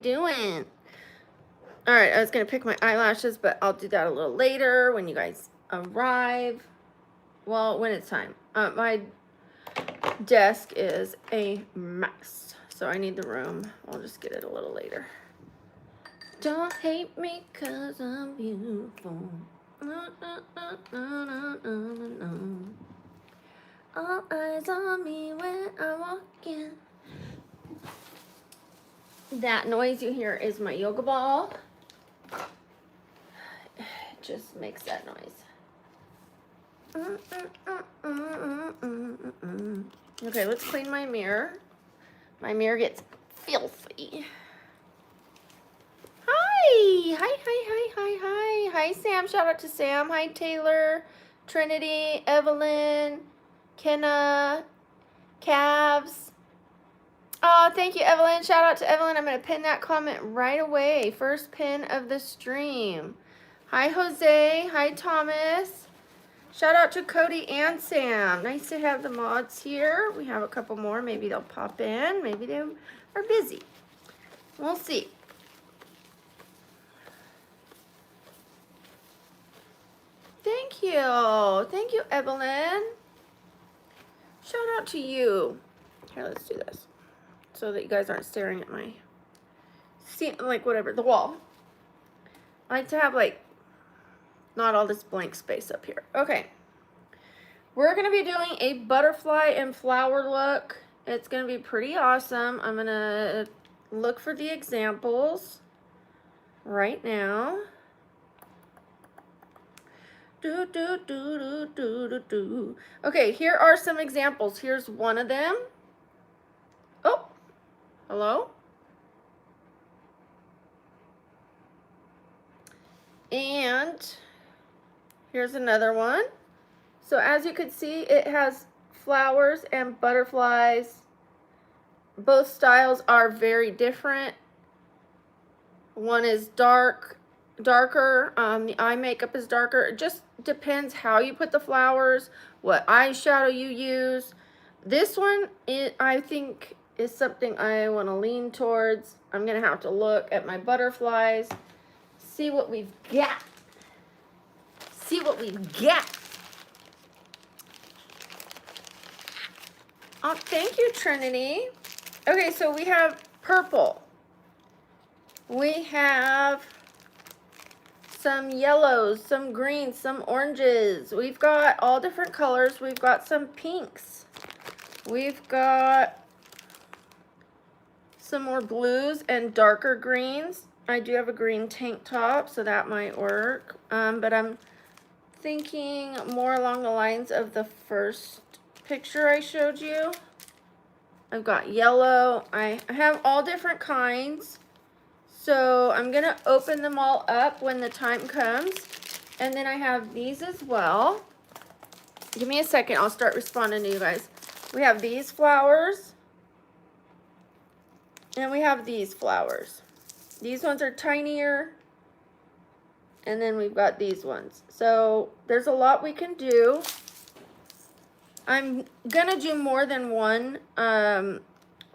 Doing? All right, I was gonna pick my eyelashes, but I'll do that a little later when you guys arrive. Well, when it's time. My desk is a mess, so I need the room. I'll just get it a little later. Don't hate me 'cause I'm beautiful. All eyes on me when I walk in. That noise you hear is my yoga ball. It just makes that noise. Okay, let's clean my mirror. My mirror gets filthy. Hi, Sam. Shout out to Sam. Hi, Taylor, Trinity, Evelyn, Kenna, Cavs. Oh, thank you, Evelyn. Shout out to Evelyn. I'm going to pin that comment right away. First pin of the stream. Hi, Jose. Hi, Thomas. Shout out to Cody and Sam. Nice to have the mods here. We have a couple more. Maybe they'll pop in. Maybe they are busy. We'll see. Thank you. Thank you, Evelyn. Shout out to you. Here, let's do this so that you guys aren't staring at my, like whatever, the wall. I like to have like not all this blank space up here. Okay. We're going to be doing a butterfly and flower look. It's going to be pretty awesome. I'm going to look for the examples right now. Okay, here are some examples. Here's one of them. Oh, hello. And here's another one. So as you can see, it has flowers and butterflies. Both styles are very different. One is darker. The eye makeup is darker. It just depends how you put the flowers, what eyeshadow you use. This one, I think, is something I want to lean towards. I'm going to have to look at my butterflies, see what we've got. See what we've got. Oh, thank you, Trinity. Okay, so we have purple. We have some yellows, some greens, some oranges. We've got all different colors. We've got some pinks. We've got some more blues and darker greens. I do have a green tank top, so that might work. But I'm thinking more along the lines of the first picture I showed you. I've got yellow. I have all different kinds. So I'm going to open them all up when the time comes. And then I have these as well. Give me a second. I'll start responding to you guys. We have these flowers. And we have these flowers. These ones are tinier. And then we've got these ones. So there's a lot we can do. I'm going to do more than one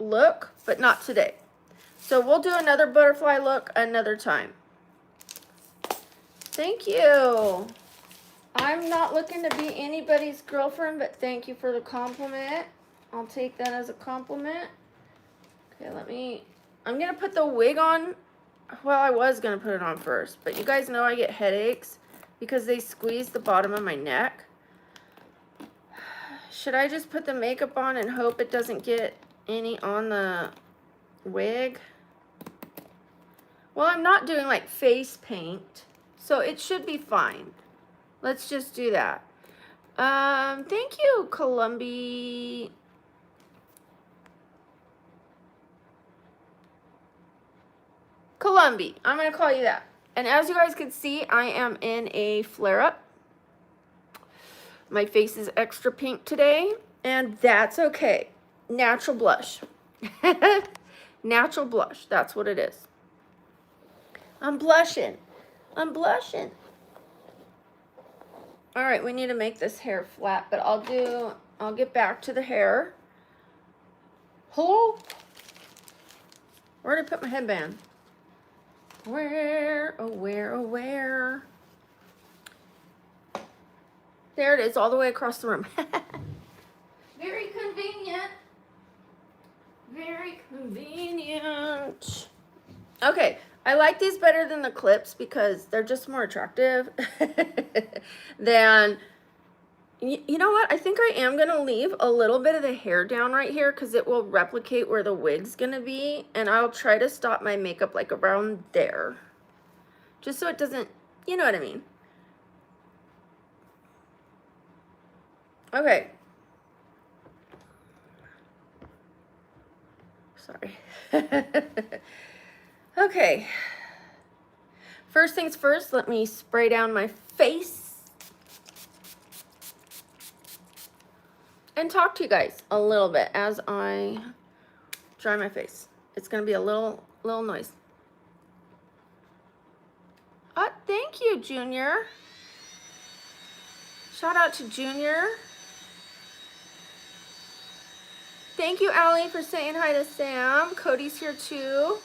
look, but not today. So we'll do another butterfly look another time. Thank you. I'm not looking to be anybody's girlfriend, but thank you for the compliment. I'll take that as a compliment. Okay, I'm going to put the wig on. Well, I was going to put it on first, but you guys know I get headaches because they squeeze the bottom of my neck. Should I just put the makeup on and hope it doesn't get any on the wig? Well, I'm not doing like face paint, so it should be fine. Let's just do that. Thank you, Columbi. Columbi, I'm going to call you that. And as you guys can see, I am in a flare-up. My face is extra pink today, and that's okay. Natural blush. Natural blush, that's what it is. I'm blushing. I'm blushing. All right, we need to make this hair flat, but I'll get back to the hair. Hello? Where did I put my headband? Where, oh where, oh where? There it is, all the way across the room. Very convenient. Very convenient. Okay, I like these better than the clips because they're just more attractive than, you know what? I think I am going to leave a little bit of the hair down right here because it will replicate where the wig's going to be. And I'll try to stop my makeup like around there. Just so it doesn't, you know what I mean. Okay. Sorry. Okay. First things first, let me spray down my face and talk to you guys a little bit as I dry my face. It's going to be a little noise. Thank you, Junior. Shout out to Junior. Thank you, Allie, for saying hi to Sam. Cody's here too.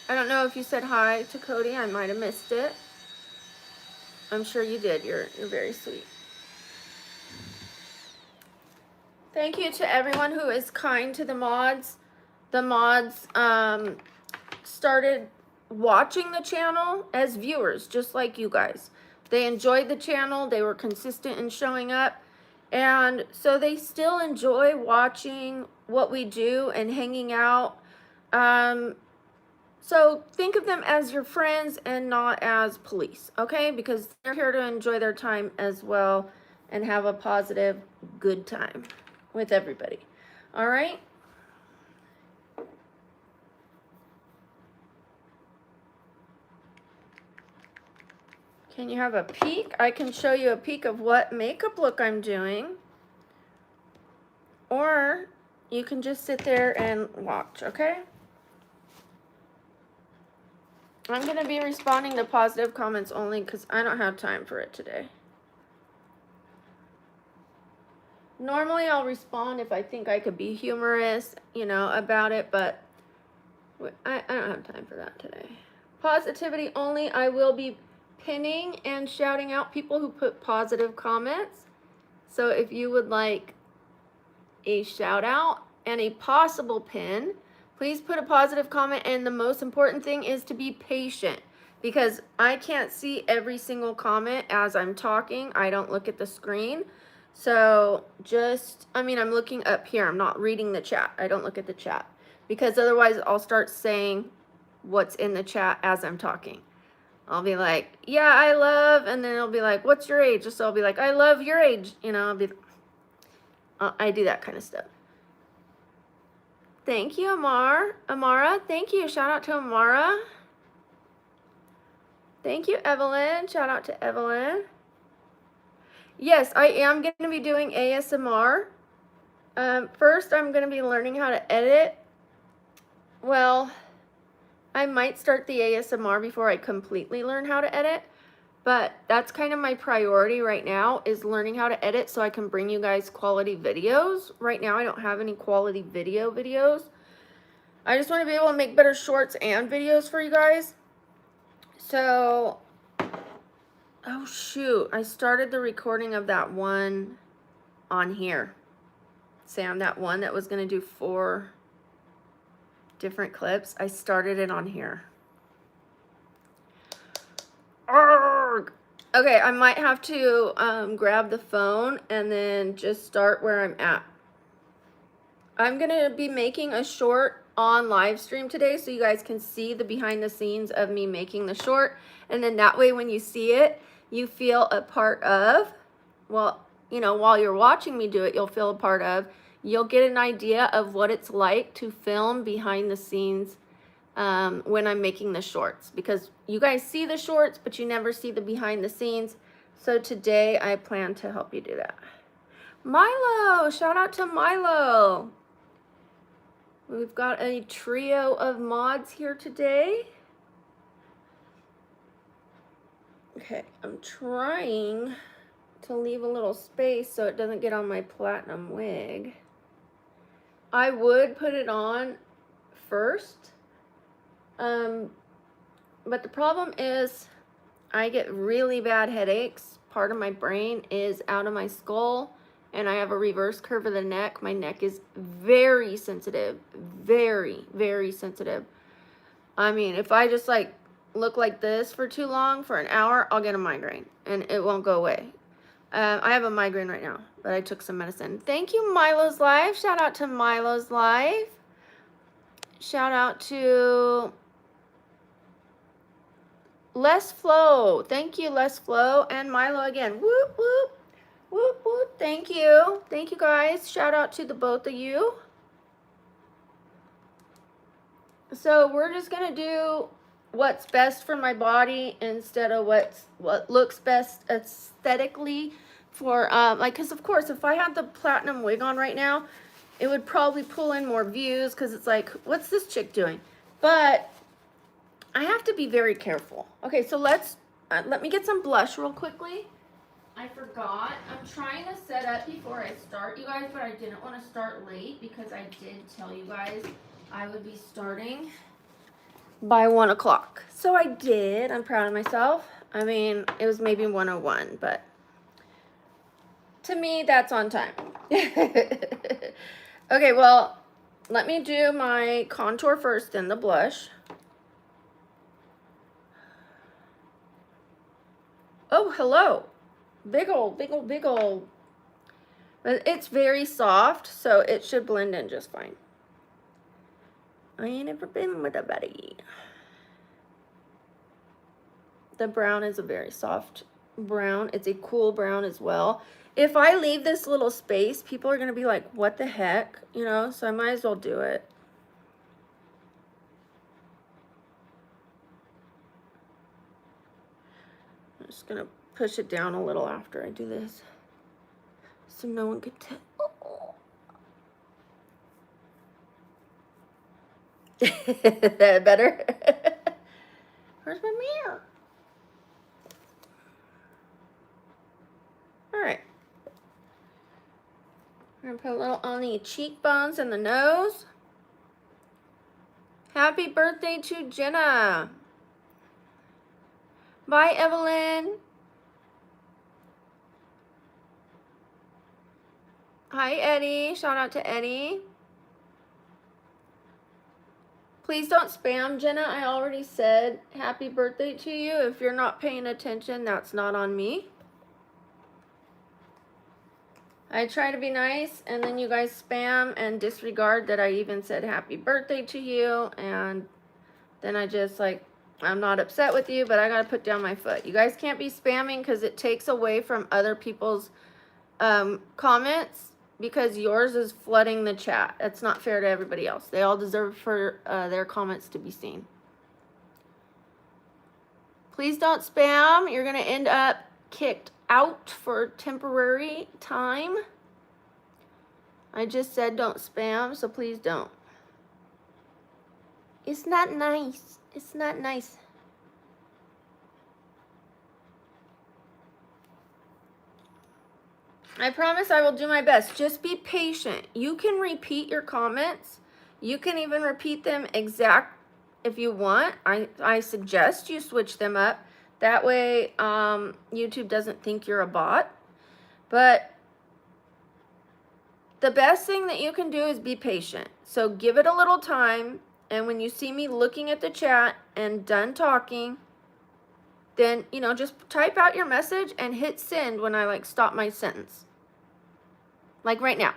I don't know if you said hi to Cody. I might have missed it. I'm sure you did. You're very sweet. Thank you to everyone who is kind to the mods. The mods started watching the channel as viewers, just like you guys. They enjoyed the channel. They were consistent in showing up. And so they still enjoy watching what we do and hanging out. So think of them as your friends and not as police, okay? Because they're here to enjoy their time as well and have a positive, good time with everybody. All right? Can you have a peek? I can show you a peek of what makeup look I'm doing. Or you can just sit there and watch, okay? I'm going to be responding to positive comments only because I don't have time for it today. Normally I'll respond if I think I could be humorous, you know, about it, but I don't have time for that today. Positivity only. I will be pinning and shouting out people who put positive comments. So if you would like a shout out and a possible pin, please put a positive comment. And the most important thing is to be patient because I can't see every single comment as I'm talking. I don't look at the screen. So just, I mean, I'm looking up here. I'm not reading the chat. I don't look at the chat because otherwise I'll start saying what's in the chat as I'm talking. I'll be like, yeah, I love, and then it'll be like, what's your age? So I'll be like, I love your age. You know, I do that kind of stuff. Thank you, Amara, thank you. Shout out to Amara. Thank you, Evelyn. Shout out to Evelyn. Yes, I am going to be doing ASMR. First, I'm going to be learning how to edit. Well, I might start the ASMR before I completely learn how to edit. But that's kind of my priority right now is learning how to edit so I can bring you guys quality videos. Right now, I don't have any quality videos. I just want to be able to make better shorts and videos for you guys. So, oh shoot, I started the recording of that one on here. Sam, that one that was going to do 4 different clips. I started it on here. Arrgh. Okay, I might have to grab the phone and then just start where I'm at. I'm going to be making a short on live stream today so you guys can see the behind the scenes of me making the short. And then that way when you see it, you feel a part of, well, you know, while you're watching me do it, you'll feel a part of. You'll get an idea of what it's like to film behind the scenes when I'm making the shorts, because you guys see the shorts, but you never see the behind the scenes. So today I plan to help you do that. Milo, shout out to Milo. We've got a trio of mods here today. Okay, I'm trying to leave a little space so it doesn't get on my platinum wig. I would put it on first, But the problem is I get really bad headaches. Part of my brain is out of my skull, and I have a reverse curve of the neck. My neck is very sensitive, very, very sensitive. I mean, if I just like look like this for too long, for an hour, I'll get a migraine, and it won't go away. I have a migraine right now, but I took some medicine. Thank you, Milo's Life. Shout out to Milo's Life. Shout out to Les Flow. Thank you, Les Flow. And Milo again. Whoop, whoop. Whoop, whoop. Thank you. Thank you, guys. Shout out to the both of you. So we're just going to do what's best for my body instead of what looks best aesthetically for, like, because of course, if I had the platinum wig on right now, it would probably pull in more views because it's like, what's this chick doing? But I have to be very careful. Okay, so let me get some blush real quickly. I forgot. I'm trying to set up before I start, you guys, but I didn't want to start late because I did tell you guys I would be starting by 1 o'clock. So I did. I'm proud of myself. I mean, it was maybe 1:01, but to me, that's on time. Okay, well, let me do my contour first, then the blush. Oh, hello. Big old, big old, big old. But it's very soft, so it should blend in just fine. I ain't never been with a buddy. The brown is a very soft brown. It's a cool brown as well. If I leave this little space, people are going to be like, what the heck? You know, so I might as well do it. I'm just going to push it down a little after I do this so no one could tell. That better? Where's my mirror? All right. I'm going to put a little on the cheekbones and the nose. Happy birthday to Jenna. Bye, Evelyn. Hi, Eddie. Shout out to Eddie. Please don't spam, Jenna. I already said happy birthday to you. If you're not paying attention, that's not on me. I try to be nice, and then you guys spam and disregard that I even said happy birthday to you, and then I just like, I'm not upset with you, but I gotta put down my foot. You guys can't be spamming because it takes away from other people's comments, because yours is flooding the chat. That's not fair to everybody else. They all deserve for their comments to be seen. Please don't spam. You're gonna end up kicked out for temporary time. I just said don't spam, so please don't. It's not nice. It's not nice. I promise I will do my best. Just be patient. You can repeat your comments. You can even repeat them exact if you want. I suggest you switch them up. That way YouTube doesn't think you're a bot. But the best thing that you can do is be patient. So give it a little time. And when you see me looking at the chat and done talking, then, you know, just type out your message and hit send when I like stop my sentence. Like right now.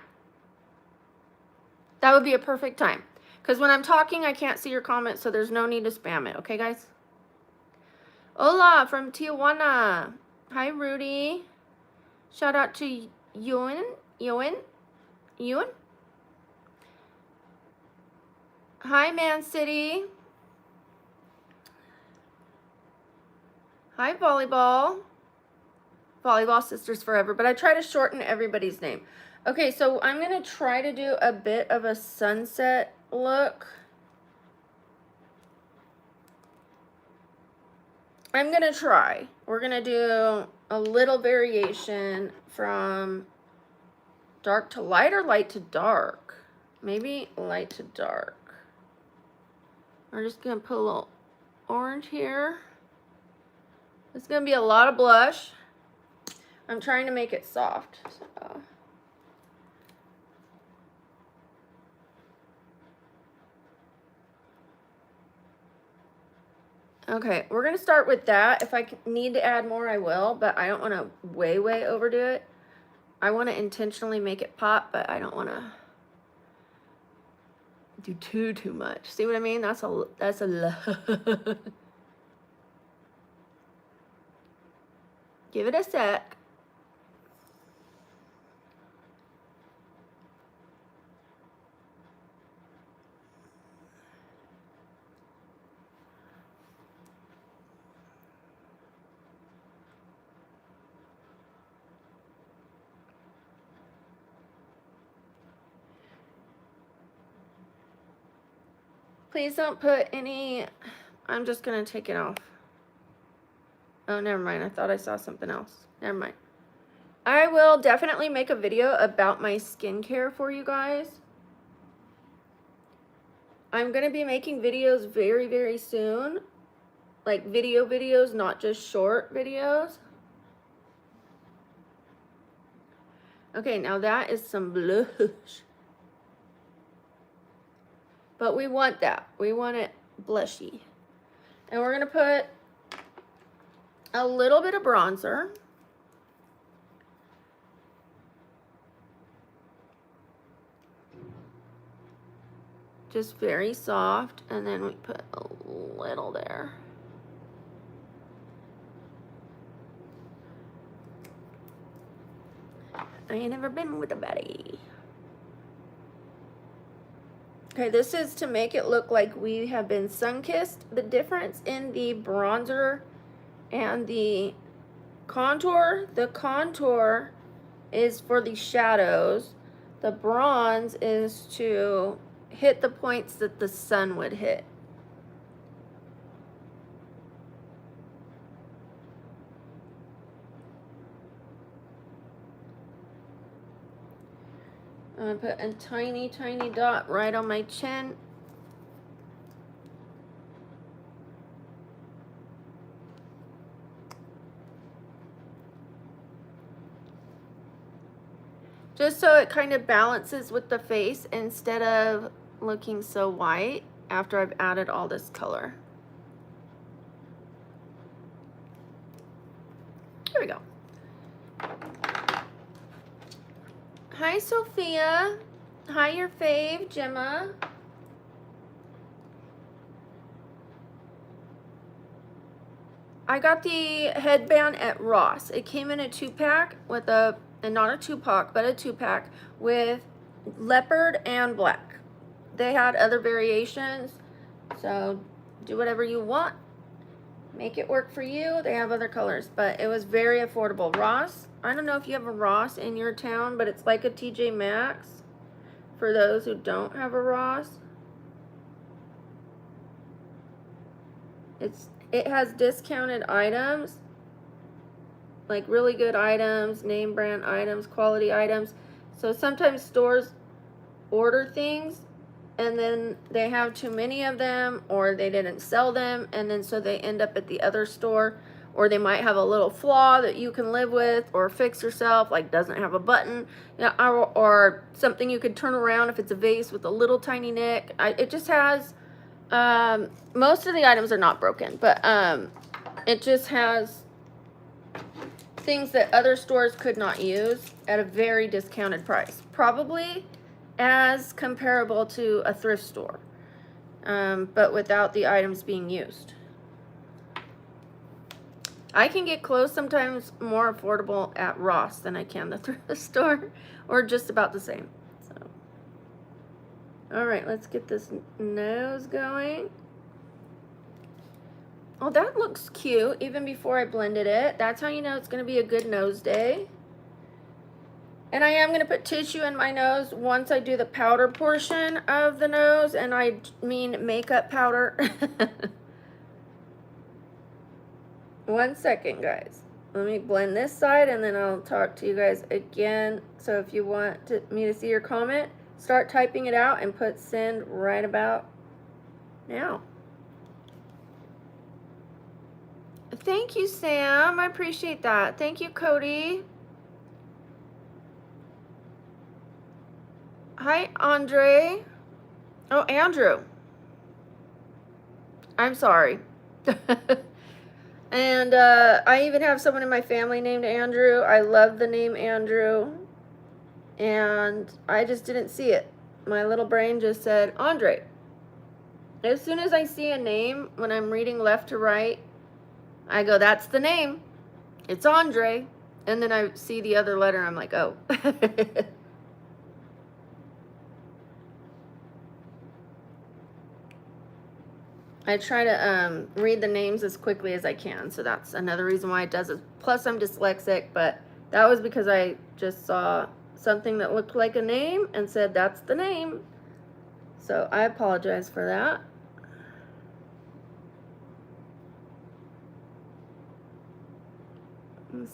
That would be a perfect time. Because when I'm talking, I can't see your comments, so there's no need to spam it. Okay, guys? Hola from Tijuana. Hi, Rudy. Shout out to Ewan. Hi, Man City. Hi, Volleyball. Volleyball Sisters Forever. But I try to shorten everybody's name. Okay, so I'm going to try to do a bit of a sunset look. I'm going to try. We're going to do a little variation from dark to light or light to dark. Maybe light to dark. I'm just going to put a little orange here. It's going to be a lot of blush. I'm trying to make it soft. So. Okay, we're going to start with that. If I need to add more, I will, but I don't want to way overdo it. I want to intentionally make it pop, but I don't want to do too much. See what I mean? That's a lot. Give it a sec. Please don't put any, I'm just going to take it off. Oh, never mind. I thought I saw something else. Never mind. I will definitely make a video about my skincare for you guys. I'm going to be making videos very soon. Like videos, not just short videos. Okay, now that is some blush. But we want that. We want it blushy. And we're going to put a little bit of bronzer. Just very soft. And then we put a little there. I ain't never been with a baddie. Okay, this is to make it look like we have been sun-kissed. The difference in the bronzer and the contour is for the shadows. The bronze is to hit the points that the sun would hit. I'm gonna put a tiny dot right on my chin. Just so it kind of balances with the face instead of looking so white after I've added all this color. Here we go. Hi, Sophia. Hi, your fave, Gemma. I got the headband at Ross. It came in a 2-pack with a, and not a 2-pack, but a 2-pack with leopard and black. They had other variations, so do whatever you want. Make it work for you. They have other colors, but it was very affordable. Ross, I don't know if you have a Ross in your town, but it's like a TJ Maxx for those who don't have a Ross. It has discounted items, like really good items, name brand items, quality items. So sometimes stores order things and then they have too many of them, or they didn't sell them, and then so they end up at the other store, or they might have a little flaw that you can live with or fix yourself, like doesn't have a button, you know, or something you could turn around if it's a vase with a little tiny nick. It just has, most of the items are not broken, but it just has things that other stores could not use at a very discounted price, probably as comparable to a thrift store, but without the items being used. I can get clothes sometimes more affordable at Ross than I can the thrift store, or just about the same. So, all right, let's get this nose going. Oh, that looks cute even before I blended it. That's how you know it's going to be a good nose day. And I am going to put tissue in my nose once I do the powder portion of the nose, and I mean makeup powder. 1 second, guys. Let me blend this side, and then I'll talk to you guys again. So if you want me to see your comment, start typing it out and put send right about now. Thank you, Sam. I appreciate that. Thank you, Cody. Hi, Andre. Oh, Andrew. I'm sorry. And I even have someone in my family named Andrew. I love the name Andrew. And I just didn't see it. My little brain just said Andre. As soon as I see a name, when I'm reading left to right, I go, that's the name. It's Andre. And then I see the other letter. I'm like, oh. I try to read the names as quickly as I can, so that's another reason why it does it. Plus, I'm dyslexic, but that was because I just saw something that looked like a name and said, that's the name. So I apologize for that.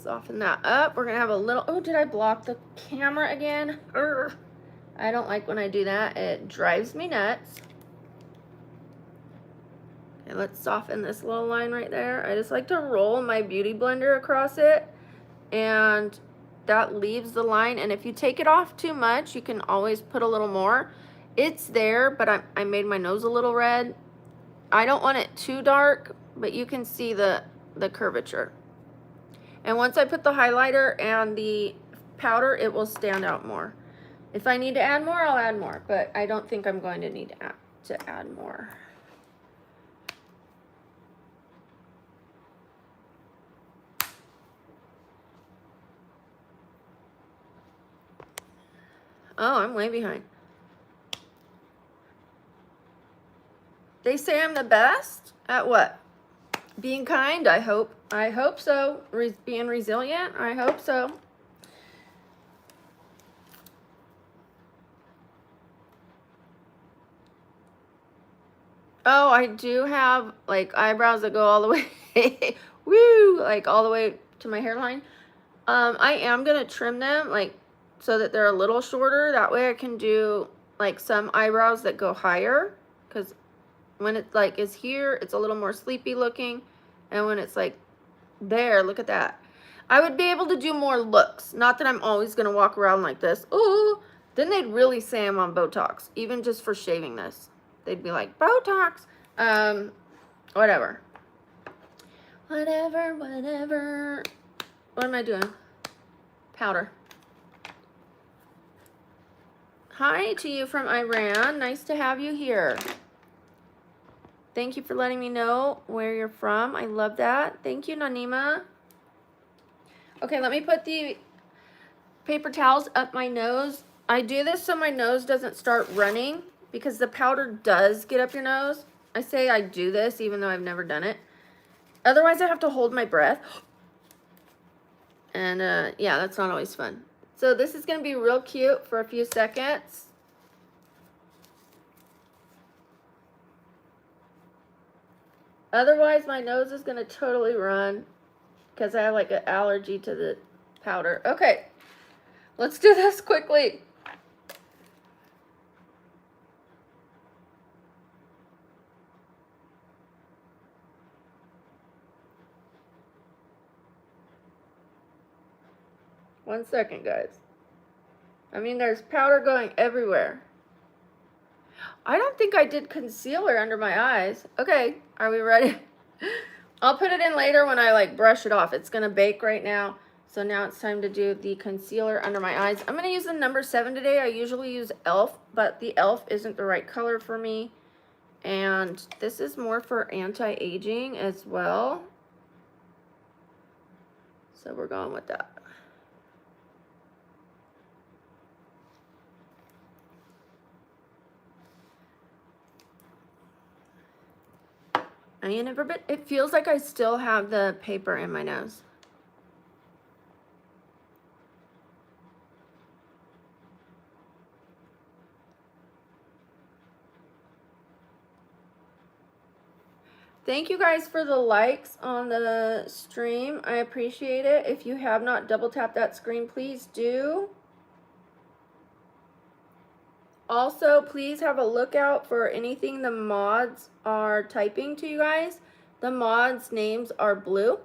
Soften that up. We're going to have a little, oh, did I block the camera again? Urgh. I don't like when I do that. It drives me nuts. Okay, let's soften this little line right there. I just like to roll my beauty blender across it, and that leaves the line. And if you take it off too much, you can always put a little more. It's there, but I made my nose a little red. I don't want it too dark, but you can see the curvature. And once I put the highlighter and the powder, it will stand out more. If I need to add more, I'll add more, but I don't think I'm going to need to add more. Oh, I'm way behind. They say I'm the best at what? Being kind, I hope. I hope so. Being resilient, I hope so. Oh, I do have like eyebrows that go all the way, woo, like all the way to my hairline. I am gonna trim them like so that they're a little shorter. That way I can do like some eyebrows that go higher, because when it like is here, it's a little more sleepy looking, and when it's like there, look at that. I would be able to do more looks. Not that I'm always gonna walk around like this. Ooh, then they'd really say I'm on Botox, even just for shaving this. They'd be like, Botox. Whatever. Whatever. What am I doing? Powder. Hi to you from Iran. Nice to have you here. Thank you for letting me know where you're from. I love that. Thank you, Nanima. Okay, let me put the paper towels up my nose. I do this so my nose doesn't start running, because the powder does get up your nose. I say I do this even though I've never done it. Otherwise, I have to hold my breath. And yeah, that's not always fun. So this is going to be real cute for a few seconds. Otherwise, my nose is going to totally run because I have like an allergy to the powder. Okay, let's do this quickly. One second, guys. I mean, there's powder going everywhere. I don't think I did concealer under my eyes. Okay, are we ready? I'll put it in later when I like brush it off. It's gonna bake right now. So now it's time to do the concealer under my eyes. I'm gonna use the number 7 today. I usually use e.l.f., but the e.l.f. isn't the right color for me. And this is more for anti-aging as well. So we're going with that. I mean, it feels like I still have the paper in my nose. Thank you guys for the likes on the stream. I appreciate it. If you have not double tapped that screen, please do. Also, please have a look out for anything the mods are typing to you guys, The mods' names are blue.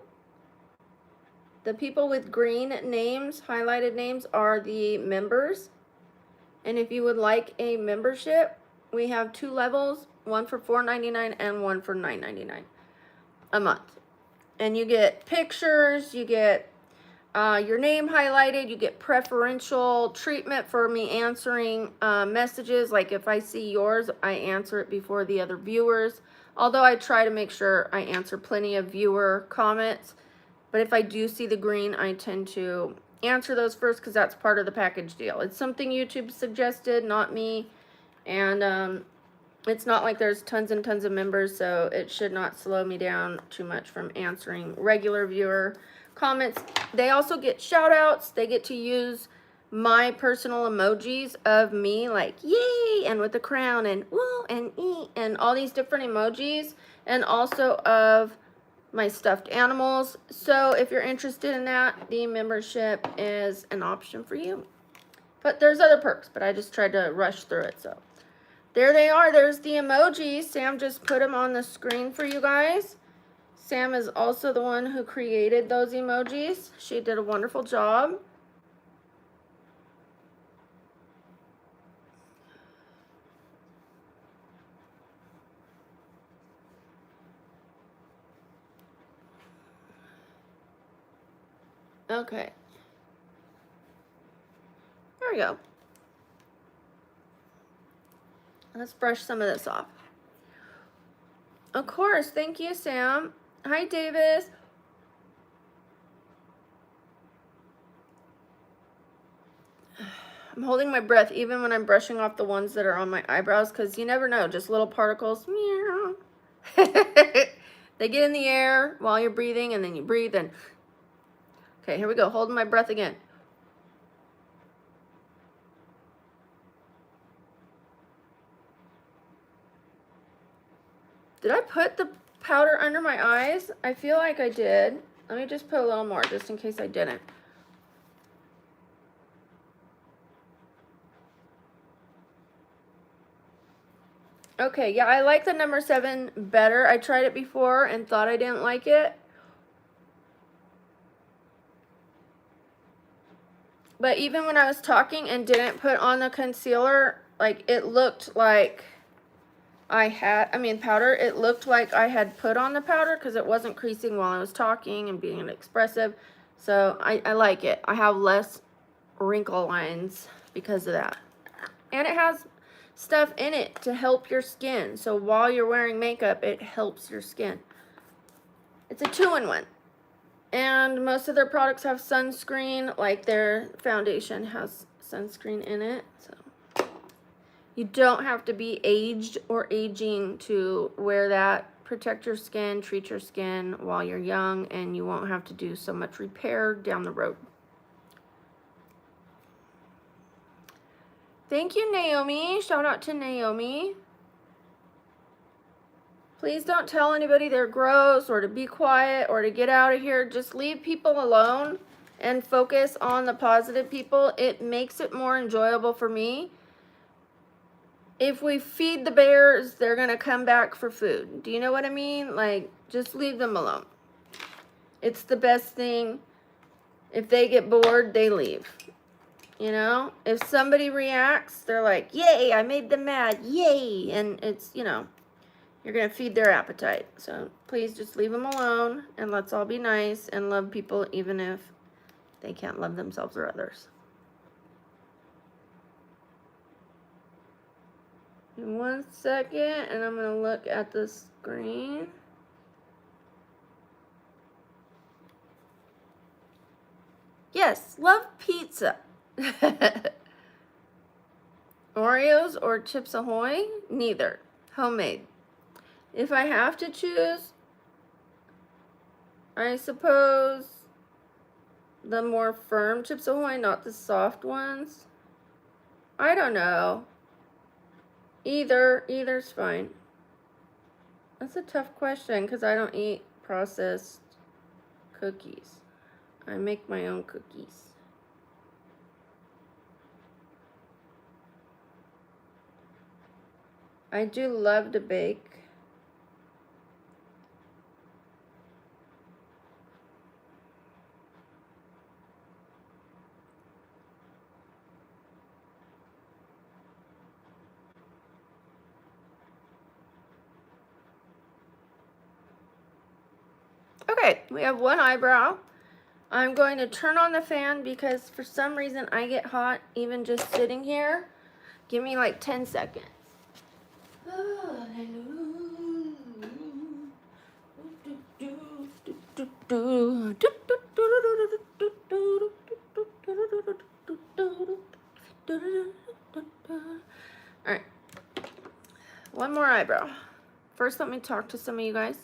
The people with green names, highlighted names, are the members. And if you would like a membership, we have 2 levels, one for $4.99 and one for $9.99 a month. And you get pictures, you get your name highlighted, you get preferential treatment for me answering messages. Like if I see yours, I answer it before the other viewers. Although I try to make sure I answer plenty of viewer comments. But if I do see the green, I tend to answer those first because that's part of the package deal. It's something YouTube suggested, not me. And it's not like there's tons and tons of members, so it should not slow me down too much from answering regular viewer comments. They also get shout outs. They get to use my personal emojis of me, like yay, and with the crown, and woo, and ee, and all these different emojis, and also of my stuffed animals. So if you're interested in that, the membership is an option for you. But there's other perks, but I just tried to rush through it. So there they are. There's the emojis. Sam just put them on the screen for you guys. Sam is also the one who created those emojis. She did a wonderful job. Okay. There we go. Let's brush some of this off. Of course. Thank you, Sam. Hi, Davis. I'm holding my breath even when I'm brushing off the ones that are on my eyebrows because you never know. Just little particles. Meow. They get in the air while you're breathing, and then you breathe and... Okay, here we go. Holding my breath again. Did I put the powder under my eyes? I feel like I did. Let me just put a little more just in case I didn't. Okay, yeah, I like the number 7 better. I tried it before and thought I didn't like it. But even when I was talking and didn't put on the concealer, like it looked like I had, powder, it looked like I had put on the powder because it wasn't creasing while I was talking and being expressive. So I like it. I have less wrinkle lines because of that. And it has stuff in it to help your skin. So while you're wearing makeup, it helps your skin. It's a 2-in-1. And most of their products have sunscreen, like their foundation has sunscreen in it. So you don't have to be aged or aging to wear that. Protect your skin, treat your skin while you're young, and you won't have to do so much repair down the road. Thank you, Naomi. Shout out to Naomi. Please don't tell anybody they're gross or to be quiet or to get out of here. Just leave people alone and focus on the positive people. It makes it more enjoyable for me. If we feed the bears, they're going to come back for food. Do you know what I mean? Like, just leave them alone. It's the best thing. If they get bored, they leave. You know? If somebody reacts, they're like, yay, I made them mad. Yay. And it's, you know, you're going to feed their appetite. So please just leave them alone and let's all be nice and love people even if they can't love themselves or others. In 1 second, and I'm going to look at the screen. Yes, love pizza. Oreos or Chips Ahoy? Neither. Homemade. If I have to choose, I suppose the more firm Chips Ahoy, not the soft ones. I don't know. Either's fine. That's a tough question because I don't eat processed cookies. I make my own cookies. I do love to bake. Okay, we have one eyebrow. I'm going to turn on the fan because for some reason I get hot even just sitting here. Give me like 10 seconds. Alright, one more eyebrow. First, let me talk to some of you guys.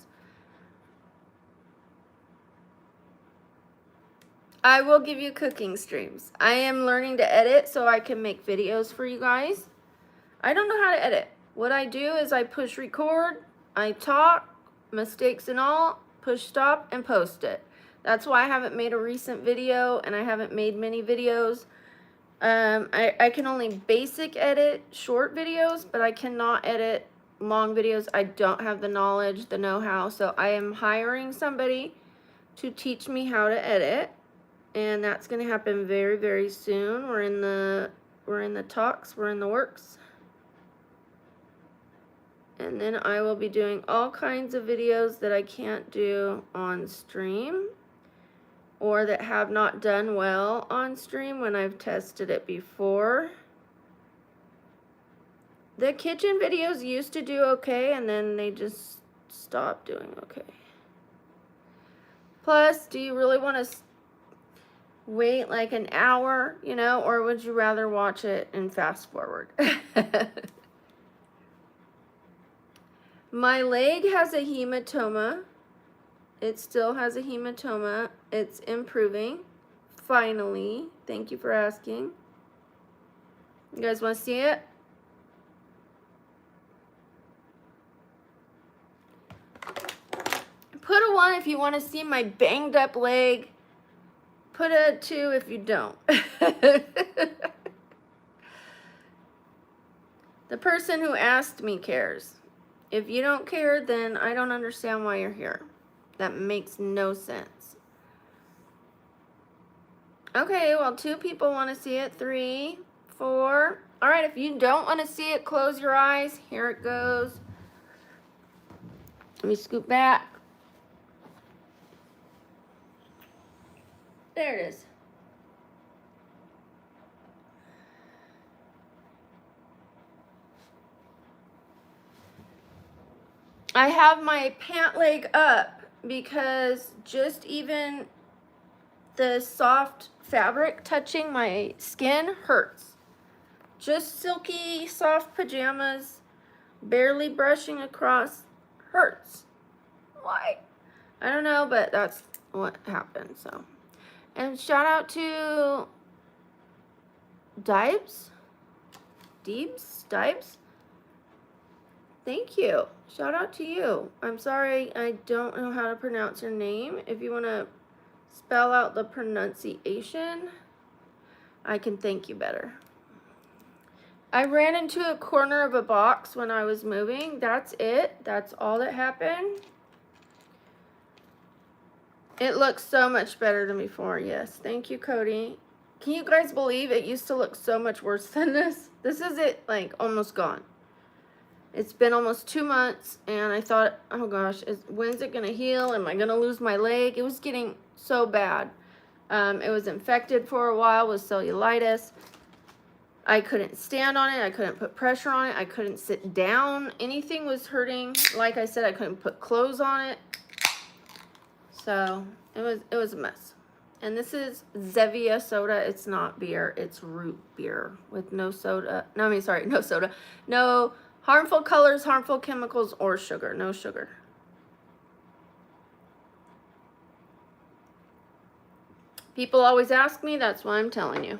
I will give you cooking streams. I am learning to edit so I can make videos for you guys. I don't know how to edit. What I do is I push record, I talk, mistakes and all, push stop, and post it. That's why I haven't made a recent video and I haven't made many videos. I can only basic edit short videos, but I cannot edit long videos. I don't have the knowledge, the know-how, so I am hiring somebody to teach me how to edit, and that's going to happen very, very soon. We're in the talks, we're in the works. And then I will be doing all kinds of videos that I can't do on stream or that have not done well on stream when I've tested it before. The kitchen videos used to do okay and then they just stopped doing okay. Plus, do you really want to wait like an hour, you know, or would you rather watch it and fast forward? My leg has a hematoma. It still has a hematoma. It's improving. Finally. Thank you for asking. You guys want to see it? Put a 1 if you want to see my banged up leg. Put a 2 if you don't. The person who asked me cares. If you don't care, then I don't understand why you're here. That makes no sense. Okay, well, 2 people want to see it. 3, 4. All right, if you don't want to see it, close your eyes. Here it goes. Let me scoot back. There it is. I have my pant leg up because just even the soft fabric touching my skin hurts. Just silky, soft pajamas, barely brushing across, hurts. Why? I don't know, but that's what happened, so. And shout out to Deebs. Thank you. Shout out to you. I'm sorry, I don't know how to pronounce your name. If you want to spell out the pronunciation, I can thank you better. I ran into a corner of a box when I was moving. That's it. That's all that happened. It looks so much better than before. Yes. Thank you, Cody. Can you guys believe it used to look so much worse than this? This is it, like, almost gone. It's been almost 2 months, and I thought, oh gosh, when's it going to heal? Am I going to lose my leg? It was getting so bad. It was infected for a while with cellulitis. I couldn't stand on it. I couldn't put pressure on it. I couldn't sit down. Anything was hurting. Like I said, I couldn't put clothes on it. So it was a mess. And this is Zevia soda. It's not beer. It's root beer with no soda. No, I mean, sorry, no soda. No harmful colors, harmful chemicals, or sugar. No sugar. People always ask me. That's why I'm telling you.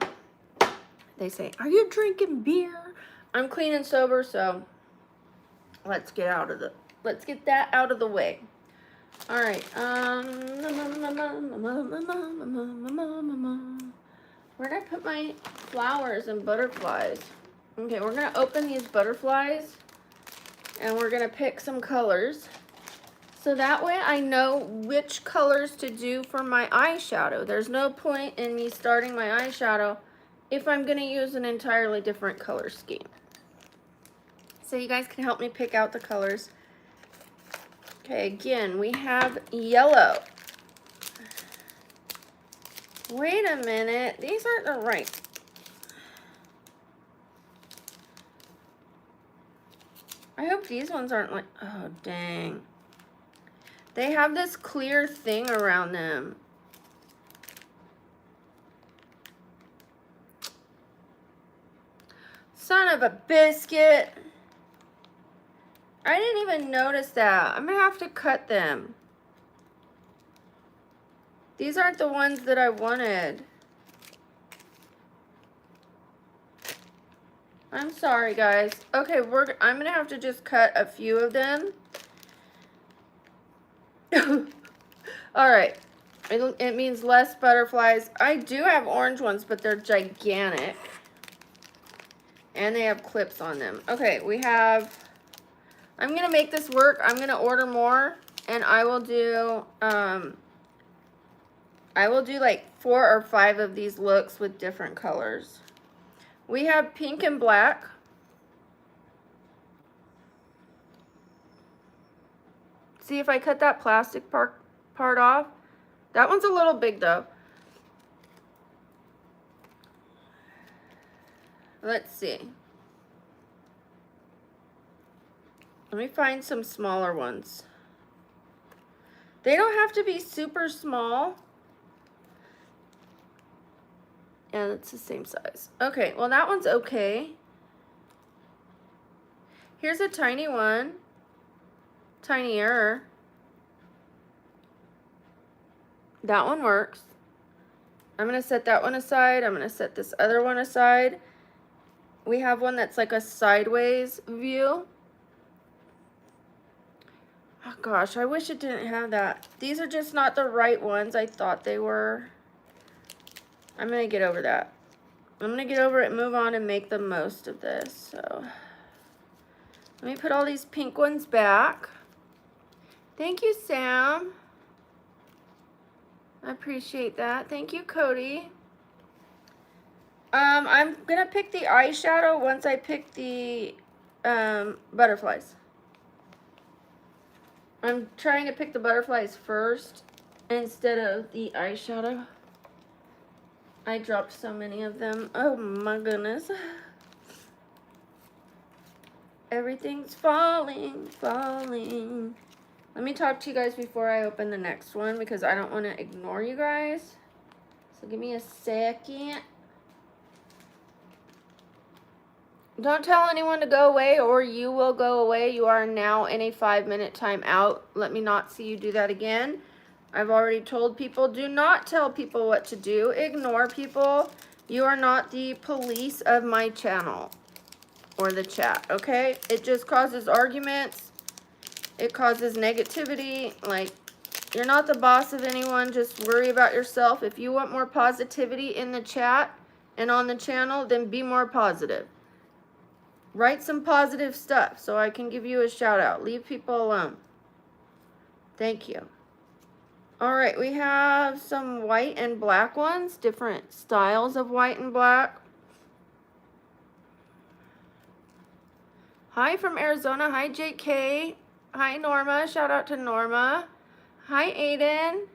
They say, are you drinking beer? I'm clean and sober, so let's get that out of the way. All right. Where did I put my flowers and butterflies? Okay, we're going to open these butterflies, and we're going to pick some colors. So that way I know which colors to do for my eyeshadow. There's no point in me starting my eyeshadow if I'm going to use an entirely different color scheme. So you guys can help me pick out the colors. Okay, again, we have yellow. Wait a minute. These aren't the right. I hope these ones aren't like, oh, dang. They have this clear thing around them. Son of a biscuit. I didn't even notice that. I'm gonna have to cut them. These aren't the ones that I wanted. I'm sorry, guys. Okay, I'm gonna have to just cut a few of them. All right. It means less butterflies. I do have orange ones, but they're gigantic. And they have clips on them. Okay, we have... I'm going to make this work. I'm going to order more. And I will do like 4 or 5 of these looks with different colors. We have pink and black. See if I cut that plastic part off. That one's a little big though. Let's see. Let me find some smaller ones. They don't have to be super small. And it's the same size. Okay, well that one's okay. Here's a tiny one. Tinier. That one works. I'm going to set that one aside. I'm going to set this other one aside. We have one that's like a sideways view. Oh gosh, I wish it didn't have that. These are just not the right ones I thought they were. I'm going to get over that. I'm going to get over it, move on, and make the most of this. So let me put all these pink ones back. Thank you, Sam. I appreciate that. Thank you, Cody. I'm gonna pick the eyeshadow once I pick the butterflies. I'm trying to pick the butterflies first instead of the eyeshadow. I dropped so many of them. Oh my goodness. Everything's falling, falling. Let me talk to you guys before I open the next one because I don't want to ignore you guys. So give me a second. Don't tell anyone to go away or you will go away. You are now in a 5-minute timeout. Let me not see you do that again. I've already told people, do not tell people what to do. Ignore people. You are not the police of my channel or the chat, okay? It just causes arguments. It causes negativity. Like, you're not the boss of anyone. Just worry about yourself. If you want more positivity in the chat and on the channel, then be more positive. Write some positive stuff so I can give you a shout out. Leave people alone. Thank you. All right, we have some white and black ones, different styles of white and black. Hi from Arizona. Hi, JK. Hi, Norma. Shout out to Norma. Hi, Aiden.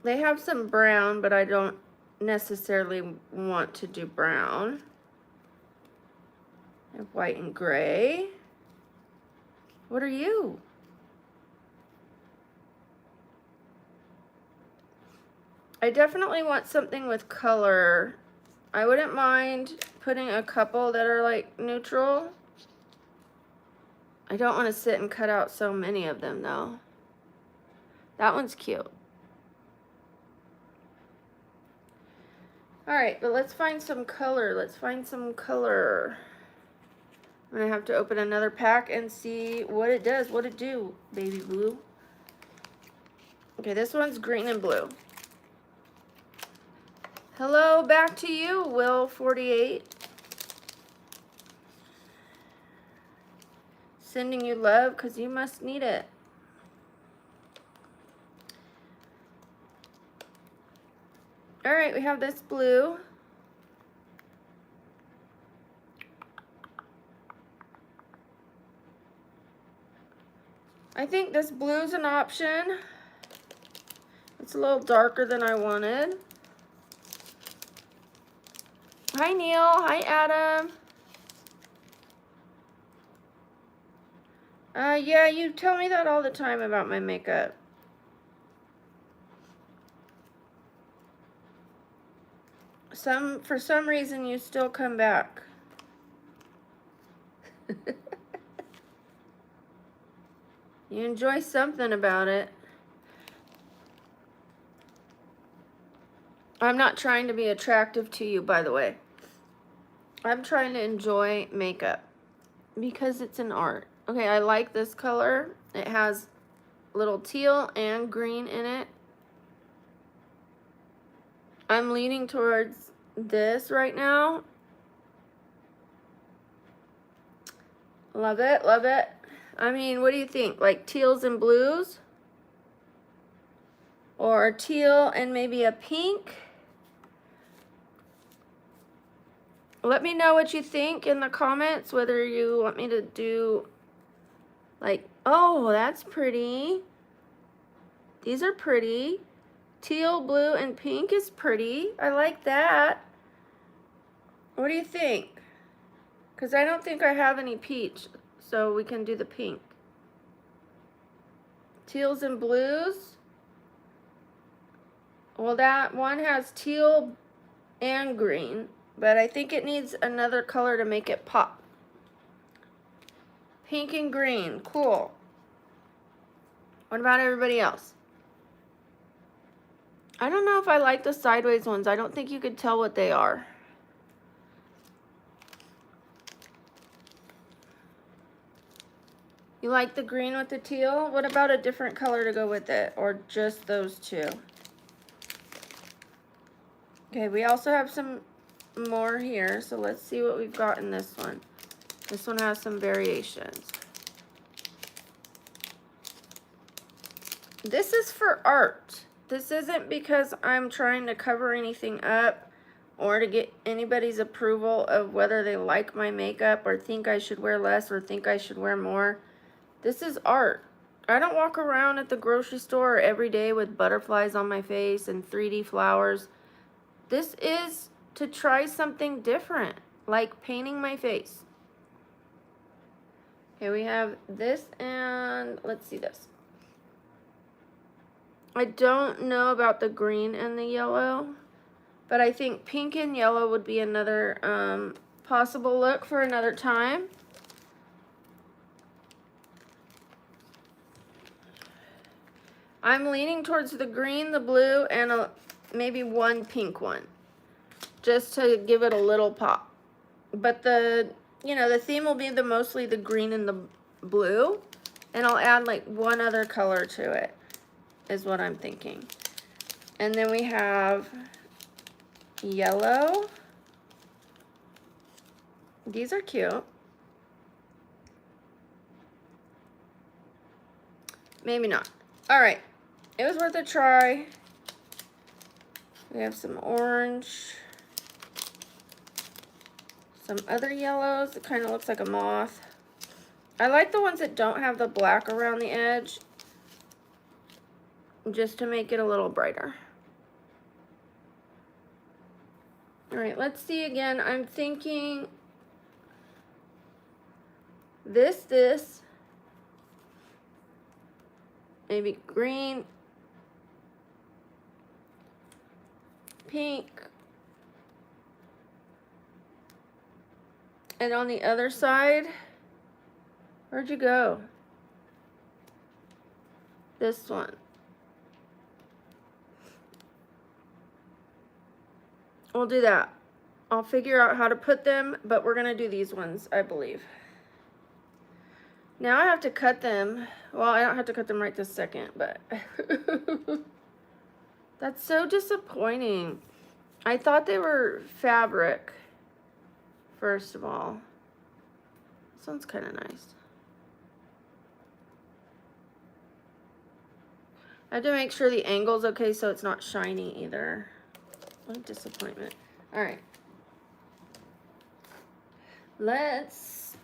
They have some brown, but I don't necessarily want to do brown. I have white and gray. What are you? I definitely want something with color. I wouldn't mind putting a couple that are like neutral. I don't want to sit and cut out so many of them though. That one's cute. All right, but let's find some color. Let's find some color. I'm gonna have to open another pack and see what it does, what it do, baby blue. Okay, this one's green and blue. Hello, back to you, Will48. Sending you love because you must need it. All right, we have this blue. I think this blue's an option. It's a little darker than I wanted. Hi, Neil. Hi, Adam. Yeah, you tell me that all the time about my makeup. For some reason, you still come back. You enjoy something about it. I'm not trying to be attractive to you, by the way. I'm trying to enjoy makeup because it's an art. Okay, I like this color. It has little teal and green in it. I'm leaning towards this right now. Love it, love it. I mean, what do you think? Like teals and blues? Or teal and maybe a pink? Let me know what you think in the comments, whether you want me to do like, oh, that's pretty. These are pretty. Teal, blue, and pink is pretty. I like that. What do you think? Because I don't think I have any peach, so we can do the pink. Teals and blues. Well, that one has teal and green, but I think it needs another color to make it pop. Pink and green, cool. What about everybody else? I don't know if I like the sideways ones. I don't think you could tell what they are. You like the green with the teal? What about a different color to go with it? Or just those two? Okay, we also have some more here. So let's see what we've got in this one. This one has some variations. This is for art. This isn't because I'm trying to cover anything up or to get anybody's approval of whether they like my makeup or think I should wear less or think I should wear more. This is art. I don't walk around at the grocery store every day with butterflies on my face and 3D flowers. This is to try something different, like painting my face. Okay, we have this and let's see this. I don't know about the green and the yellow, but I think pink and yellow would be another possible look for another time. I'm leaning towards the green, the blue, and maybe one pink one, just to give it a little pop. But the theme will be mostly the green and the blue, and I'll add like one other color to it, is what I'm thinking. And then we have yellow. These are cute. Maybe not. All right. It was worth a try. We have some orange. Some other yellows. It kind of looks like a moth. I like the ones that don't have the black around the edge, just to make it a little brighter. All right, let's see again. I'm thinking this, maybe green, pink, and on the other side, where'd you go? This one. We'll do that. I'll figure out how to put them, but we're gonna do these ones, I believe. Now I have to cut them. Well, I don't have to cut them right this second, but that's so disappointing. I thought they were fabric, first of all. This one's kind of nice. I have to make sure the angle's okay so it's not shiny either. What a disappointment. All right. Let's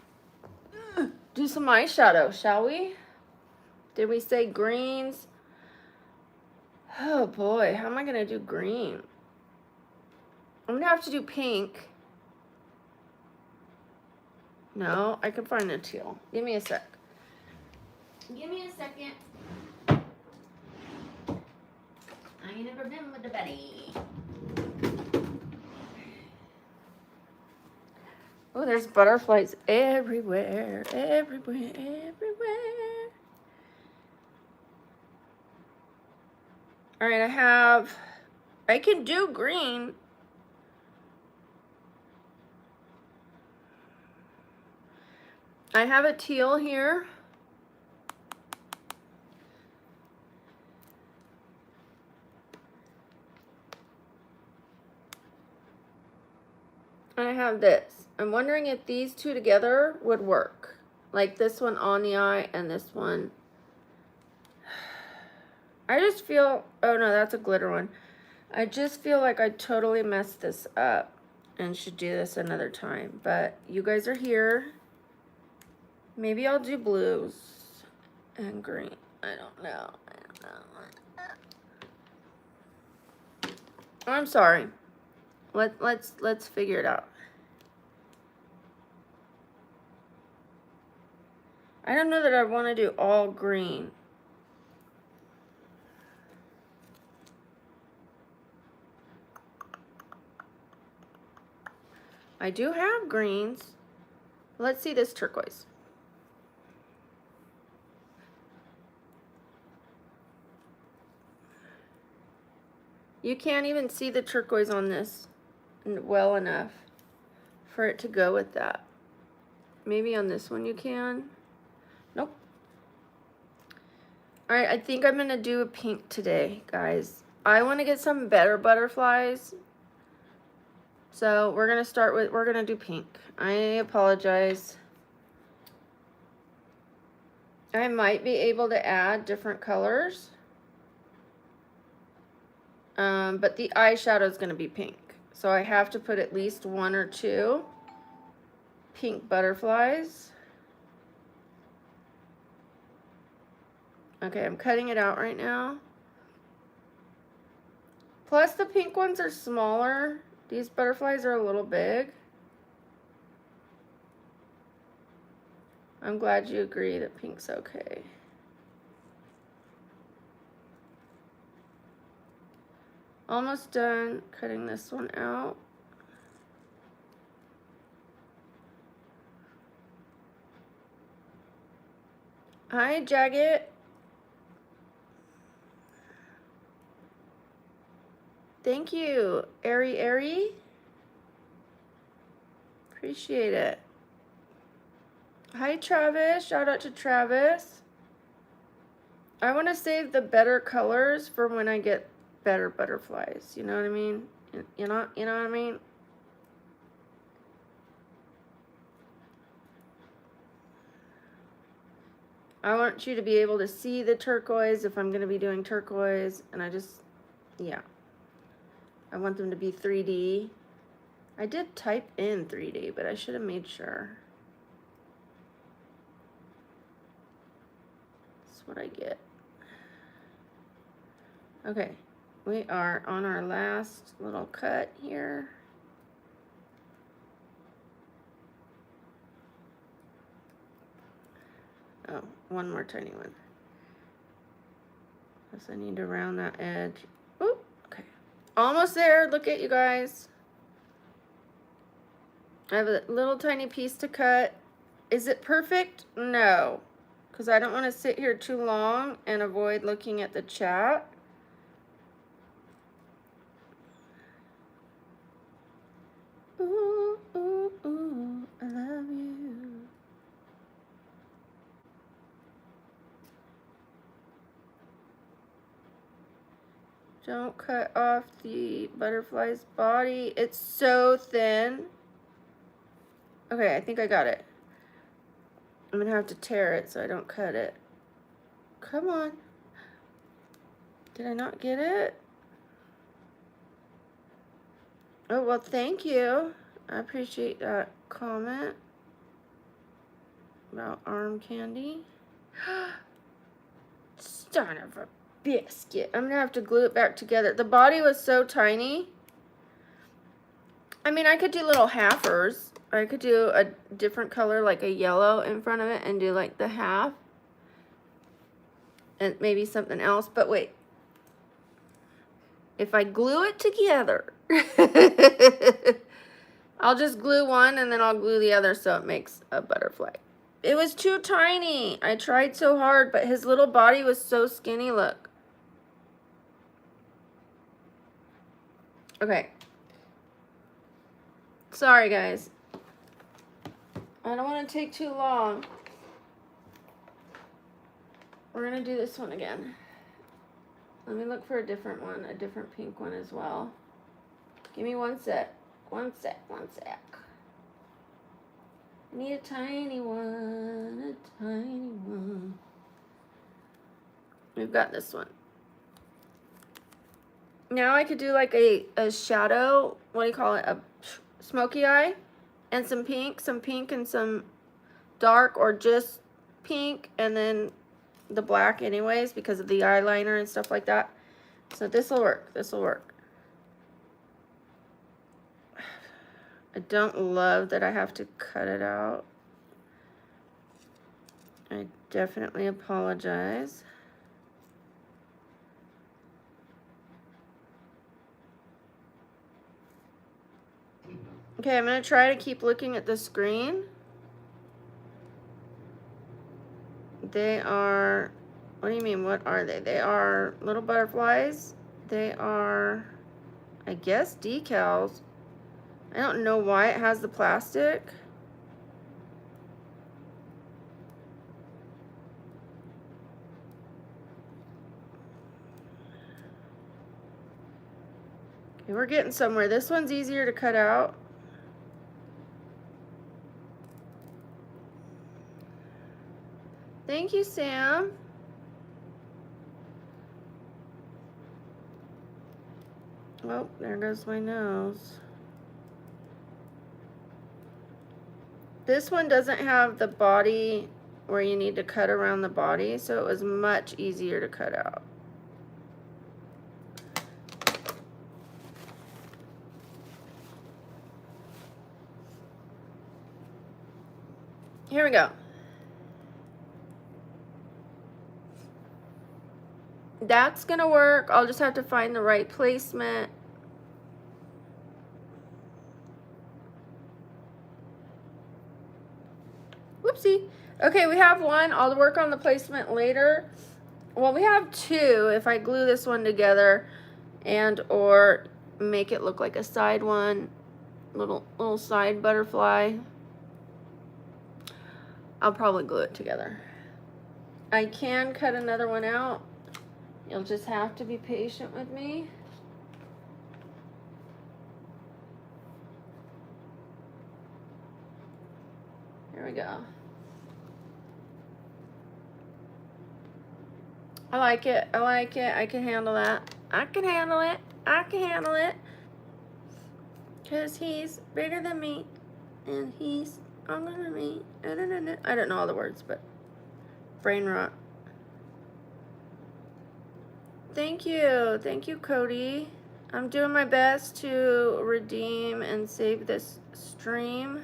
do some eyeshadow, shall we? Did we say greens? Oh boy, how am I gonna do green? I'm gonna have to do pink. No, I can find a teal. Give me a sec. Give me a second. I never been with the Betty. Oh, there's butterflies everywhere, everywhere, everywhere. All right, I can do green. I have a teal here. I have this. I'm wondering if these two together would work. Like this one on the eye and this one. I just feel, oh no, that's a glitter one. I just feel like I totally messed this up and should do this another time. But you guys are here. Maybe I'll do blues and green. I don't know. I'm sorry. Let's figure it out. I don't know that I want to do all green. I do have greens. Let's see this turquoise. You can't even see the turquoise on this well enough for it to go with that. Maybe on this one you can. Nope. All right, I think I'm gonna do a pink today, guys. I want to get some better butterflies. So we're gonna do pink. I apologize. I might be able to add different colors. But the eyeshadow is gonna be pink. So I have to put at least 1 or 2 pink butterflies. Okay, I'm cutting it out right now. Plus the pink ones are smaller. These butterflies are a little big. I'm glad you agree that pink's okay. Almost done cutting this one out. Hi, Jagged. Thank you, Airy. Appreciate it. Hi, Travis. Shout out to Travis. I want to save the better colors for when I get better butterflies. You know what I mean? You know what I mean? I want you to be able to see the turquoise if I'm going to be doing turquoise. And yeah. I want them to be 3D. I did type in 3D, but I should have made sure. That's what I get. Okay, we are on our last little cut here. Oh, one more tiny one. Guess I need to round that edge. Oop, okay. Almost there. Look at you guys. I have a little tiny piece to cut. Is it perfect? No, because I don't want to sit here too long and avoid looking at the chat. Ooh, ooh, ooh, I love you. Don't cut off the butterfly's body. It's so thin. Okay, I think I got it. I'm gonna have to tear it so I don't cut it. Come on. Did I not get it? Oh, well, thank you. I appreciate that comment about arm candy. Son of a biscuit. I'm going to have to glue it back together. The body was so tiny. I mean, I could do little halfers. I could do a different color, like a yellow in front of it, and do like the half. And maybe something else. But wait. If I glue it together, I'll just glue one and then I'll glue the other so it makes a butterfly. It was too tiny. I tried so hard, but his little body was so skinny, look. Okay. Sorry, guys. I don't want to take too long. We're going to do this one again. Let me look for a different one, a different pink one as well. Give me one sec. One sec. I need a tiny one, a tiny one. We've got this one. Now I could do like a shadow, what do you call it, a smoky eye, and some pink and some dark, or just pink, and then the black anyways because of the eyeliner and stuff like that. So this will work. I don't love that I have to cut it out. I definitely apologize. Okay, I'm going to try to keep looking at the screen. They are, what do you mean, what are they? They are little butterflies. They are, I guess, decals. I don't know why it has the plastic. Okay, we're getting somewhere. This one's easier to cut out. Thank you, Sam. Oh, there goes my nose. This one doesn't have the body where you need to cut around the body, so it was much easier to cut out. Here we go. That's gonna work. I'll just have to find the right placement. Whoopsie. Okay, we have one. I'll work on the placement later. Well, we have two if I glue this one together and or make it look like a side one, little side butterfly. I'll probably glue it together. I can cut another one out. You'll just have to be patient with me. Here we go. I like it. I can handle that. I can handle it. Because he's bigger than me. And he's stronger than me. I don't know all the words, but brain rot. Thank you, Cody. I'm doing my best to redeem and save this stream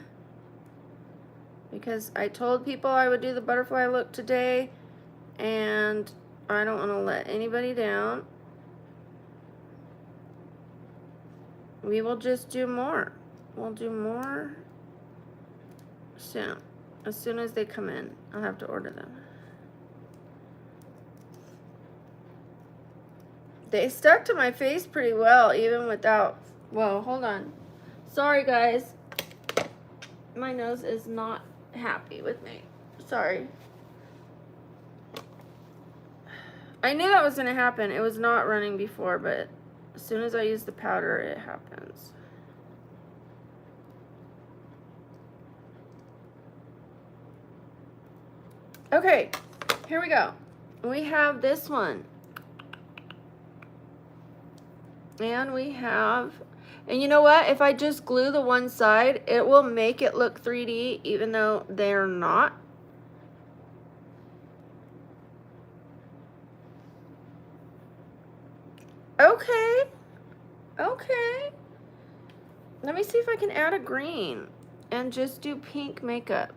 because I told people I would do the butterfly look today and I don't want to let anybody down. We will just do more. We'll do more soon. As soon as they come in, I'll have to order them. They stuck to my face pretty well, even without, well, hold on. Sorry, guys. My nose is not happy with me. Sorry. I knew that was going to happen. It was not running before, but as soon as I use the powder, it happens. Okay, here we go. We have this one. And we have, and you know what? If I just glue the one side, it will make it look 3D, even though they're not. Okay. Okay. Let me see if I can add a green and just do pink makeup.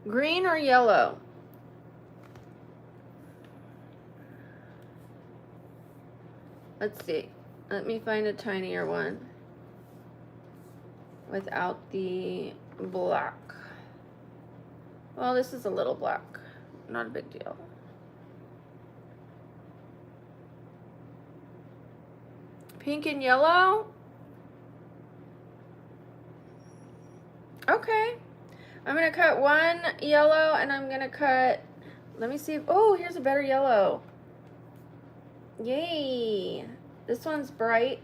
Green or yellow? Let's see. Let me find a tinier one without the black. Well, this is a little black. Not a big deal. Pink and yellow? Okay. I'm going to cut one yellow and I'm going to cut, let me see if, oh, here's a better yellow. Yay. This one's bright.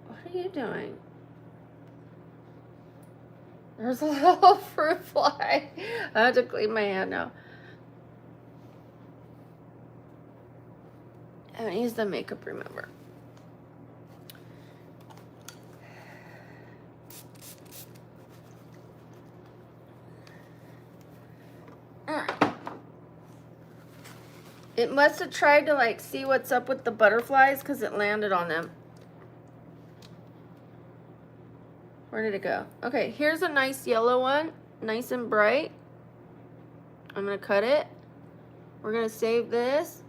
What are you doing? There's a little fruit fly. I have to clean my hand now. I haven't used the makeup remover. It must have tried to like see what's up with the butterflies because it landed on them. Where did it go? Okay, here's a nice yellow one, nice and bright. I'm gonna cut it. We're gonna save this.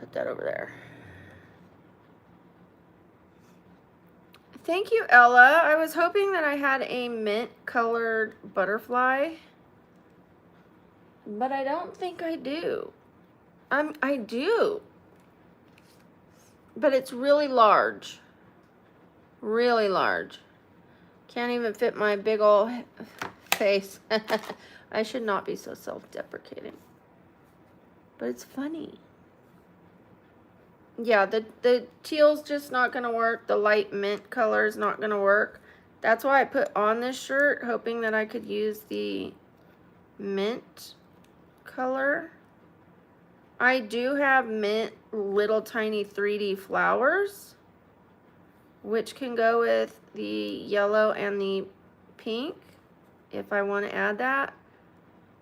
Put that over there. Thank you, Ella. I was hoping that I had a mint colored butterfly, but I don't think I do. I do, but it's really large. Really large. Can't even fit my big old face. I should not be so self-deprecating. But it's funny. Yeah, the teal's just not gonna work. The light mint color is not gonna work. That's why I put on this shirt, hoping that I could use the mint color. I do have mint little tiny 3D flowers, which can go with the yellow and the pink if I want to add that,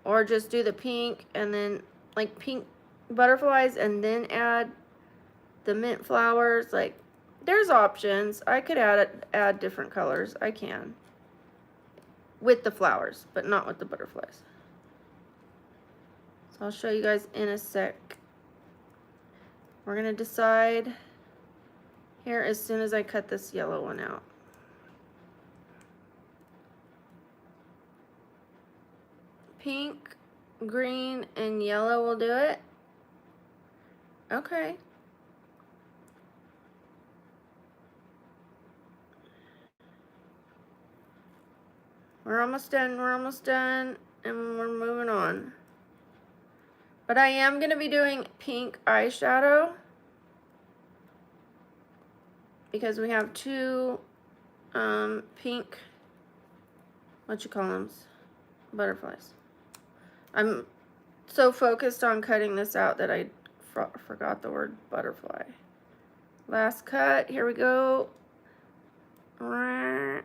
or just do the pink and then like pink butterflies and then add the mint flowers. Like, there's options. I could add different colors. I can with the flowers, but not with the butterflies. So I'll show you guys in a sec. We're gonna decide here as soon as I cut this yellow one out. Pink, green, and yellow will do it. Okay. We're almost done, and we're moving on. But I am going to be doing pink eyeshadow because we have two pink, what you call them, butterflies. I'm so focused on cutting this out that I forgot the word butterfly. Last cut, here we go. Alright.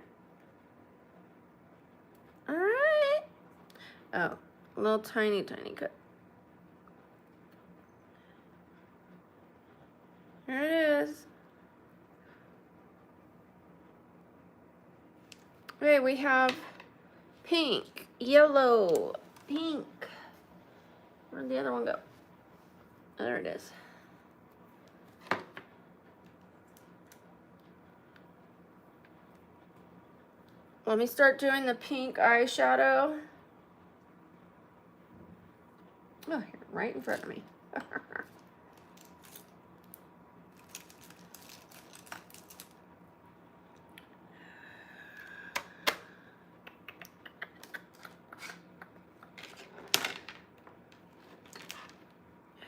Oh, a little tiny cut. Here it is. Okay, we have pink, yellow, pink. Where'd the other one go? Oh, there it is. Let me start doing the pink eyeshadow. Oh, here, right in front of me.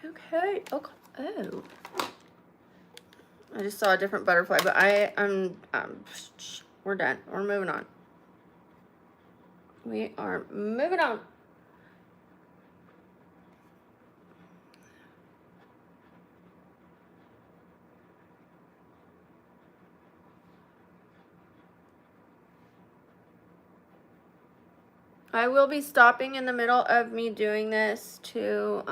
Okay. Oh. I just saw a different butterfly, but we're done. We're moving on. We are moving on. I will be stopping in the middle of me doing this to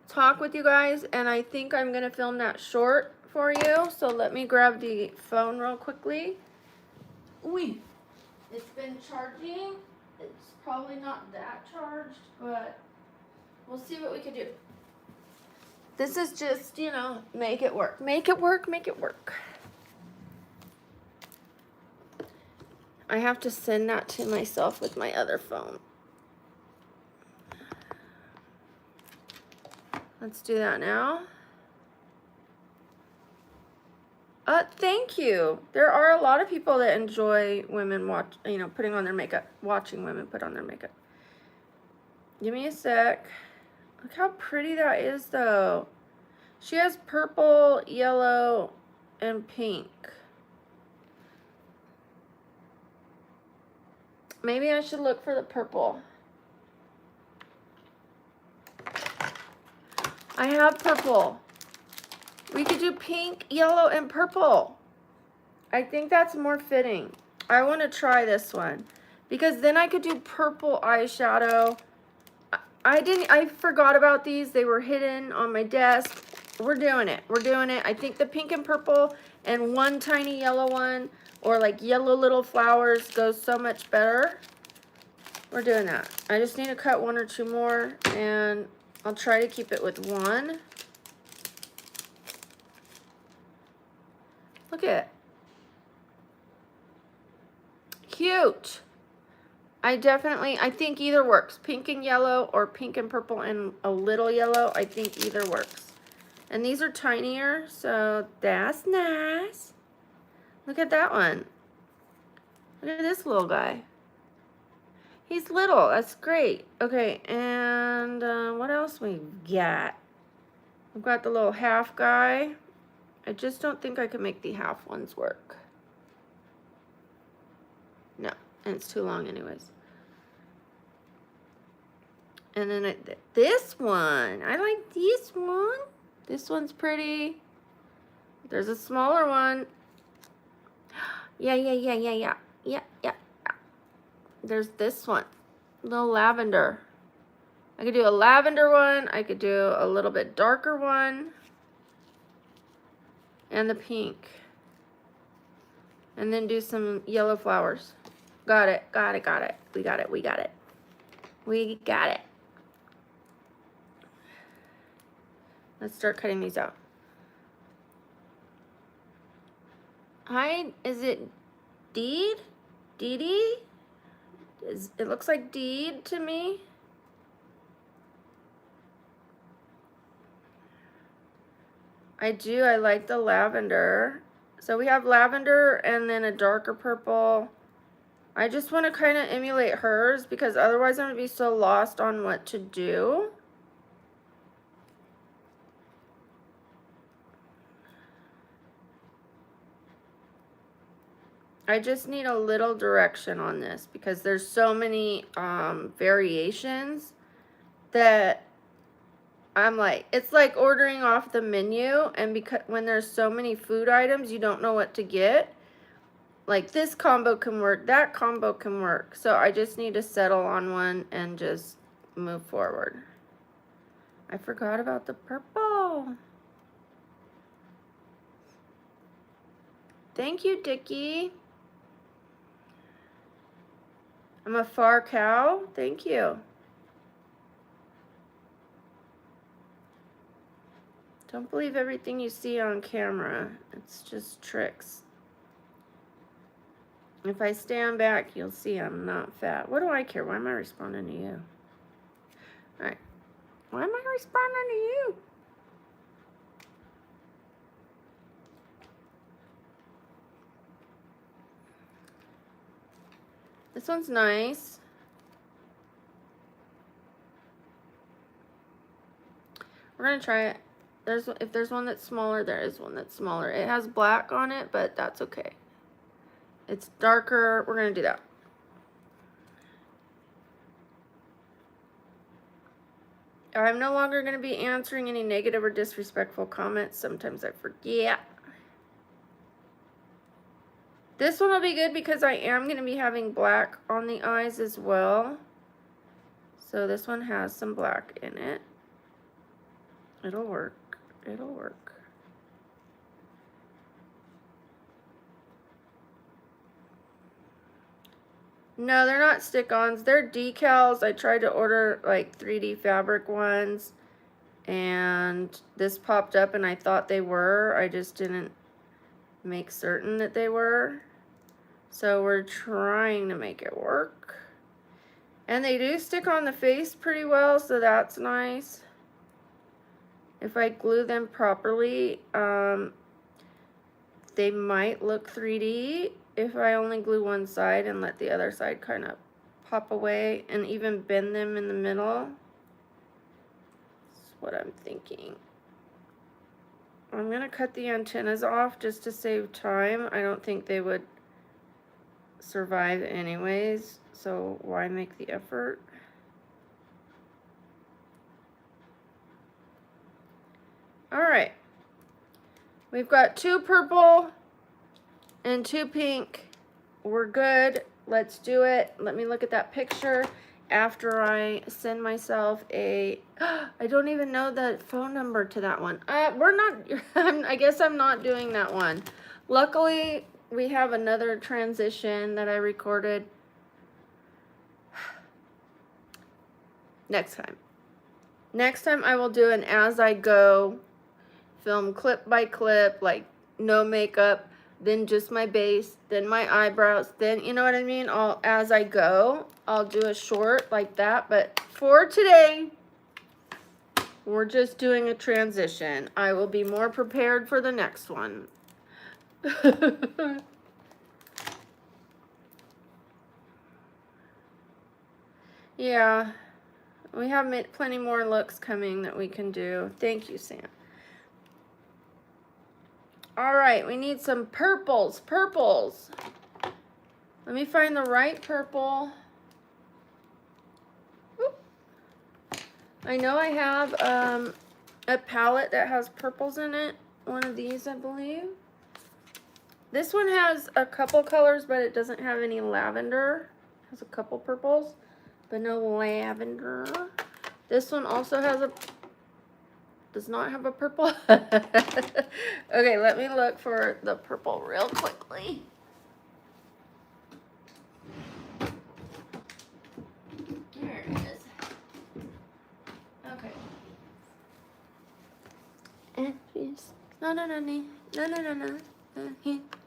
talk with you guys, and I think I'm gonna film that short for you. So let me grab the phone real quickly. Ooh, it's been charging. It's probably not that charged, but we'll see what we can do. This is just, you know, make it work. Make it work, make it work. I have to send that to myself with my other phone. Let's do that now. Thank you. There are a lot of people that enjoy women putting on their makeup, watching women put on their makeup. Give me a sec. Look how pretty that is, though. She has purple, yellow, and pink. Maybe I should look for the purple. I have purple. We could do pink, yellow, and purple. I think that's more fitting. I want to try this one because then I could do purple eyeshadow. I forgot about these. They were hidden on my desk. We're doing it. We're doing it. I think the pink and purple and one tiny yellow one or like yellow little flowers goes so much better. We're doing that. I just need to cut one or two more and I'll try to keep it with one. Look at it. Cute. I think either works. Pink and yellow or pink and purple and a little yellow. I think either works. And these are tinier, so that's nice. Look at that one. Look at this little guy. He's little. That's great. Okay, and what else we got? We've got the little half guy. I just don't think I can make the half ones work. No, and it's too long anyways. And then this one. I like this one. This one's pretty. There's a smaller one. Yeah. There's this one. Little lavender. I could do a lavender one. I could do a little bit darker one. And the pink. And then do some yellow flowers. Got it. We got it. Let's start cutting these out. Hi, is it Deed? Dee Dee? It looks like Deed to me. I do. I like the lavender. So we have lavender and then a darker purple. I just want to kind of emulate hers because otherwise I'm going to be so lost on what to do. I just need a little direction on this because there's so many variations that I'm like, it's like ordering off the menu, and because when there's so many food items, you don't know what to get. Like this combo can work, that combo can work. So I just need to settle on one and just move forward. I forgot about the purple. Thank you, Dickie. I'm a far cow. Thank you. Don't believe everything you see on camera. It's just tricks. If I stand back, you'll see I'm not fat. What do I care? Why am I responding to you? All right. Why am I responding to you? This one's nice. We're going to try it. If there's one that's smaller, there is one that's smaller. It has black on it, but that's okay. It's darker. We're going to do that. I'm no longer going to be answering any negative or disrespectful comments. Sometimes I forget. This one will be good because I am going to be having black on the eyes as well. So this one has some black in it. It'll work. It'll work. No, they're not stick-ons. They're decals. I tried to order like 3D fabric ones, and this popped up and I thought they were. I just didn't make certain that they were. So we're trying to make it work. And they do stick on the face pretty well, so that's nice. If I glue them properly, they might look 3D if I only glue one side and let the other side kind of pop away and even bend them in the middle. That's what I'm thinking. I'm going to cut the antennas off just to save time. I don't think they would survive anyways, so why make the effort? Alright, we've got 2 purple and 2 pink. We're good. Let's do it. Let me look at that picture after I send myself a I don't even know the phone number to that one. We're not I guess I'm not doing that one. Luckily, we have another transition that I recorded. Next time I will do an as I go film, clip by clip, like no makeup, then just my base, then my eyebrows, then, you know what I mean? As I go, I'll do a short like that. But for today, we're just doing a transition. I will be more prepared for the next one. Yeah, we have plenty more looks coming that we can do. Thank you, Sam. All right, we need some purples. Let me find the right purple. Oop. I know I have a palette that has purples in it. One of these, I believe. This one has a couple colors, but it doesn't have any lavender. It has a couple purples, but no lavender. This one also does not have a purple. Okay, let me look for the purple real quickly. There it is. Okay. And please. No.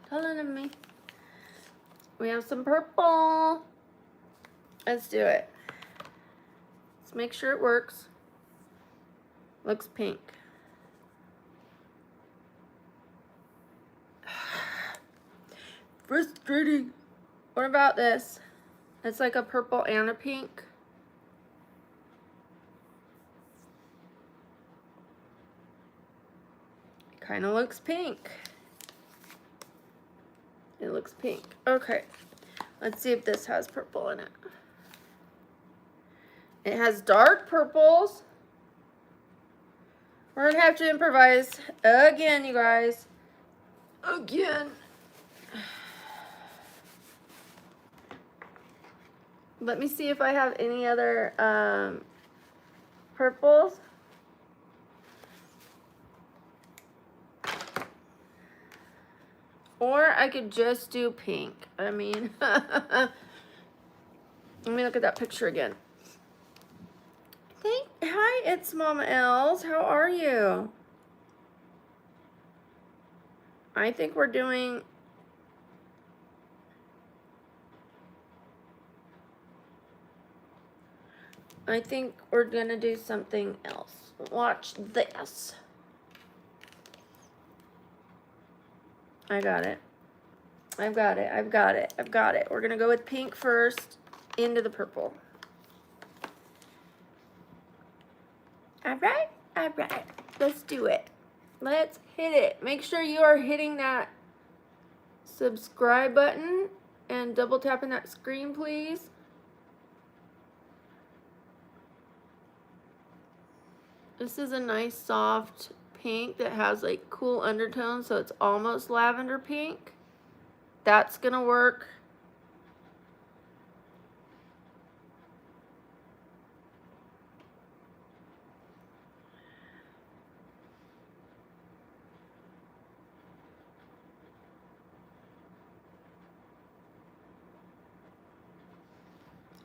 Taller than me. We have some purple. Let's do it. Let's make sure it works. Looks pink. Frustrating. What about this? It's like a purple and a pink. It kind of looks pink. It looks pink. Okay. Let's see if this has purple in it. It has dark purples. We're going to have to improvise again, you guys. Again. Let me see if I have any other purples. Or I could just do pink. I mean, let me look at that picture again. Hi, it's Mama Els. How are you? I think we're doing... I think we're gonna do something else. Watch this. I got it. I've got it. We're gonna go with pink first, into the purple. All right. Let's do it. Let's hit it. Make sure you are hitting that subscribe button and double tapping that screen, please. This is a nice soft pink that has like cool undertones, so it's almost lavender pink. that's gonna work.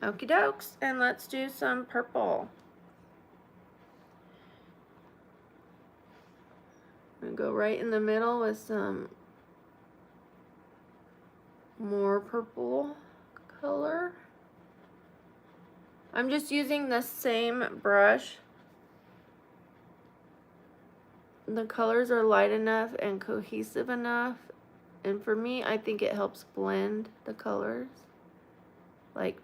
Okie dokes, and let's do some purple. I'm gonna go right in the middle with some more purple color. I'm just using the same brush. The colors are light enough and cohesive enough, and for me, I think it helps blend the colors, like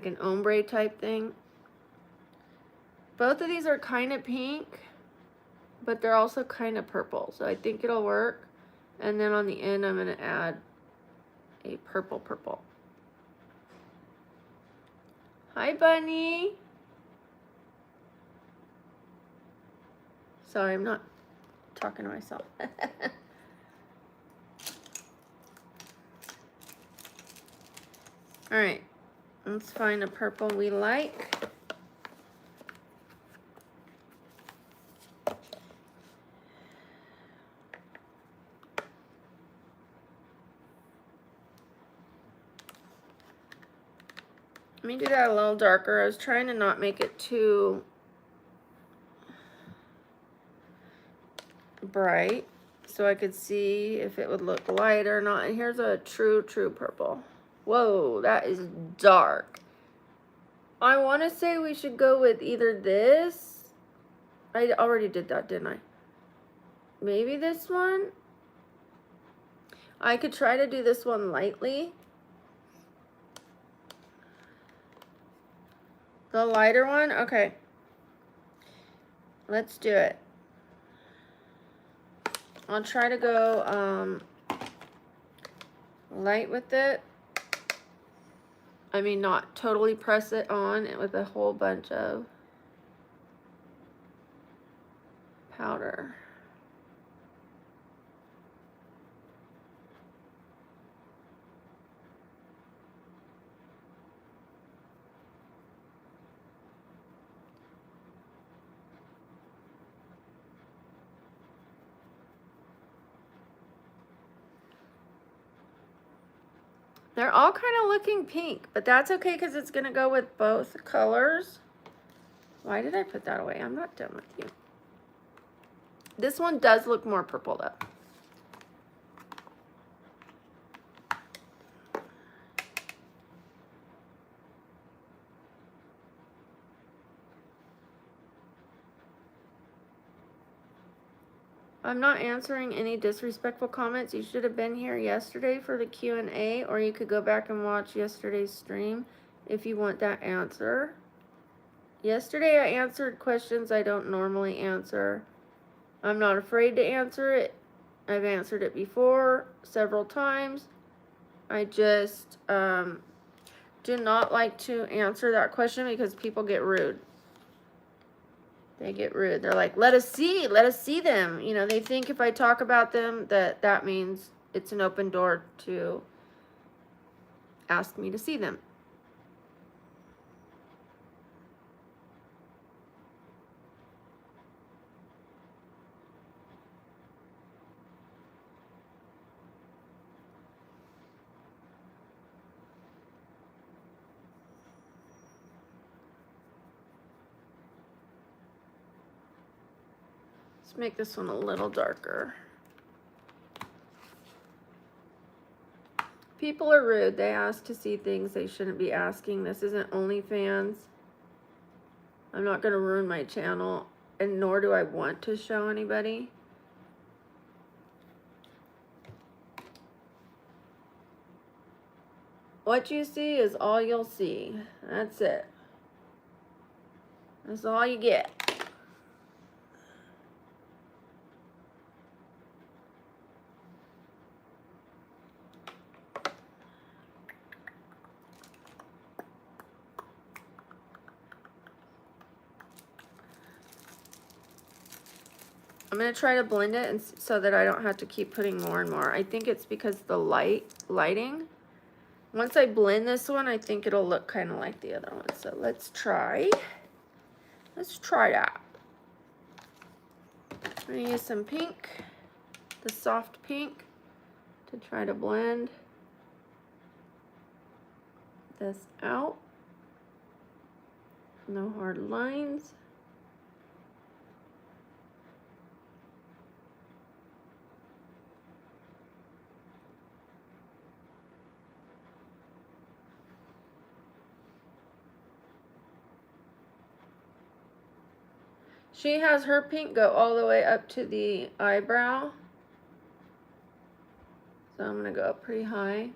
an ombre type thing. Both of these are kind of pink, but they're also kind of purple, so I think it'll work. And then on the end, I'm going to add a purple. Hi, Bunny. Sorry, I'm not talking to myself. All right, let's find a purple we like. Let me do that a little darker. I was trying to not make it too bright so I could see if it would look light or not. And here's a true purple. Whoa, that is dark. I want to say we should go with either this. I already did that, didn't I? Maybe this one. I could try to do this one lightly. The lighter one? Okay. Let's do it. I'll try to go light with it. I mean, not totally press it on with a whole bunch of powder. They're all kind of looking pink, but that's okay because it's going to go with both colors. Why did I put that away? I'm not done with you. This one does look more purple though. I'm not answering any disrespectful comments. You should have been here yesterday for the Q&A, or you could go back and watch yesterday's stream if you want that answer. Yesterday I answered questions I don't normally answer. I'm not afraid to answer it. I've answered it before several times. I just do not like to answer that question because people get rude. They get rude. They're like, let us see them. You know, they think if I talk about them that means it's an open door to ask me to see them. Let's make this one a little darker. People are rude. They ask to see things they shouldn't be asking. This isn't OnlyFans. I'm not going to ruin my channel, and nor do I want to show anybody. What you see is all you'll see. That's it. That's all you get. I'm going to try to blend it and so that I don't have to keep putting more and more. I think it's because the lighting. Once I blend this one, I think it'll look kind of like the other one. So let's try that. I'm going to use some pink, the soft pink, to try to blend this out. No hard lines. She has her pink go all the way up to the eyebrow. So I'm going to go up pretty high.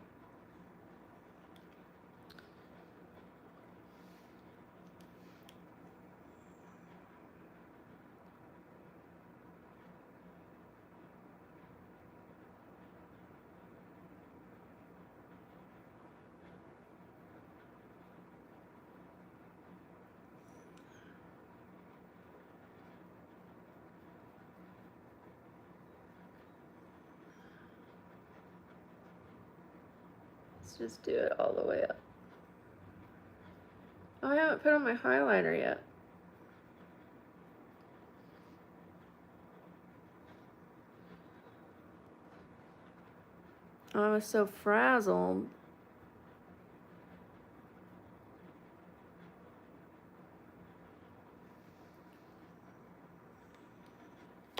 Just do it all the way up. Oh, I haven't put on my highlighter yet. I was so frazzled.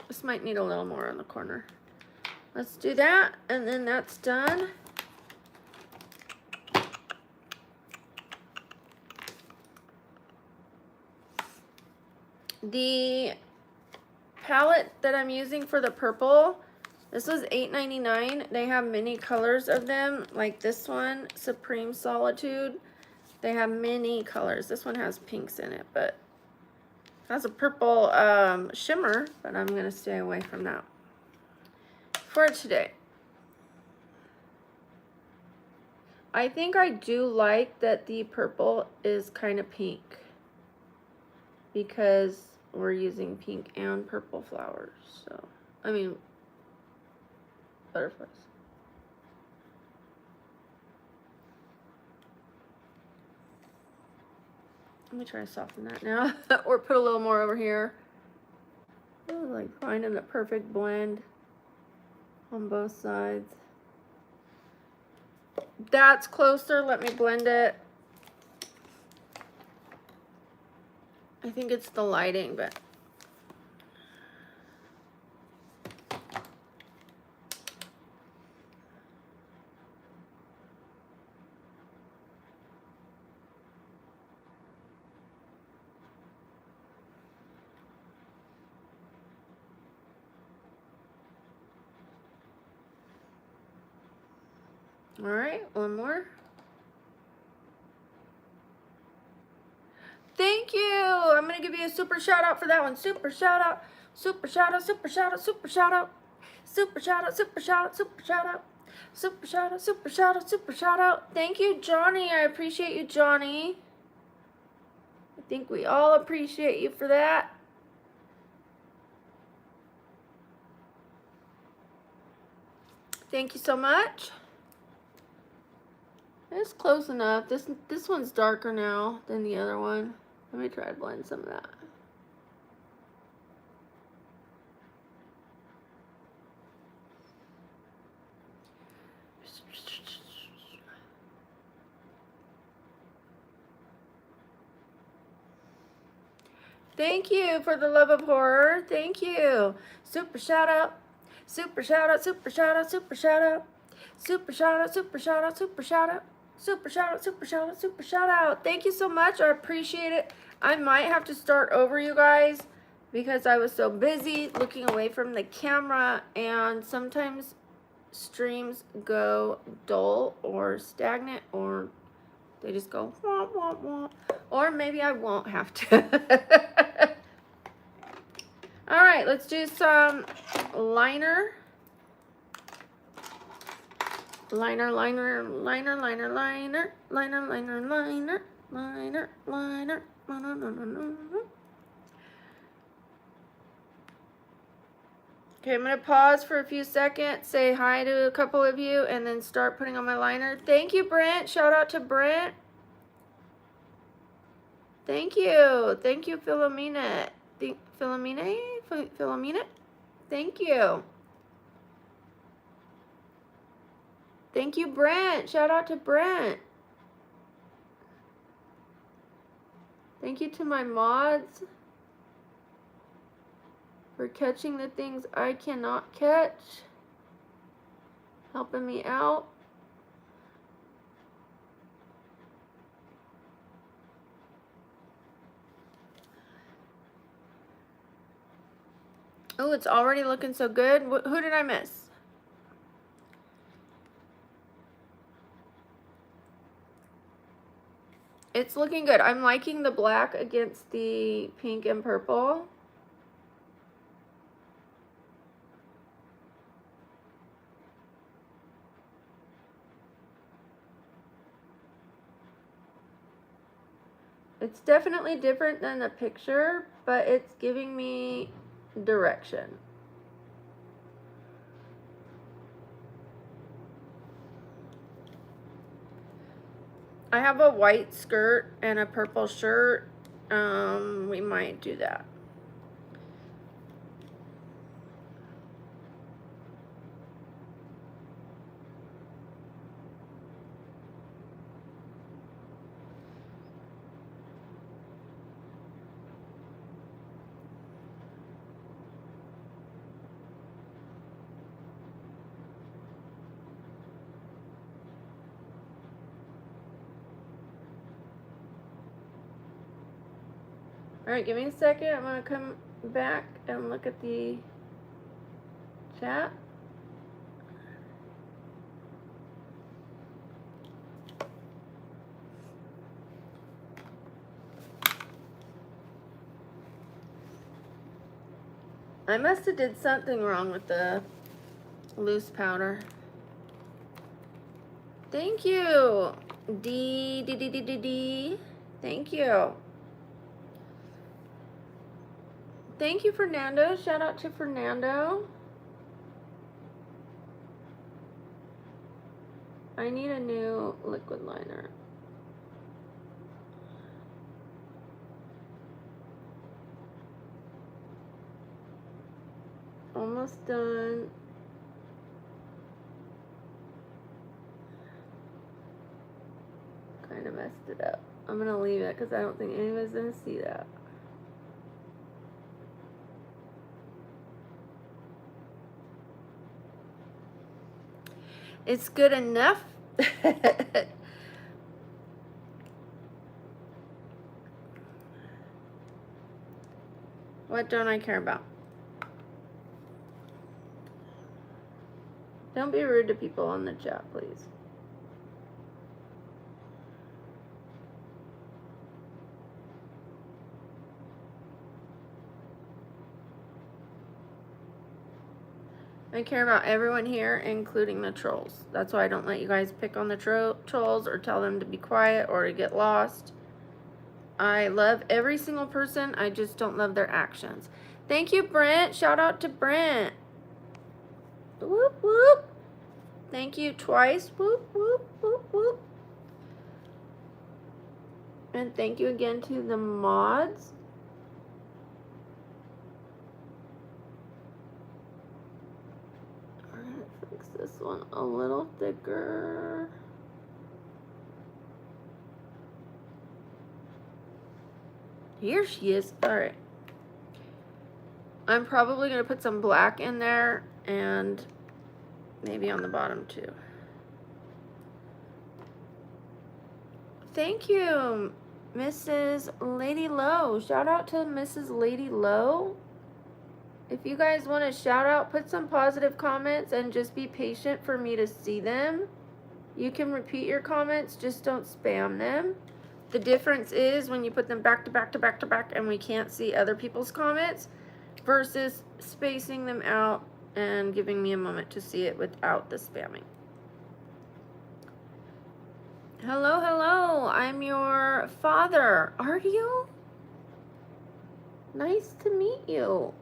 This might need a little more on the corner. Let's do that, and then that's done. The palette that I'm using for the purple, this was $8.99. They have many colors of them, like this one, Supreme Solitude. They have many colors. This one has pinks in it, but it has a purple shimmer, but I'm going to stay away from that for today. I think I do like that the purple is kind of pink because we're using pink and purple flowers. So, I mean, butterflies. Let me try to soften that now, or put a little more over here. Ooh, like finding the perfect blend on both sides. That's closer. Let me blend it. I think it's the lighting, but all right, one more. Thank you. I'm going to give you a super shout out for that one. Super shout out. Super shout out. Super shout out. Super shout out. Super shout out. Super shout out. Super shout out. Super shout out. Super shout out. Super shout out. Thank you, Johnny. I appreciate you, Johnny. I think we all appreciate you for that. Thank you so much. It's close enough. This one's darker now than the other one. Let me try to blend some of that. Thank you for the love of horror. Thank you. Super shout out. Super shout out. Super shout out. Super shout out. Super shout out. Super shout out. Super shout out. Super shout out. Super shout out. Super shout out. Thank you so much. I appreciate it. I might have to start over, you guys, because I was so busy looking away from the camera, and sometimes streams go dull or stagnant, or they just go wah, wah, wah. Or maybe I won't have to. All right, let's do some liner. Liner, liner, liner, liner, liner, liner, liner, liner, liner, liner, liner. Okay, I'm going to pause for a few seconds, say hi to a couple of you, and then start putting on my liner. Thank you, Brent. Shout out to Brent. Thank you. Thank you, Philomena. Philomena? Thank you. Thank you, Brent. Shout out to Brent. Thank you to my mods for catching the things I cannot catch. Helping me out. Oh, it's already looking so good. Who did I miss? It's looking good. I'm liking the black against the pink and purple. It's definitely different than the picture, but it's giving me direction. I have a white skirt and a purple shirt. We might do that. Alright, give me a second. I'm going to come back and look at the chat. I must have did something wrong with the loose powder. Thank you. D. Thank you. Thank you, Fernando. Shout out to Fernando. I need a new liquid liner. Almost done. Kind of messed it up. I'm going to leave it because I don't think anybody's going to see that. It's good enough. What don't I care about? Don't be rude to people on the chat, please. I care about everyone here, including the trolls. That's why I don't let you guys pick on the trolls or tell them to be quiet or to get lost. I love every single person. I just don't love their actions. Thank you, Brent. Shout out to Brent. Whoop, whoop. Thank you twice. Whoop, whoop, whoop, whoop. And thank you again to the mods. I'm going to fix this one a little thicker. Here she is. Alright. I'm probably going to put some black in there and maybe on the bottom too. Thank you, Mrs. Lady Low. Shout out to Mrs. Lady Low. If you guys want to shout out, put some positive comments and just be patient for me to see them. You can repeat your comments, just don't spam them. The difference is when you put them back to back to back to back and we can't see other people's comments versus spacing them out and giving me a moment to see it without the spamming. Hello, hello. I'm your father. Are you? Nice to meet you.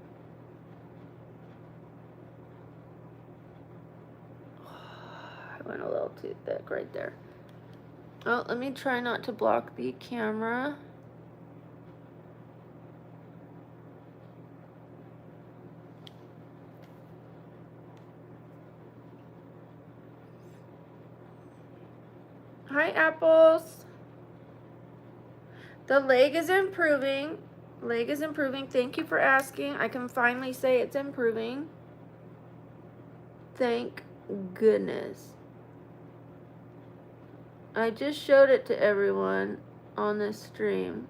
went a little too thick right there. Oh, let me try not to block the camera. Hi, Apples. The leg is improving. Leg is improving. Thank you for asking. I can finally say it's improving. Thank goodness. I just showed it to everyone on this stream.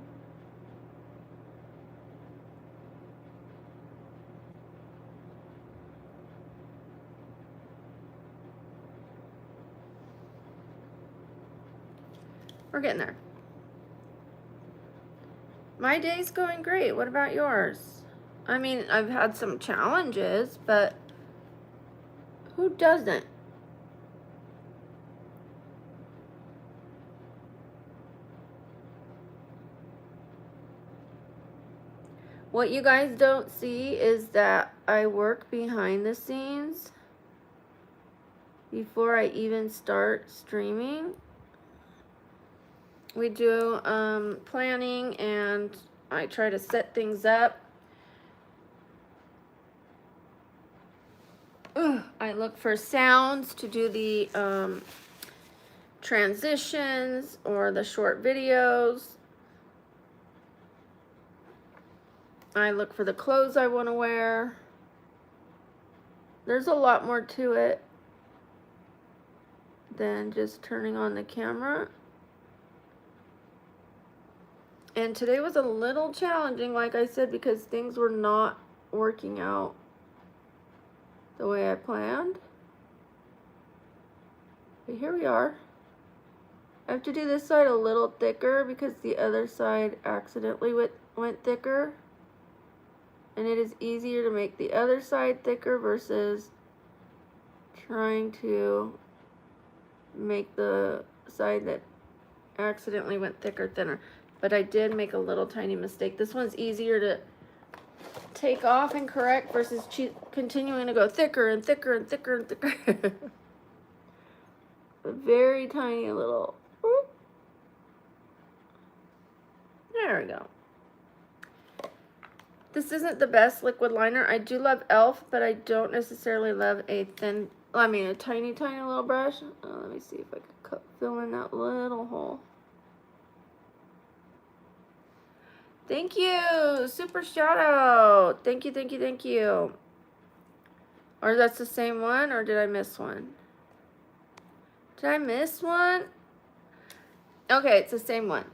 We're getting there. My day's going great. What about yours? I mean, I've had some challenges, but who doesn't? What you guys don't see is that I work behind the scenes before I even start streaming. We do planning, and I try to set things up. I look for sounds to do the transitions or the short videos. I look for the clothes I want to wear. There's a lot more to it than just turning on the camera. And today was a little challenging, like I said, because things were not working out the way I planned. But here we are. I have to do this side a little thicker because the other side accidentally went thicker. And it is easier to make the other side thicker versus trying to make the side that accidentally went thicker thinner. But I did make a little tiny mistake. This one's easier to take off and correct versus continuing to go thicker and thicker and thicker and thicker. A very tiny little. Whoop. There we go. This isn't the best liquid liner. I do love e.l.f., but I don't necessarily love a tiny little brush. Let me see if I can fill in that little hole. Thank you. Super shout out. Thank you, thank you, thank you. Or that's the same one, or did I miss one? Did I miss one? Okay, it's the same one.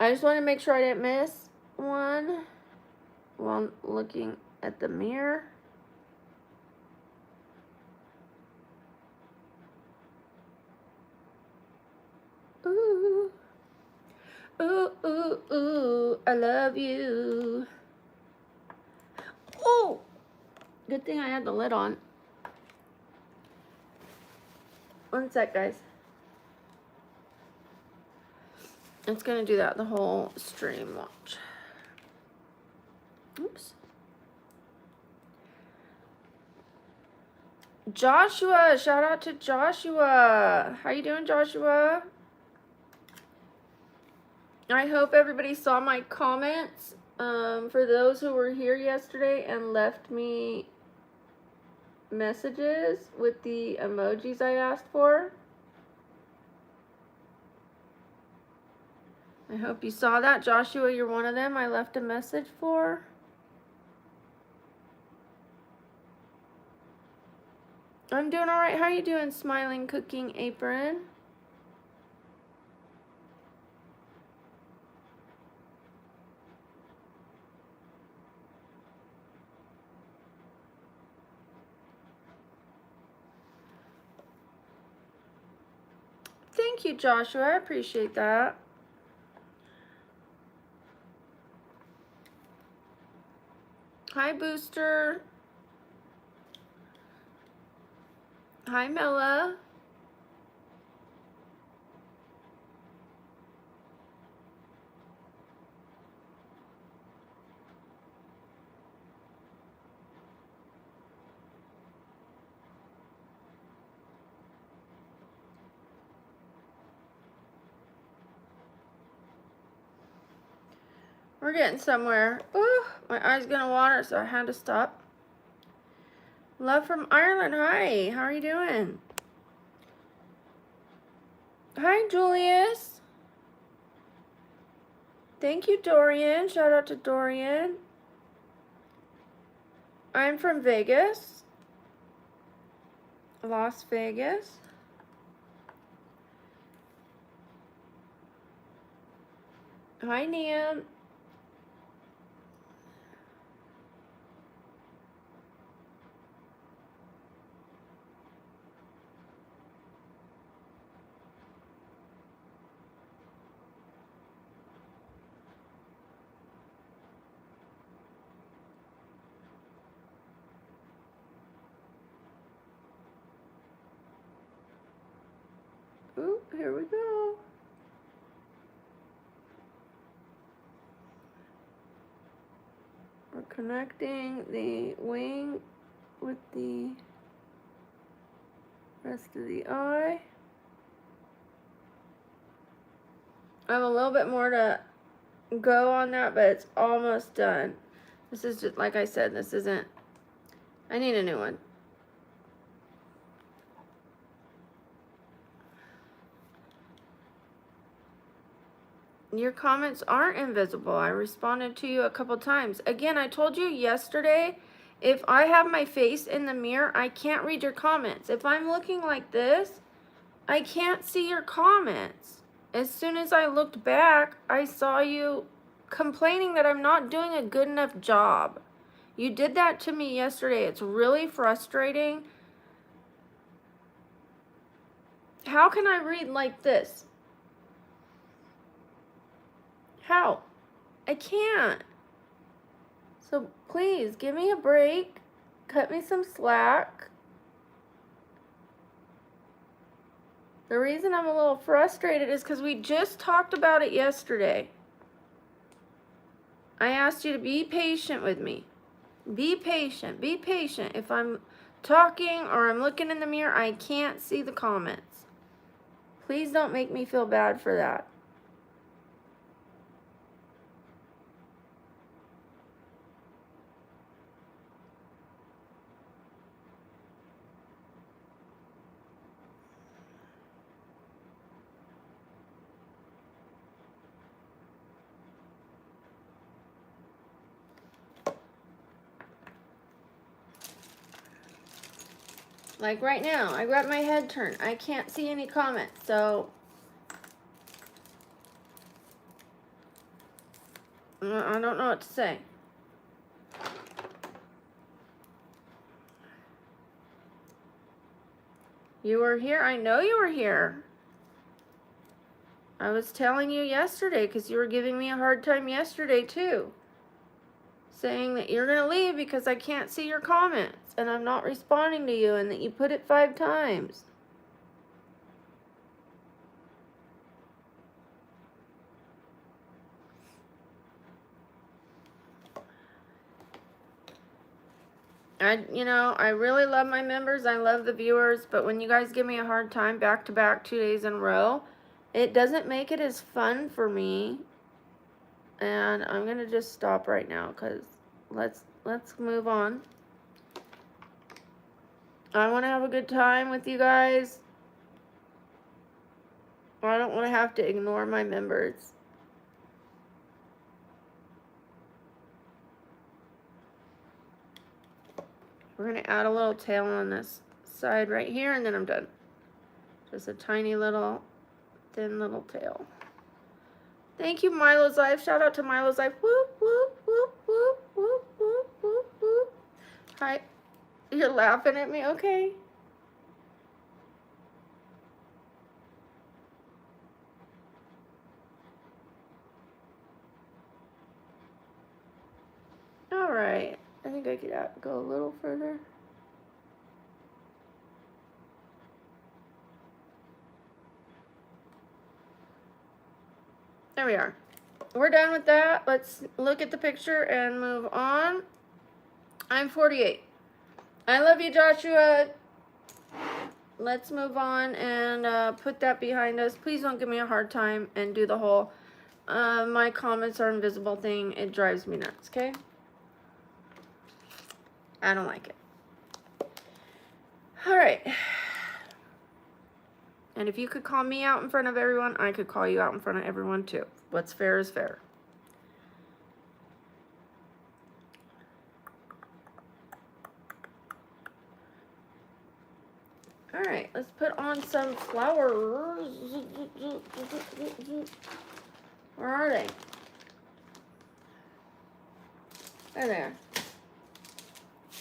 I just want to make sure I didn't miss one while looking at the mirror. Ooh. Ooh, ooh, ooh, I love you. Oh, good thing I had the lid on. One sec, guys. It's gonna do that the whole stream, watch. Oops. Joshua, shout out to Joshua. How you doing, Joshua? I hope everybody saw my comments. For those who were here yesterday and left me messages with the emojis I asked for. I hope you saw that. Joshua, you're one of them I left a message for. I'm doing all right. How you doing, Smiling Cooking Apron? Thank you, Joshua. I appreciate that. Hi, Booster. Hi, Mella. We're getting somewhere. Ooh, my eye's gonna water, so I had to stop. Love from Ireland. Hi, how are you doing? Hi, Julius. Thank you, Dorian. Shout out to Dorian. I'm from Vegas. Las Vegas. Hi, Niam. Ooh, here we go. We're connecting the wing with the rest of the eye. I have a little bit more to go on that, but it's almost done. This is just, like I said, this isn't, I need a new one. Your comments aren't invisible. I responded to you a couple times. Again, I told you yesterday, if I have my face in the mirror, I can't read your comments. If I'm looking like this, I can't see your comments. As soon as I looked back, I saw you complaining that I'm not doing a good enough job. You did that to me yesterday. It's really frustrating. How can I read like this? How? I can't. So please give me a break. Cut me some slack. The reason I'm a little frustrated is because we just talked about it yesterday. I asked you to be patient with me. Be patient. Be patient. If I'm talking or I'm looking in the mirror, I can't see the comments. Please don't make me feel bad for that. Like right now, I got my head turned. I can't see any comments, so I don't know what to say. You were here? I know you were here. I was telling you yesterday because you were giving me a hard time yesterday too. Saying that you're going to leave because I can't see your comments and I'm not responding to you and that you put it 5 times. I really love my members. I love the viewers, but when you guys give me a hard time back to back 2 days in a row, it doesn't make it as fun for me. And I'm going to just stop right now because let's move on. I want to have a good time with you guys. I don't want to have to ignore my members. We're going to add a little tail on this side right here, and then I'm done. Just a tiny little, thin little tail. Thank you, Milo's Life. Shout out to Milo's Life. Whoop, whoop, whoop, whoop, whoop, whoop, whoop, whoop. Hi. You're laughing at me? Okay. All right. I think I could go a little further. There we are. We're done with that. Let's look at the picture and move on. I'm 48. I love you, Joshua. Let's move on and put that behind us. Please don't give me a hard time and do the whole my comments are invisible thing. It drives me nuts, okay? I don't like it. All right. And if you could call me out in front of everyone, I could call you out in front of everyone too. What's fair is fair. All right, let's put on some flowers. Where are they? There they are.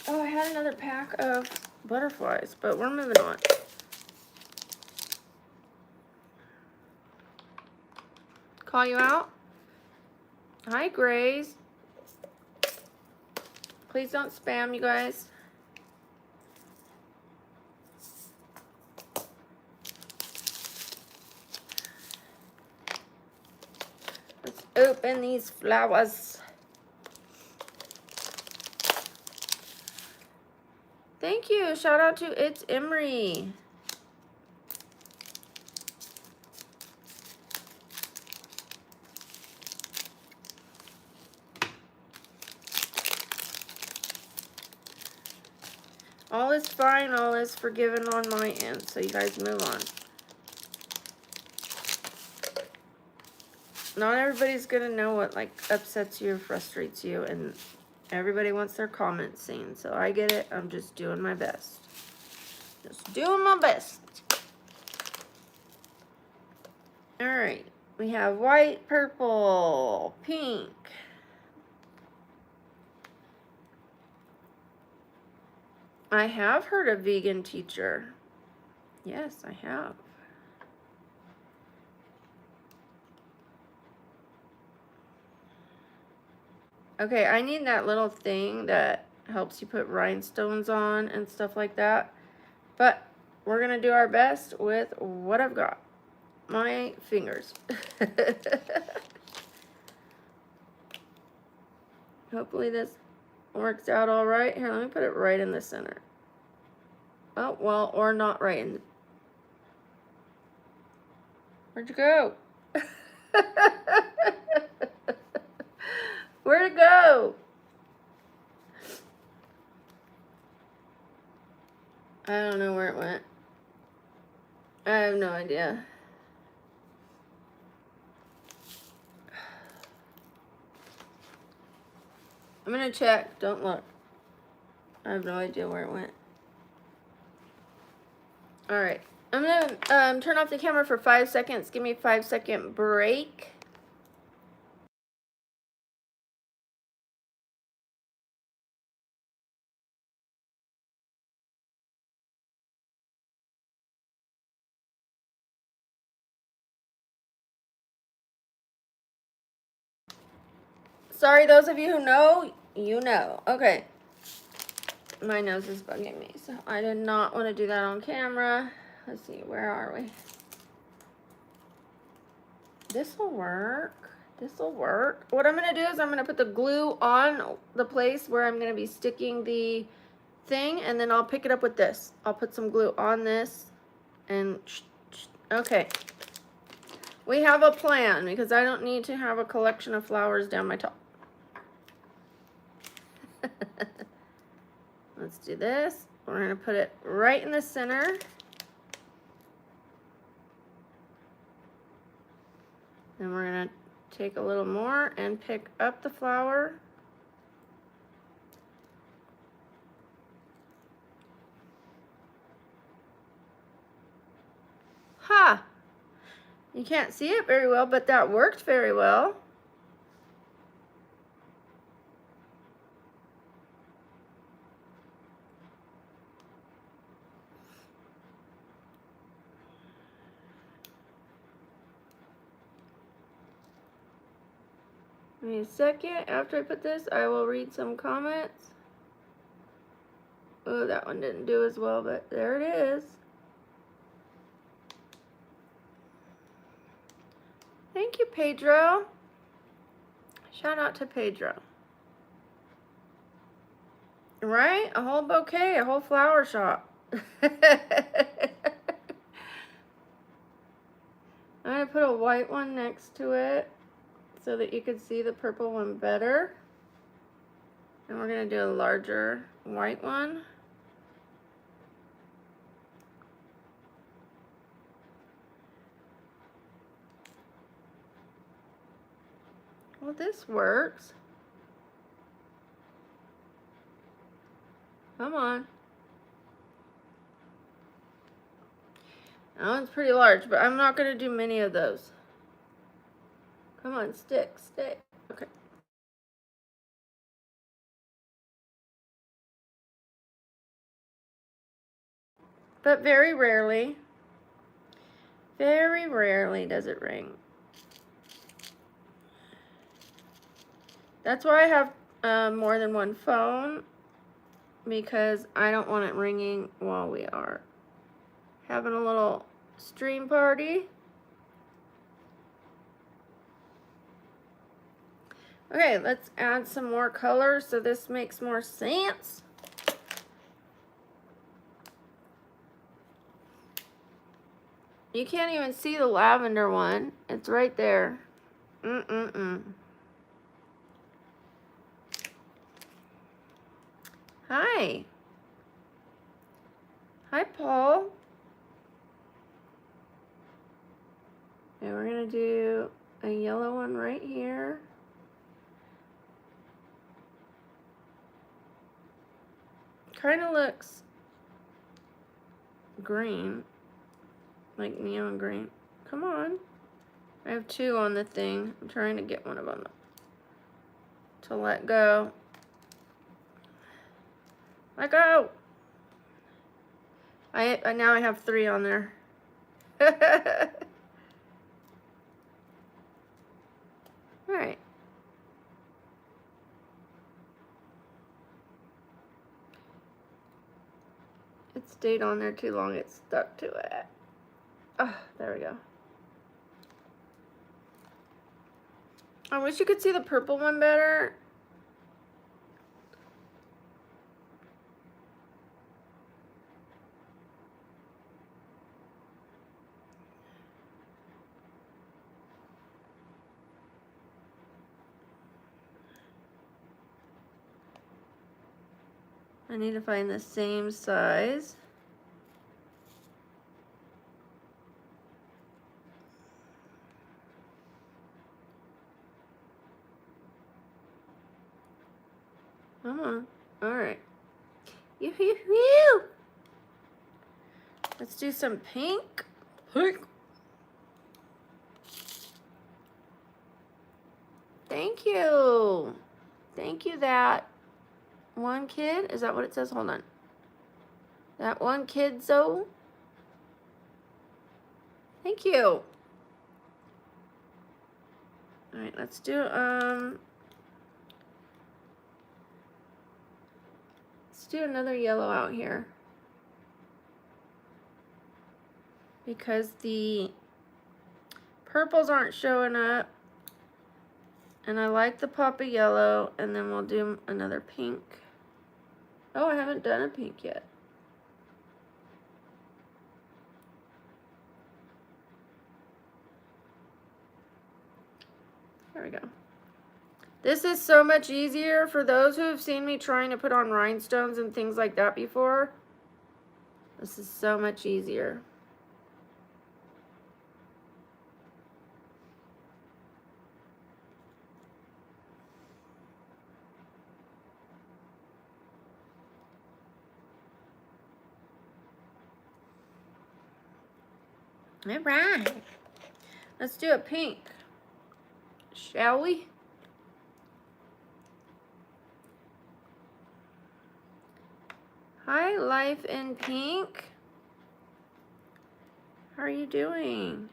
Oh, I had another pack of butterflies, but we're moving on. Call you out? Hi, Grace. Please don't spam, you guys. Let's open these flowers. Thank you. Shout out to It's Emery. All is fine, all is forgiven on my end, so you guys move on. Not everybody's gonna know what like upsets you or frustrates you, and everybody wants their comments seen, so I get it. I'm just doing my best. Just doing my best. Alright, we have white, purple, pink. I have heard of vegan teacher. Yes, I have. Okay, I need that little thing that helps you put rhinestones on and stuff like that. But we're going to do our best with what I've got. My fingers. Hopefully this works out all right. Here, let me put it right in the center. Oh, well, or not right in the... Where'd you go? Where'd it go? I don't know where it went. I have no idea. I'm gonna check. Don't look. I have no idea where it went. Alright. I'm gonna turn off the camera for 5 seconds. Give me a 5-second break. Sorry, those of you who know, you know. Okay. My nose is bugging me, so I did not want to do that on camera. Let's see, where are we? This will work. This will work. What I'm going to do is I'm going to put the glue on the place where I'm going to be sticking the thing, and then I'll pick it up with this. I'll put some glue on this, and okay. We have a plan, because I don't need to have a collection of flowers down my top. Let's do this. We're going to put it right in the center. Then we're going to take a little more and pick up the flower. Ha! You can't see it very well, but that worked very well. Give me a second. After I put this, I will read some comments. Oh, that one didn't do as well, but there it is. Thank you, Pedro. Shout out to Pedro. Right? A whole bouquet, a whole flower shop. I'm going to put a white one next to it. so that you can see the purple one better. And we're going to do a larger white one. Well, this works. Come on. That one's pretty large, but I'm not going to do many of those. Come on, stick, stick. Okay. But very rarely does it ring. That's why I have more than one phone, because I don't want it ringing while we are having a little stream party. Okay, let's add some more color so this makes more sense. You can't even see the lavender one. It's right there. Hi. Hi, Paul. And we're going to do a yellow one right here. Kind of looks green, like neon green. Come on. I have two on the thing. I'm trying to get one of them to let go. Let go. Now I have three on there. All right. It stayed on there too long. It stuck to it. Oh, there we go. I wish you could see the purple one better. I need to find the same size. Come on. All right. Yoo-hoo-hoo! Let's do some pink. Pink. Thank you. Thank you, that one kid. Is that what it says? Hold on. That one kid, Zoe. Thank you. All right, let's do another yellow out here, because the purples aren't showing up, and I like the pop of yellow. And then we'll do another pink. Oh, I haven't done a pink yet. There we go. This is so much easier for those who have seen me trying to put on rhinestones and things like that before. This is so much easier. All right. Let's do a pink, shall we? Hi, Life in Pink. How are you doing?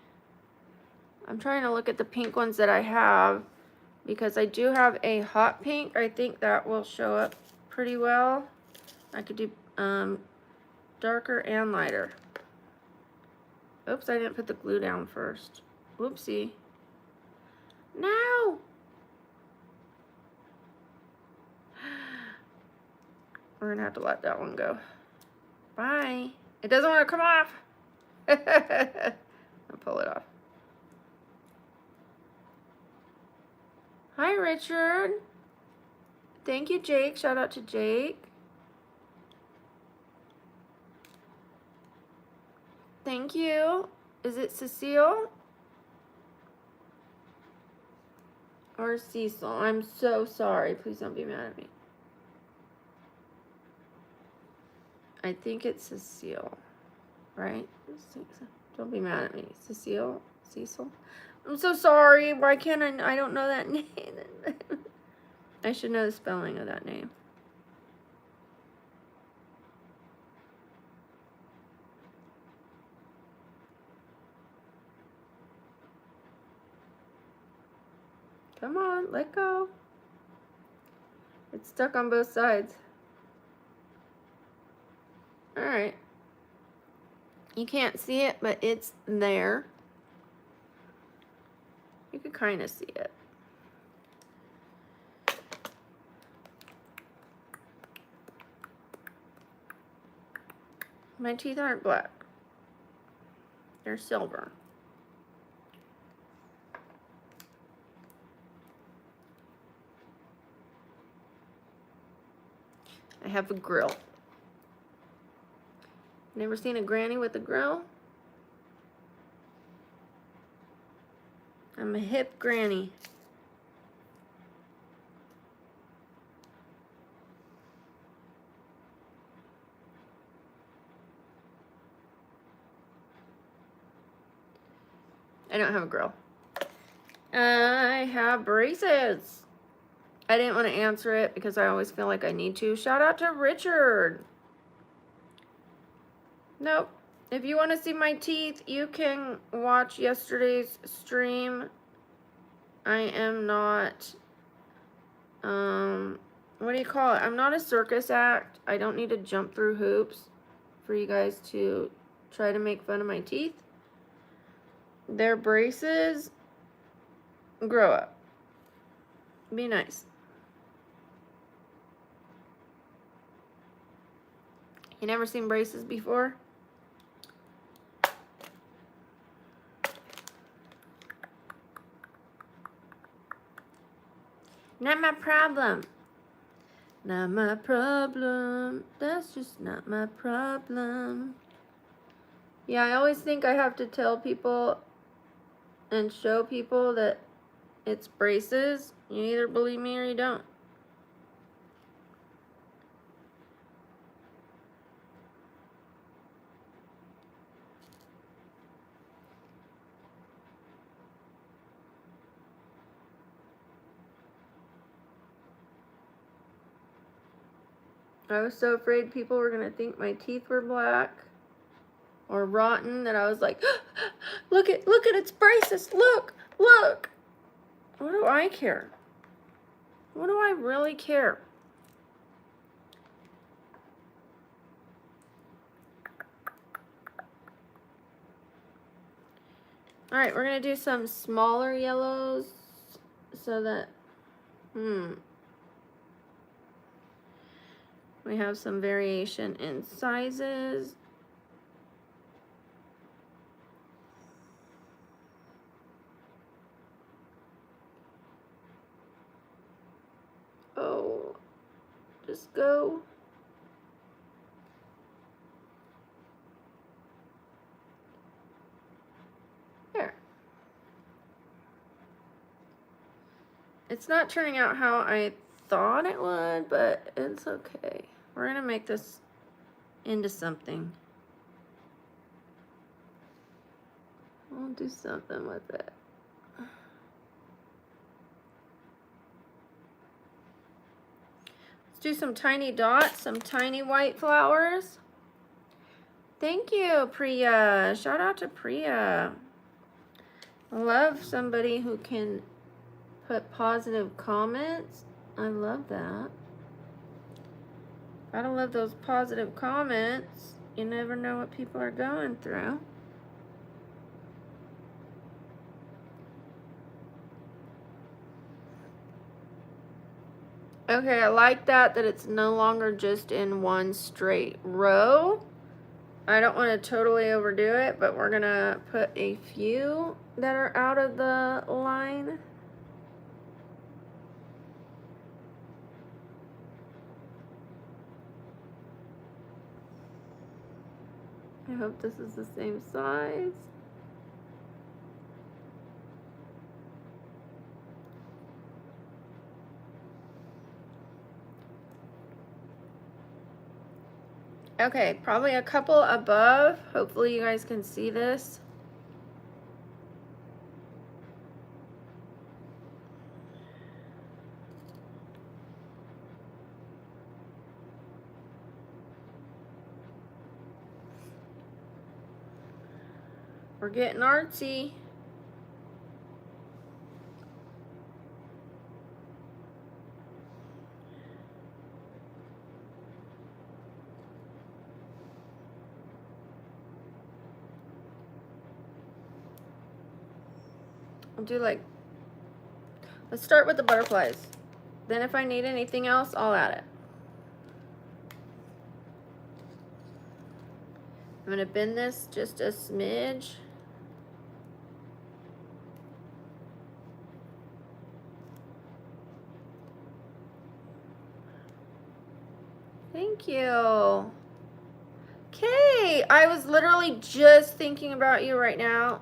I'm trying to look at the pink ones that I have, because I do have a hot pink. I think that will show up pretty well. I could do darker and lighter. Oops, I didn't put the glue down first. Whoopsie. No! We're gonna have to let that one go. Bye. It doesn't want to come off. I'll pull it off. Richard. Thank you, Jake. Shout out to Jake. Thank you. Is it Cecile? Or Cecil? I'm so sorry. Please don't be mad at me. I think it's Cecile. Right? Don't be mad at me. Cecile? Cecil? I'm so sorry. Why can't I don't know that name. I should know the spelling of that name. Come on, let go. It's stuck on both sides. Alright. You can't see it, but it's there. You can kind of see it. My teeth aren't black. They're silver. I have a grill. Never seen a granny with a grill? I'm a hip granny. I don't have a grill. I have braces. I didn't want to answer it because I always feel like I need to. Shout out to Richard. Nope. If you want to see my teeth, you can watch yesterday's stream. I am not, what do you call it? I'm not a circus act. I don't need to jump through hoops for you guys to try to make fun of my teeth. They're braces. Grow up. Be nice. You never seen braces before? Not my problem. Not my problem. That's just not my problem. Yeah, I always think I have to tell people and show people that it's braces. You either believe me or you don't. I was so afraid people were going to think my teeth were black or rotten that I was like, look at its braces. Look. What do I care? What do I really care? All right, we're going to do some smaller yellows so that, we have some variation in sizes. Oh, just go. There. It's not turning out how I thought it would, but it's okay. We're going to make this into something. We'll do something with it. Let's do some tiny dots, some tiny white flowers. Thank you, Priya. Shout out to Priya. I love somebody who can put positive comments. I love that. Gotta love those positive comments. You never know what people are going through. Okay, I like that it's no longer just in one straight row. I don't want to totally overdo it, but we're gonna put a few that are out of the line. hope this is the same size. Okay, probably a couple above. Hopefully you guys can see this. We're getting artsy. I'll do like, let's start with the butterflies. Then if I need anything else, I'll add it. I'm gonna bend this just a smidge. Thank you. Okay, I was literally just thinking about you right now.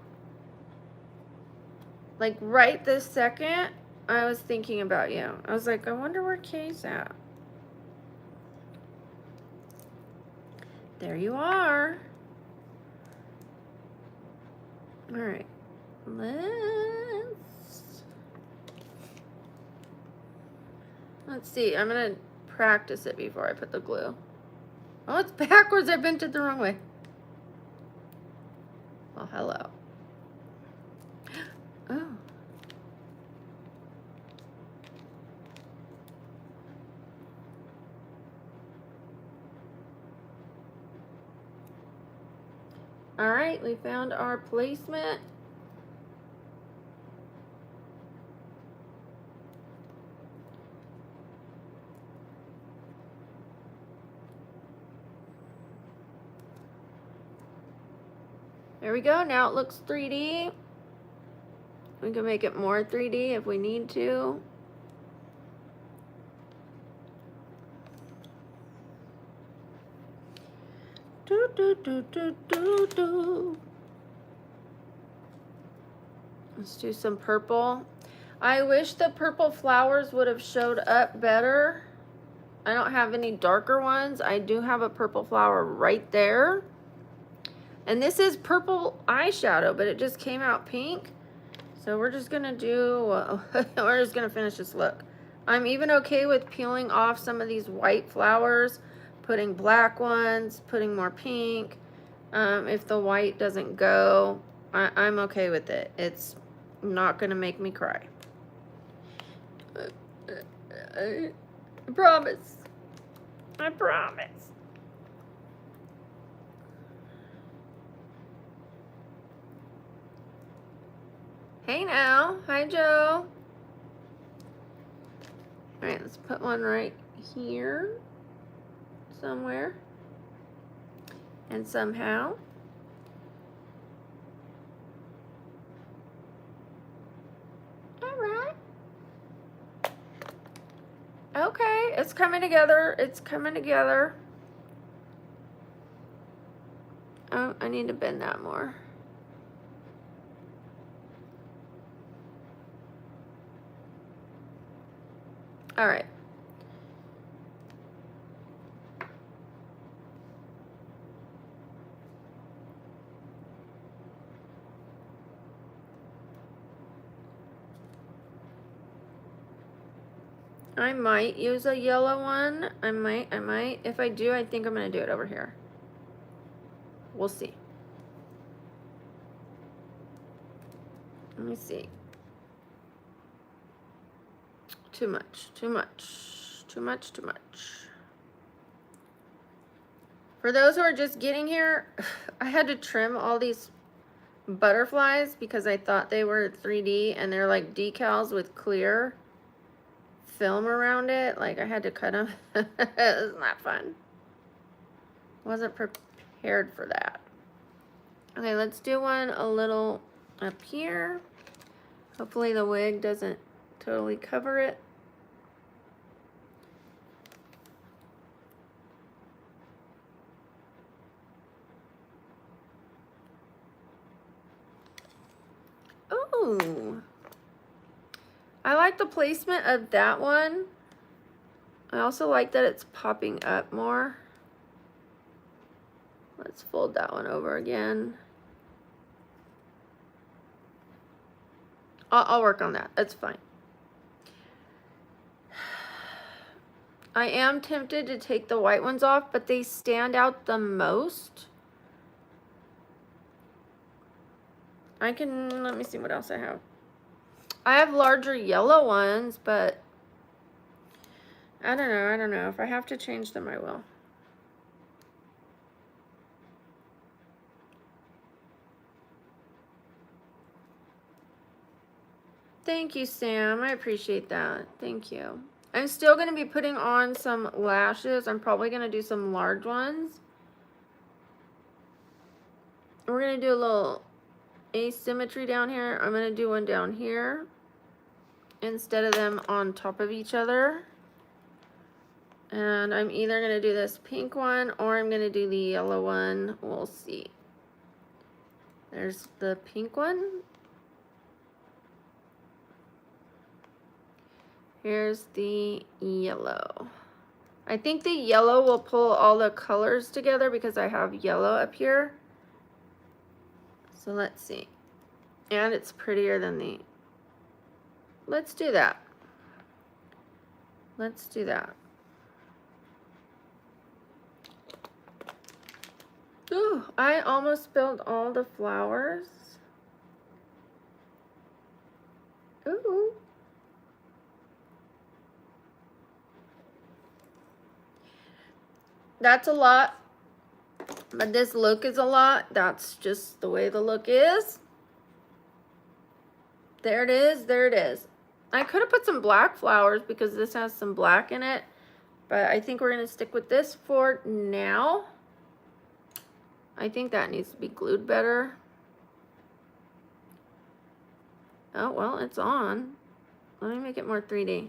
Like right this second, I was thinking about you. I was like, I wonder where Kay's at. There you are. All right, let's see. I'm gonna practice it before I put the glue. Oh, it's backwards. I bent it the wrong way. Well, hello. Oh. All right, we found our placement. There we go. Now it looks 3D. We can make it more 3D if we need to. Do, do, do, do, do, do. Let's do some purple. I wish the purple flowers would have showed up better. I don't have any darker ones. I do have a purple flower right there. And this is purple eyeshadow, but it just came out pink. So we're just gonna do, we're just gonna finish this look. I'm even okay with peeling off some of these white flowers, putting black ones, putting more pink. If the white doesn't go, I'm okay with it. It's not gonna make me cry. I promise. I promise. Hey now. Hi, Joe. All right, let's put one right here somewhere. And somehow. All right. Okay, it's coming together. It's coming together. Oh, I need to bend that more. All right. I might use a yellow one. I might. If I do, I think I'm gonna do it over here. We'll see. Let me see. Too much, too much, too much, too much. For those who are just getting here, I had to trim all these butterflies because I thought they were 3D and they're like decals with clear film around it. Like I had to cut them. It was not fun. Wasn't prepared for that. Okay, let's do one a little up here. Hopefully the wig doesn't totally cover it. Ooh. I like the placement of that one. I also like that it's popping up more. Let's fold that one over again. I'll work on that. That's fine. I am tempted to take the white ones off, but they stand out the most. Let me see what else I have. I have larger yellow ones, but I don't know. If I have to change them, I will. Thank you, Sam. I appreciate that. Thank you. I'm still going to be putting on some lashes. I'm probably going to do some large ones. We're going to do a little asymmetry down here. I'm going to do one down here instead of them on top of each other. And I'm either going to do this pink one or I'm going to do the yellow one. We'll see. There's the pink one. Here's the yellow. I think the yellow will pull all the colors together because I have yellow up here. So let's see. And it's prettier than the... Let's do that. Let's do that. Ooh, I almost spilled all the flowers. Ooh. That's a lot. But this look is a lot. That's just the way the look is. There it is. There it is. I could have put some black flowers because this has some black in it. But I think we're going to stick with this for now. I think that needs to be glued better. Oh, well, it's on. Let me make it more 3D.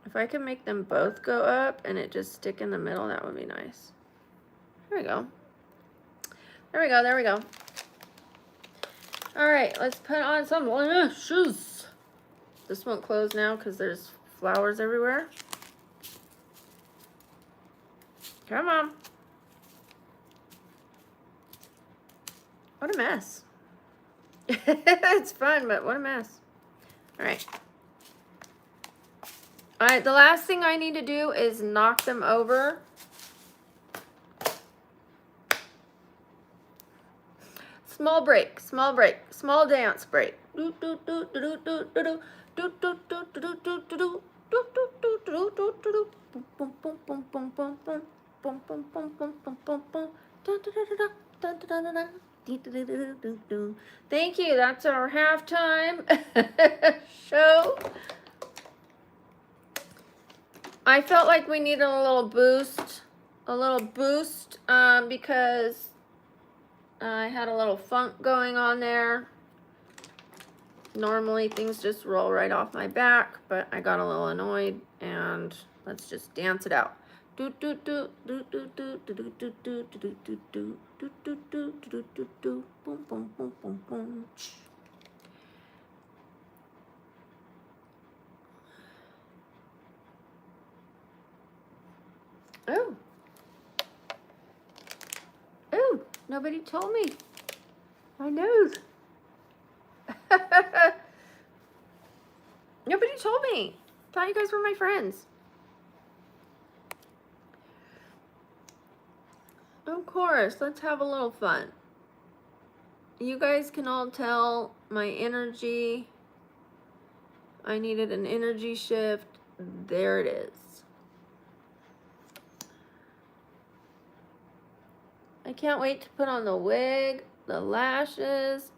If I could make them both go up and it just stick in the middle, that would be nice. There we go. There we go, there we go. All right, let's put on some lashes. This won't close now because there's flowers everywhere. Come on. What a mess. It's fun, but what a mess. All right. All right, the last thing I need to do is knock them over. Small break, small break, small dance break. Thank you. That's our halftime show. I felt like we needed a little boost, because I had a little funk going on there. Normally things just roll right off my back, but I got a little annoyed, and let's just dance it out. Oh. Oh, nobody told me. My nose. Nobody told me. Thought you guys were my friends. Of course, let's have a little fun. You guys can all tell my energy. I needed an energy shift. There it is. I can't wait to put on the wig, the lashes.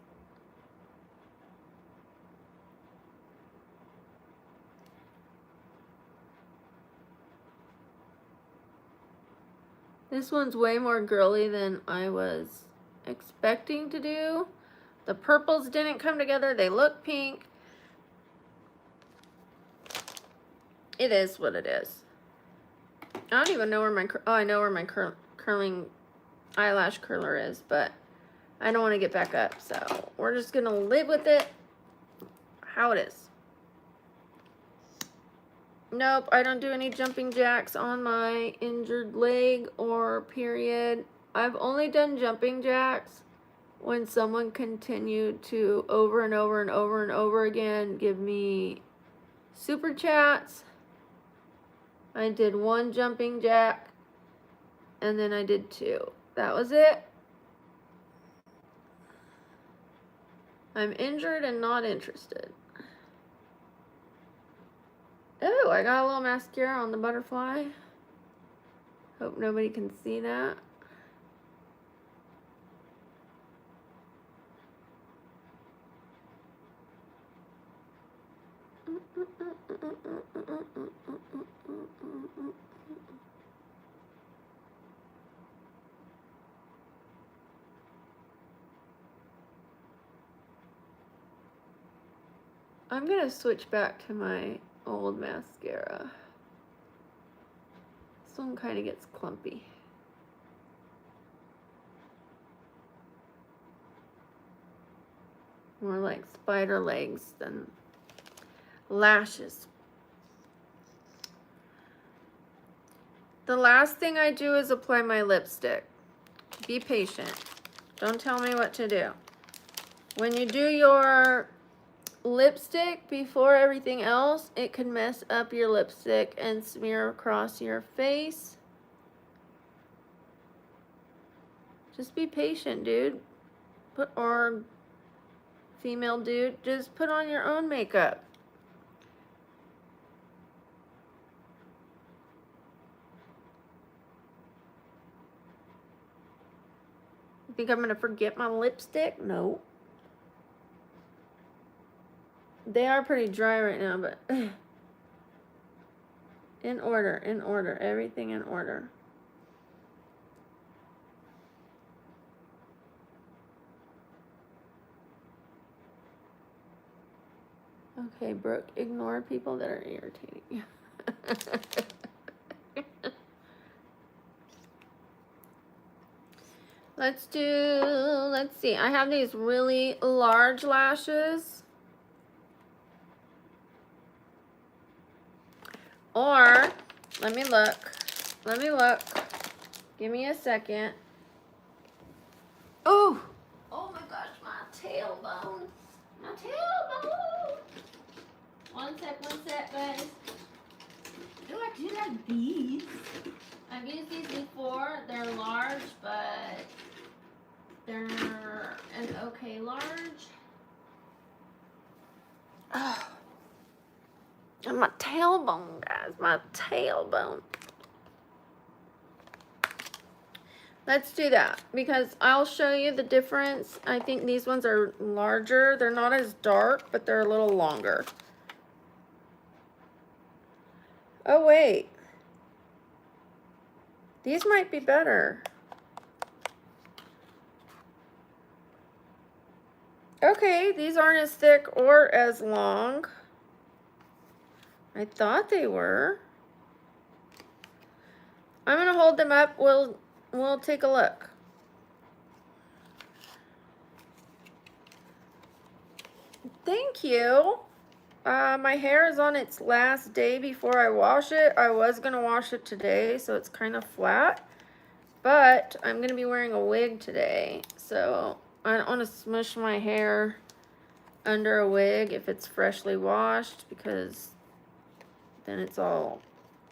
This one's way more girly than I was expecting to do. The purples didn't come together. They look pink. It is what it is. I don't even know where my, oh, I know where my curling eyelash curler is, but I don't want to get back up, so we're just gonna live with it how it is. Nope, I don't do any jumping jacks on my injured leg or period. I've only done jumping jacks when someone continued to over and over and over and over again give me super chats. I did 1 jumping jack and then I did 2. That was it. I'm injured and not interested. Oh, I got a little mascara on the butterfly. Hope nobody can see that. I'm gonna switch back to my old mascara. This one kind of gets clumpy. More like spider legs than lashes. The last thing I do is apply my lipstick. Be patient. Don't tell me what to do. When you do your lipstick before everything else, it can mess up your lipstick and smear across your face. Just be patient, dude. Or female dude, just put on your own makeup. You think I'm gonna forget my lipstick? No. They are pretty dry right now, but in order, everything in order. Okay, Brooke, ignore people that are irritating you. Let's see, I have these really large lashes. Or, let me look. Give me a second. Oh! Oh my gosh, my tailbone. My tailbone! One sec, guys. Oh, I do like these. I've used these before. They're large, but they're an okay large. Oh. And my tailbone, guys, my tailbone. Let's do that because I'll show you the difference. I think these ones are larger. They're not as dark, but they're a little longer. Oh, wait. These might be better. Okay, these aren't as thick or as long. I thought they were. I'm gonna hold them up. We'll take a look. Thank you. My hair is on its last day before I wash it. I was gonna wash it today, so it's kind of flat. But I'm gonna be wearing a wig today, so I don't want to smush my hair under a wig if it's freshly washed, because then it's all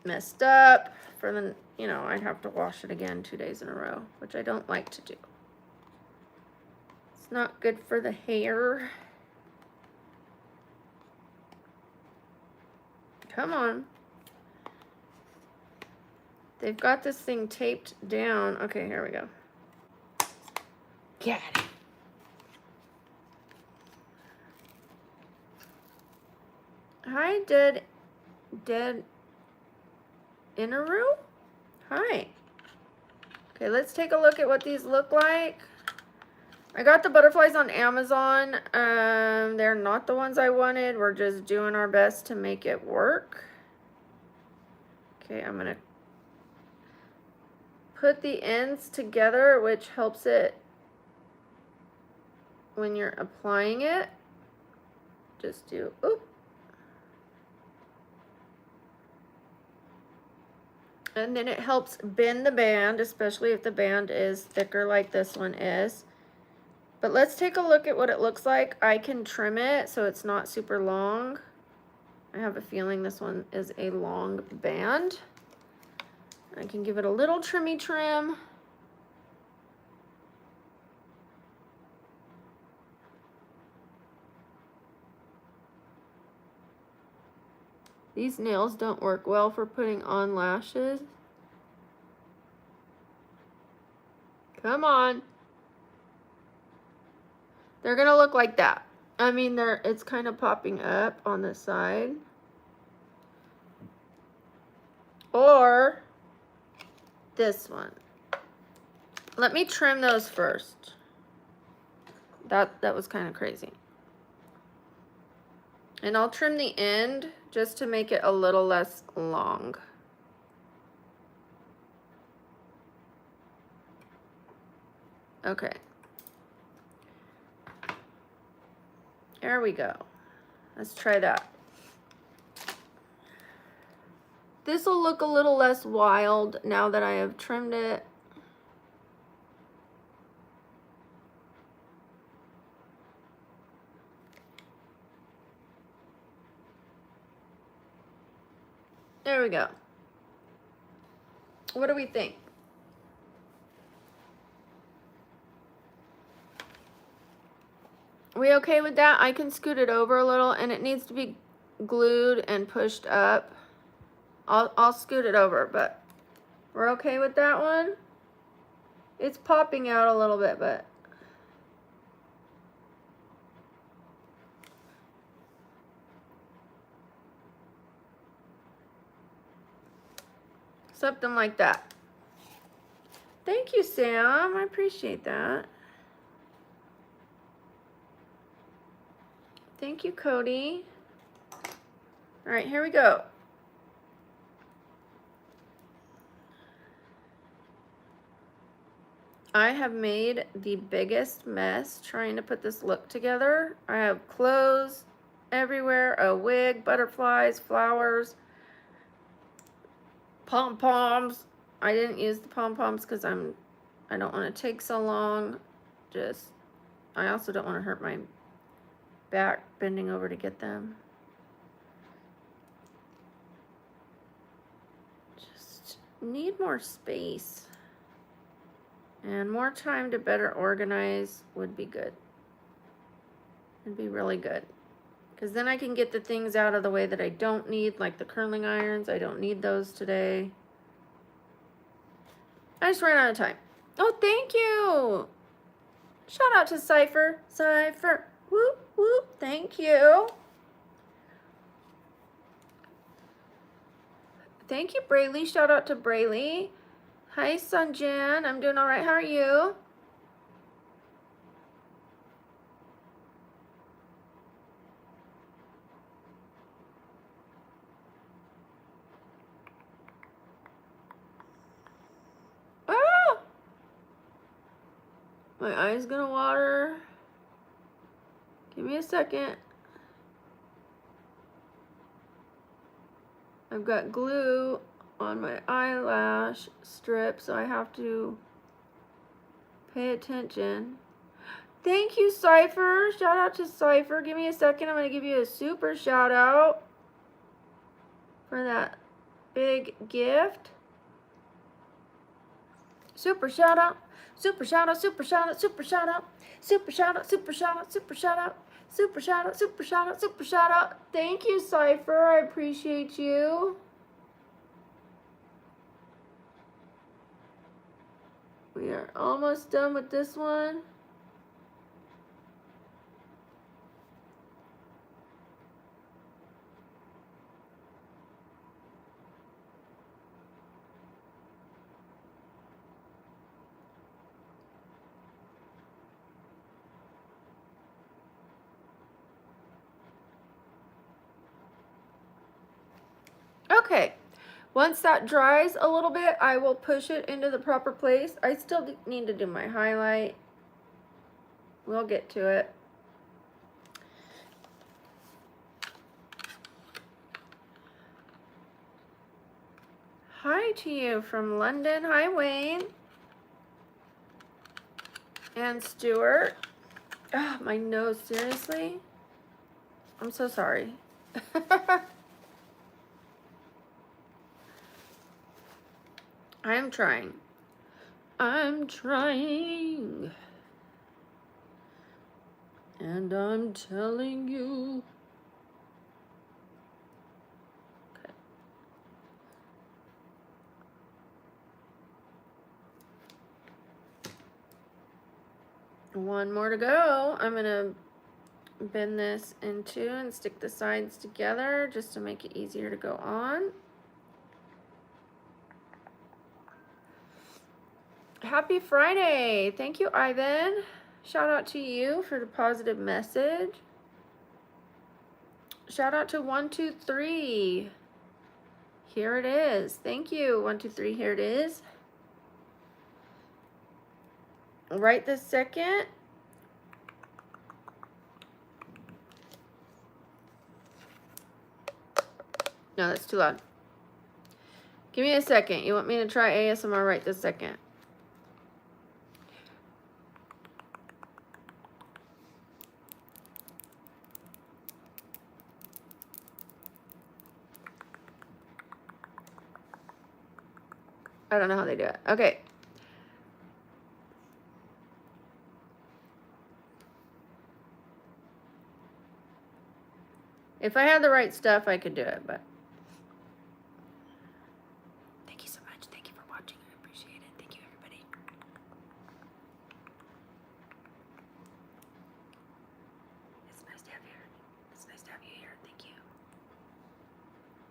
messed up. For the, you know, I'd have to wash it again 2 days in a row, which I don't like to do. It's not good for the hair. Come on. They've got this thing taped down. Okay, here we go. Get it. Hi, Dead Inaru? Hi. Okay, let's take a look at what these look like. I got the butterflies on Amazon. They're not the ones I wanted. We're just doing our best to make it work. Okay, I'm gonna put the ends together, which helps it when you're applying it. Just do, oop. And then it helps bend the band, especially if the band is thicker like this one is. But let's take a look at what it looks like. I can trim it so it's not super long. I have a feeling this one is a long band. I can give it a little trimmy trim. These nails don't work well for putting on lashes. Come on. They're gonna look like that. I mean, it's kind of popping up on the side. Or this one. Let me trim those first. That was kind of crazy. And I'll trim the end just to make it a little less long. Okay. There we go. Let's try that. This will look a little less wild now that I have trimmed it. There we go. What do we think? We okay with that? I can scoot it over a little, and it needs to be glued and pushed up. I'll scoot it over, but we're okay with that one. It's popping out a little bit, but something like that. Thank you, Sam. I appreciate that. Thank you, Cody. All right, here we go. I have made the biggest mess trying to put this look together. I have clothes everywhere, a wig, butterflies, flowers, pom-poms. I didn't use the pom-poms because I don't want to take so long. I also don't want to hurt my back bending over to get them. Just need more space. And more time to better organize would be good. It'd be really good. Because then I can get the things out of the way that I don't need, like the curling irons. I don't need those today. I just ran out of time. Oh, thank you. Shout out to Cypher. Cypher. Whoop, whoop. Thank you. Thank you, Brayley. Shout out to Brayley. Hi, Sunjan. I'm doing all right. How are you? Ah! My eye's gonna water. Give me a second. I've got glue on my eyelash strip, so I have to pay attention. Thank you, Cypher. Shout out to Cypher. Give me a second. I'm going to give you a super shout out for that big gift. Super shout out. Super shout out. Super shout out. Super shout out. Super shout out. Super shout out. Super shout out. Super shout out. Super shout out. Super shout out. Thank you, Cypher. I appreciate you. We are almost done with this one. Okay, Once that dries a little bit, I will push it into the proper place. I still need to do my highlight. We'll get to it. Hi to you from London. Hi, Wayne. And Stuart. Ah, my nose, seriously? I'm so sorry. I'm trying. I'm trying. And I'm telling you. Okay. One more to go. I'm going to bend this in two and stick the sides together just to make it easier to go on. Happy Friday. Thank you, Ivan. Shout out to you for the positive message. Shout out to 123. Here it is. Thank you. 123. Here it is. Right this second. No, that's too loud. Give me a second. You want me to try ASMR right this second? I don't know how they do it. Okay. If I had the right stuff, I could do it, but. Thank you so much. Thank you for watching. I appreciate it. Thank you, everybody. It's nice to have you here. It's nice to have you here. Thank you.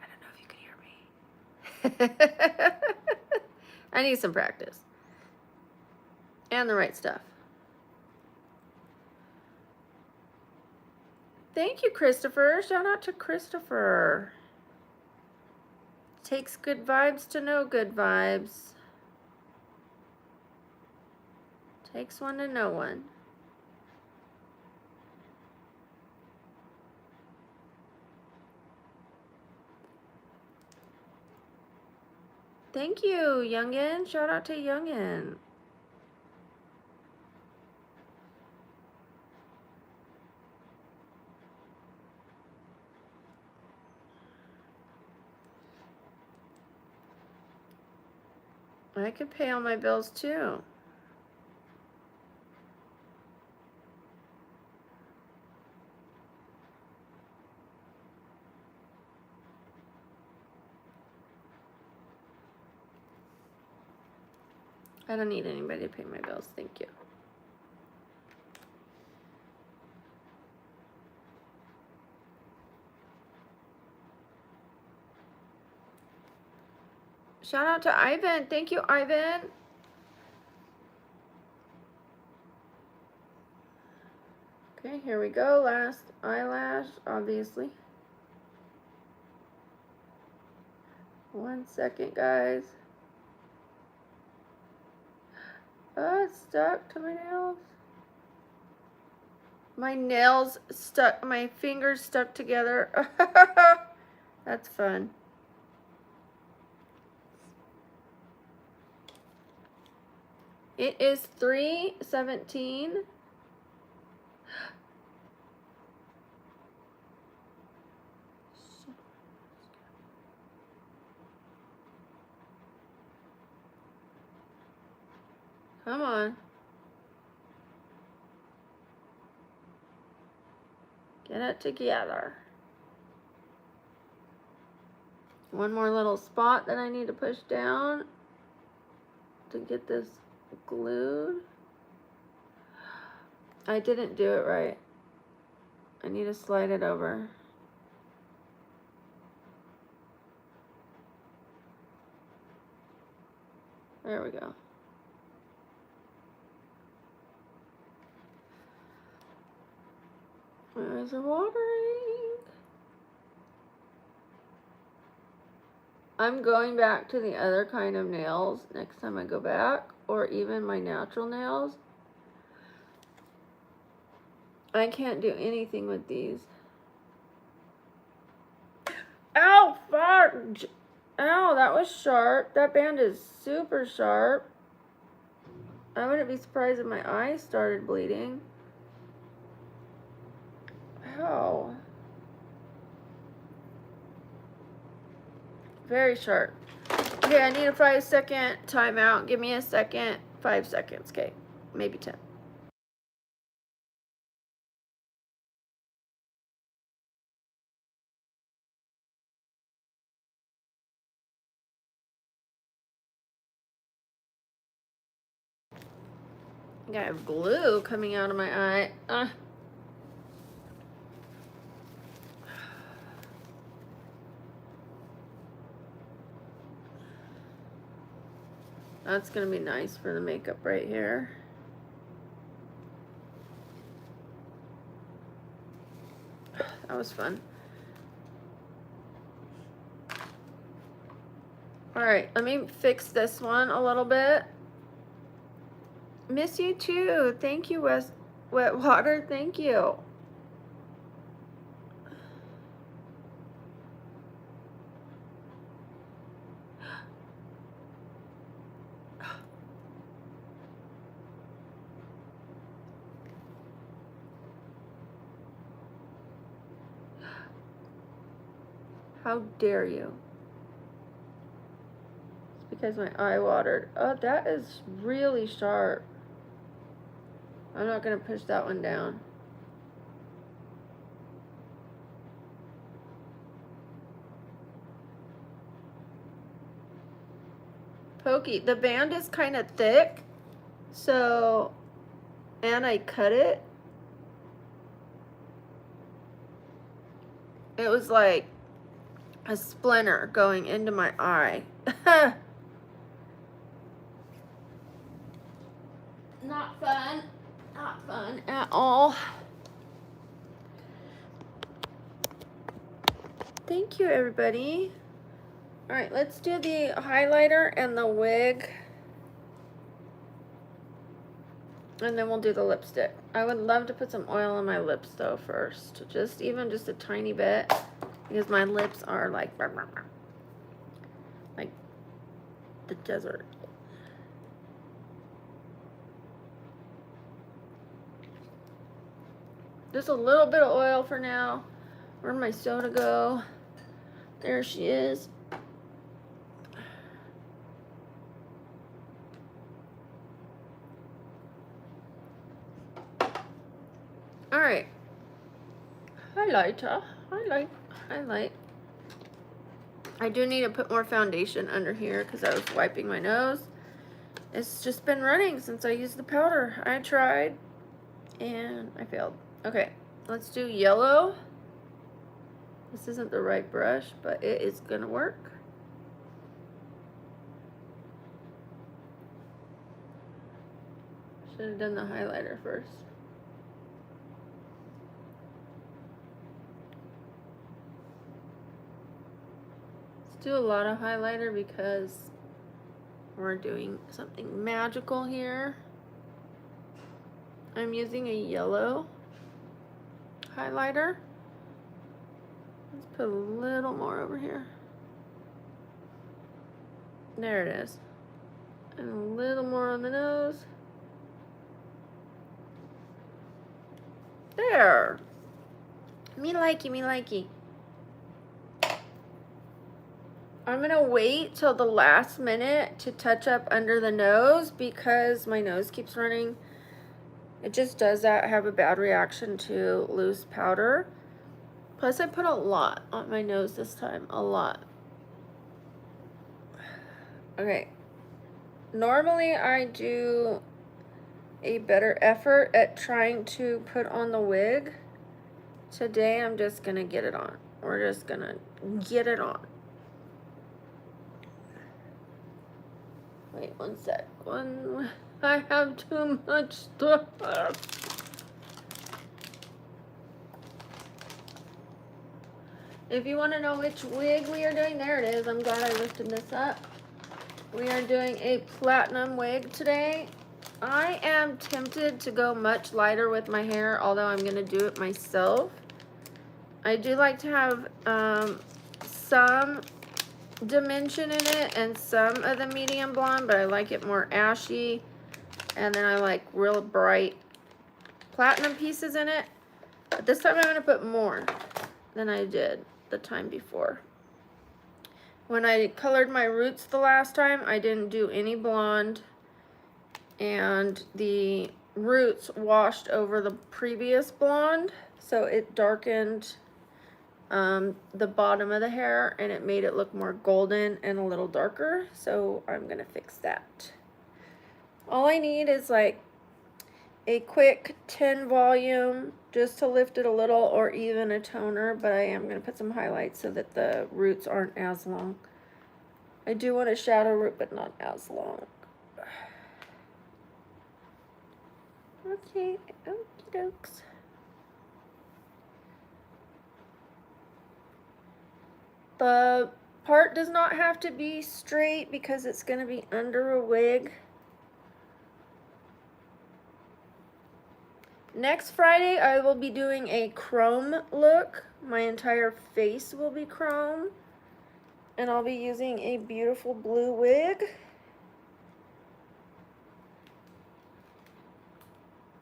I don't know if you can hear me. I need some practice. And the right stuff. Thank you, Christopher. Shout out to Christopher. Takes good vibes to know good vibes. Takes one to know one. Thank you, Youngin. Shout out to Youngin. I could pay all my bills too. I don't need anybody to pay my bills. Thank you. Shout out to Ivan. Thank you, Ivan. Okay, here we go. Last eyelash, obviously. 1 second, guys. Oh, it's stuck to my nails. My nails stuck, my fingers stuck together. That's fun. It is 3:17. Come on. Get it together. One more little spot that I need to push down to get this glued. I didn't do it right. I need to slide it over. There we go. Eyes are watering. I'm going back to the other kind of nails next time I go back, or even my natural nails. I can't do anything with these. Ow, fuck! Ow, that was sharp. That band is super sharp. I wouldn't be surprised if my eye started bleeding. Ow. Very sharp. Okay, I need a 5-second timeout. Give me a second. 5 seconds, okay. Maybe 10. I got glue coming out of my eye. That's gonna be nice for the makeup right here. That was fun. Alright, let me fix this one a little bit. Miss you too. Thank you, Wet Water. Thank you. How dare you? It's because my eye watered. Oh, that is really sharp. I'm not going to push that one down. Pokey. The band is kind of thick. So, and I cut it. It was like a splinter going into my eye. Not fun. Not fun at all. Thank you, everybody. All right, let's do the highlighter and the wig. And then we'll do the lipstick. I would love to put some oil on my lips though first. Even just a tiny bit. Because my lips are like the desert. Just a little bit of oil for now. Where'd my soda go? There she is. All right. Highlighter. Highlight. I do need to put more foundation under here because I was wiping my nose. It's just been running since I used the powder. I tried and I failed. Okay, let's do yellow. This isn't the right brush, but it is gonna work. Should have done the highlighter first. Let's do a lot of highlighter because we're doing something magical here. I'm using a yellow highlighter. Let's put a little more over here. There it is. And a little more on the nose. There. Me likey. I'm gonna wait till the last minute to touch up under the nose because my nose keeps running. It just does that. I have a bad reaction to loose powder. Plus I put a lot on my nose this time, a lot. Okay. Normally I do a better effort at trying to put on the wig. Today I'm just gonna get it on. We're just gonna get it on. Wait one sec. I have too much stuff. if you want to know which wig we are doing, there it is. I'm glad I lifted this up. We are doing a platinum wig today. I am tempted to go much lighter with my hair, although I'm going to do it myself. I do like to have some dimension in it and some of the medium blonde, but I like it more ashy. And then I like real bright platinum pieces in it. But this time I'm going to put more than I did the time before. When I colored my roots the last time, I didn't do any blonde, and the roots washed over the previous blonde, so it darkened the bottom of the hair, and it made it look more golden and a little darker. So I'm gonna fix that. All I need is like a quick 10 volume just to lift it a little, or even a toner, but I am going to put some highlights so that the roots aren't as long. I do want a shadow root, but not as long. Okay, okie dokes. The part does not have to be straight because it's going to be under a wig. Next Friday, I will be doing a chrome look. My entire face will be chrome. And I'll be using a beautiful blue wig.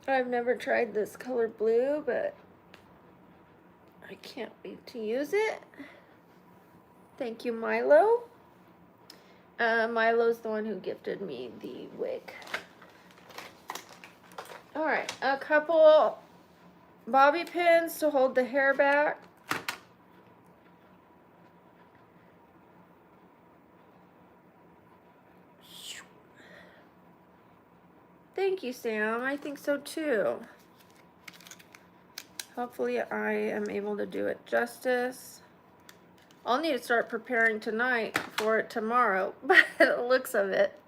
I've never tried this color blue, but I can't wait to use it. Thank you, Milo. Milo's the one who gifted me the wig. Alright, a couple bobby pins to hold the hair back. Thank you, Sam. I think so too. Hopefully I am able to do it justice. I'll need to start preparing tonight for it tomorrow, by the looks of it.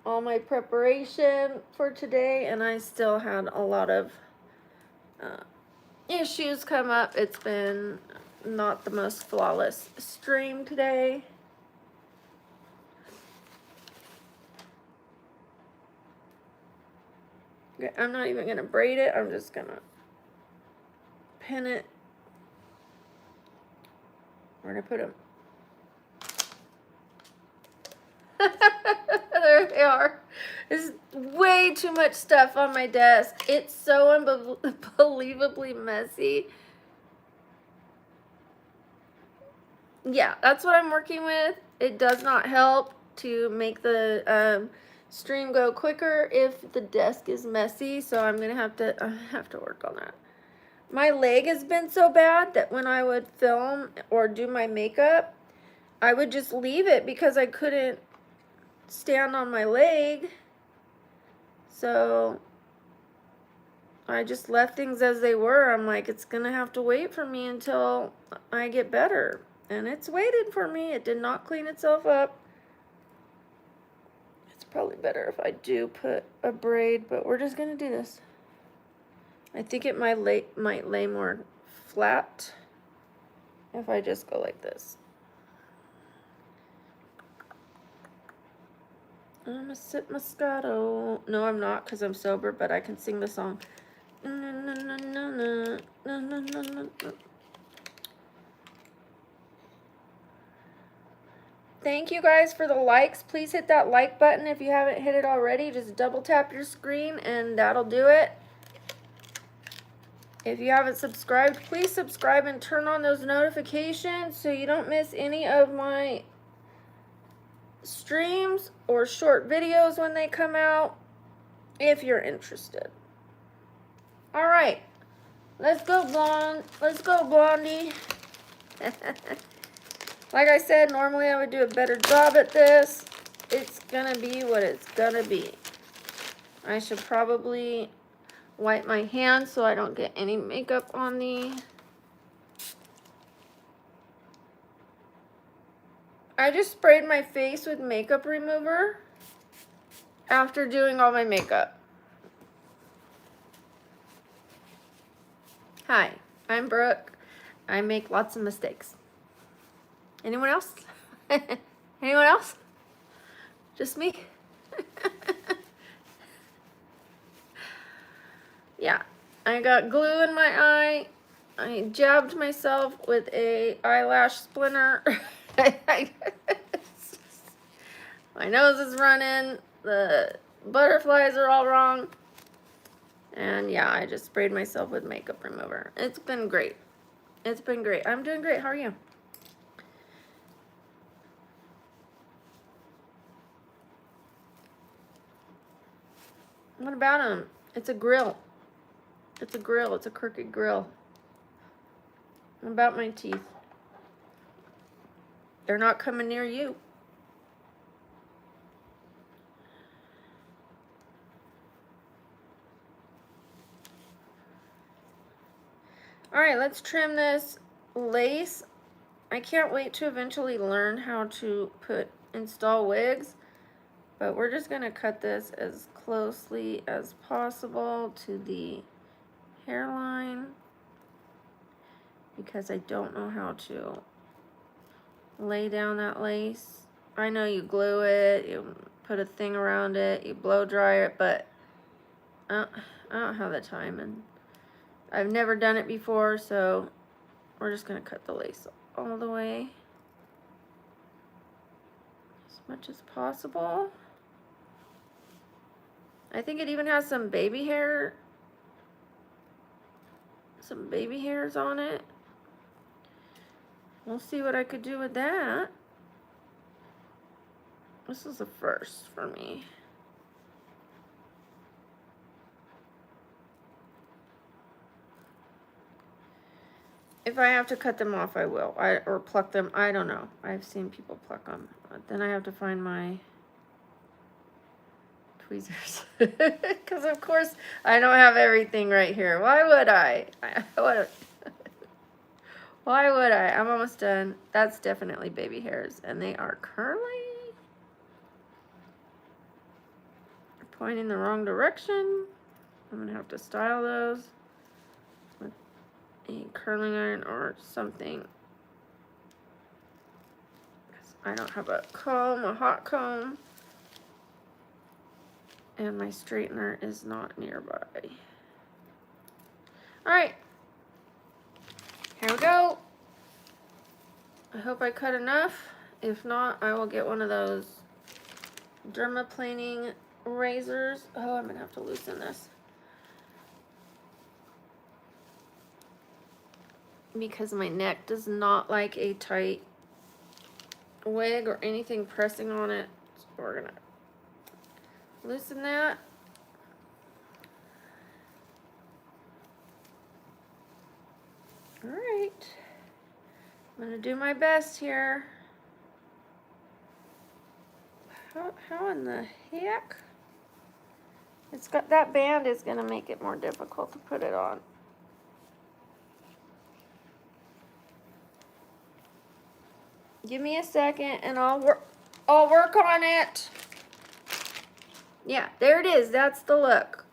All my preparation for today, and I still had a lot of issues come up. It's been not the most flawless stream today. Okay, I'm not even going to braid it. I'm just going to pin it. Where did I put them? There they are. There's way too much stuff on my desk. It's so unbelievably messy. Yeah, that's what I'm working with. It does not help to make the stream go quicker if the desk is messy, so I'm gonna have to work on that. My leg has been so bad that when I would film or do my makeup, I would just leave it because I couldn't stand on my leg. So I just left things as they were. I'm like, it's gonna have to wait for me until I get better. And it's waited for me. It did not clean itself up. It's probably better if I do put a braid, but we're just gonna do this. I think it might lay more flat if I just go like this. I'm a sip Moscato. No, I'm not, because I'm sober, but I can sing the song. Thank you guys for the likes. Please hit that like button if you haven't hit it already. Just double tap your screen and that'll do it. If you haven't subscribed, please subscribe and turn on those notifications so you don't miss any of my streams or short videos when they come out, if you're interested. All right, let's go blonde. Let's go blondie. Like I said, normally I would do a better job at this. It's gonna be what it's gonna be. I should probably wipe my hands so I don't get any makeup on the... I just sprayed my face with makeup remover after doing all my makeup. Hi, I'm Brooke. I make lots of mistakes. Anyone else? Anyone else? Just me? Yeah, I got glue in my eye. I jabbed myself with a eyelash splinter. My nose is running. The butterflies are all wrong. And yeah, I just sprayed myself with makeup remover. It's been great. It's been great. I'm doing great. How are you? What about them? It's a grill. It's a grill. It's a crooked grill. What about my teeth? They're not coming near you. All right, let's trim this lace. I can't wait to eventually learn how to install wigs, but we're just gonna cut this as closely as possible to the hairline because I don't know how to lay down that lace. I know you glue it, you put a thing around it, you blow dry it, but I don't have the time, and I've never done it before, so we're just gonna cut the lace all the way as much as possible. I think it even has some baby hairs on it. We'll see what I could do with that. This is a first for me. If I have to cut them off, I will. Or pluck them. I don't know. I've seen people pluck them. But then I have to find my tweezers. Because, of course, I don't have everything right here. Why would I? Why would I? I'm almost done. That's definitely baby hairs. And they are curly. Pointing the wrong direction. I'm going to have to style those with a curling iron or something. I don't have a comb, a hot comb. And my straightener is not nearby. Alright. Here we go. I hope I cut enough. If not, I will get one of those dermaplaning razors. Oh, I'm going to have to loosen this. Because my neck does not like a tight wig or anything pressing on it. So we're going to loosen that. All right. I'm going to do my best here. How in the heck? It's got that band is going to make it more difficult to put it on. Give me a second and I'll work on it. Yeah, there it is. That's the look.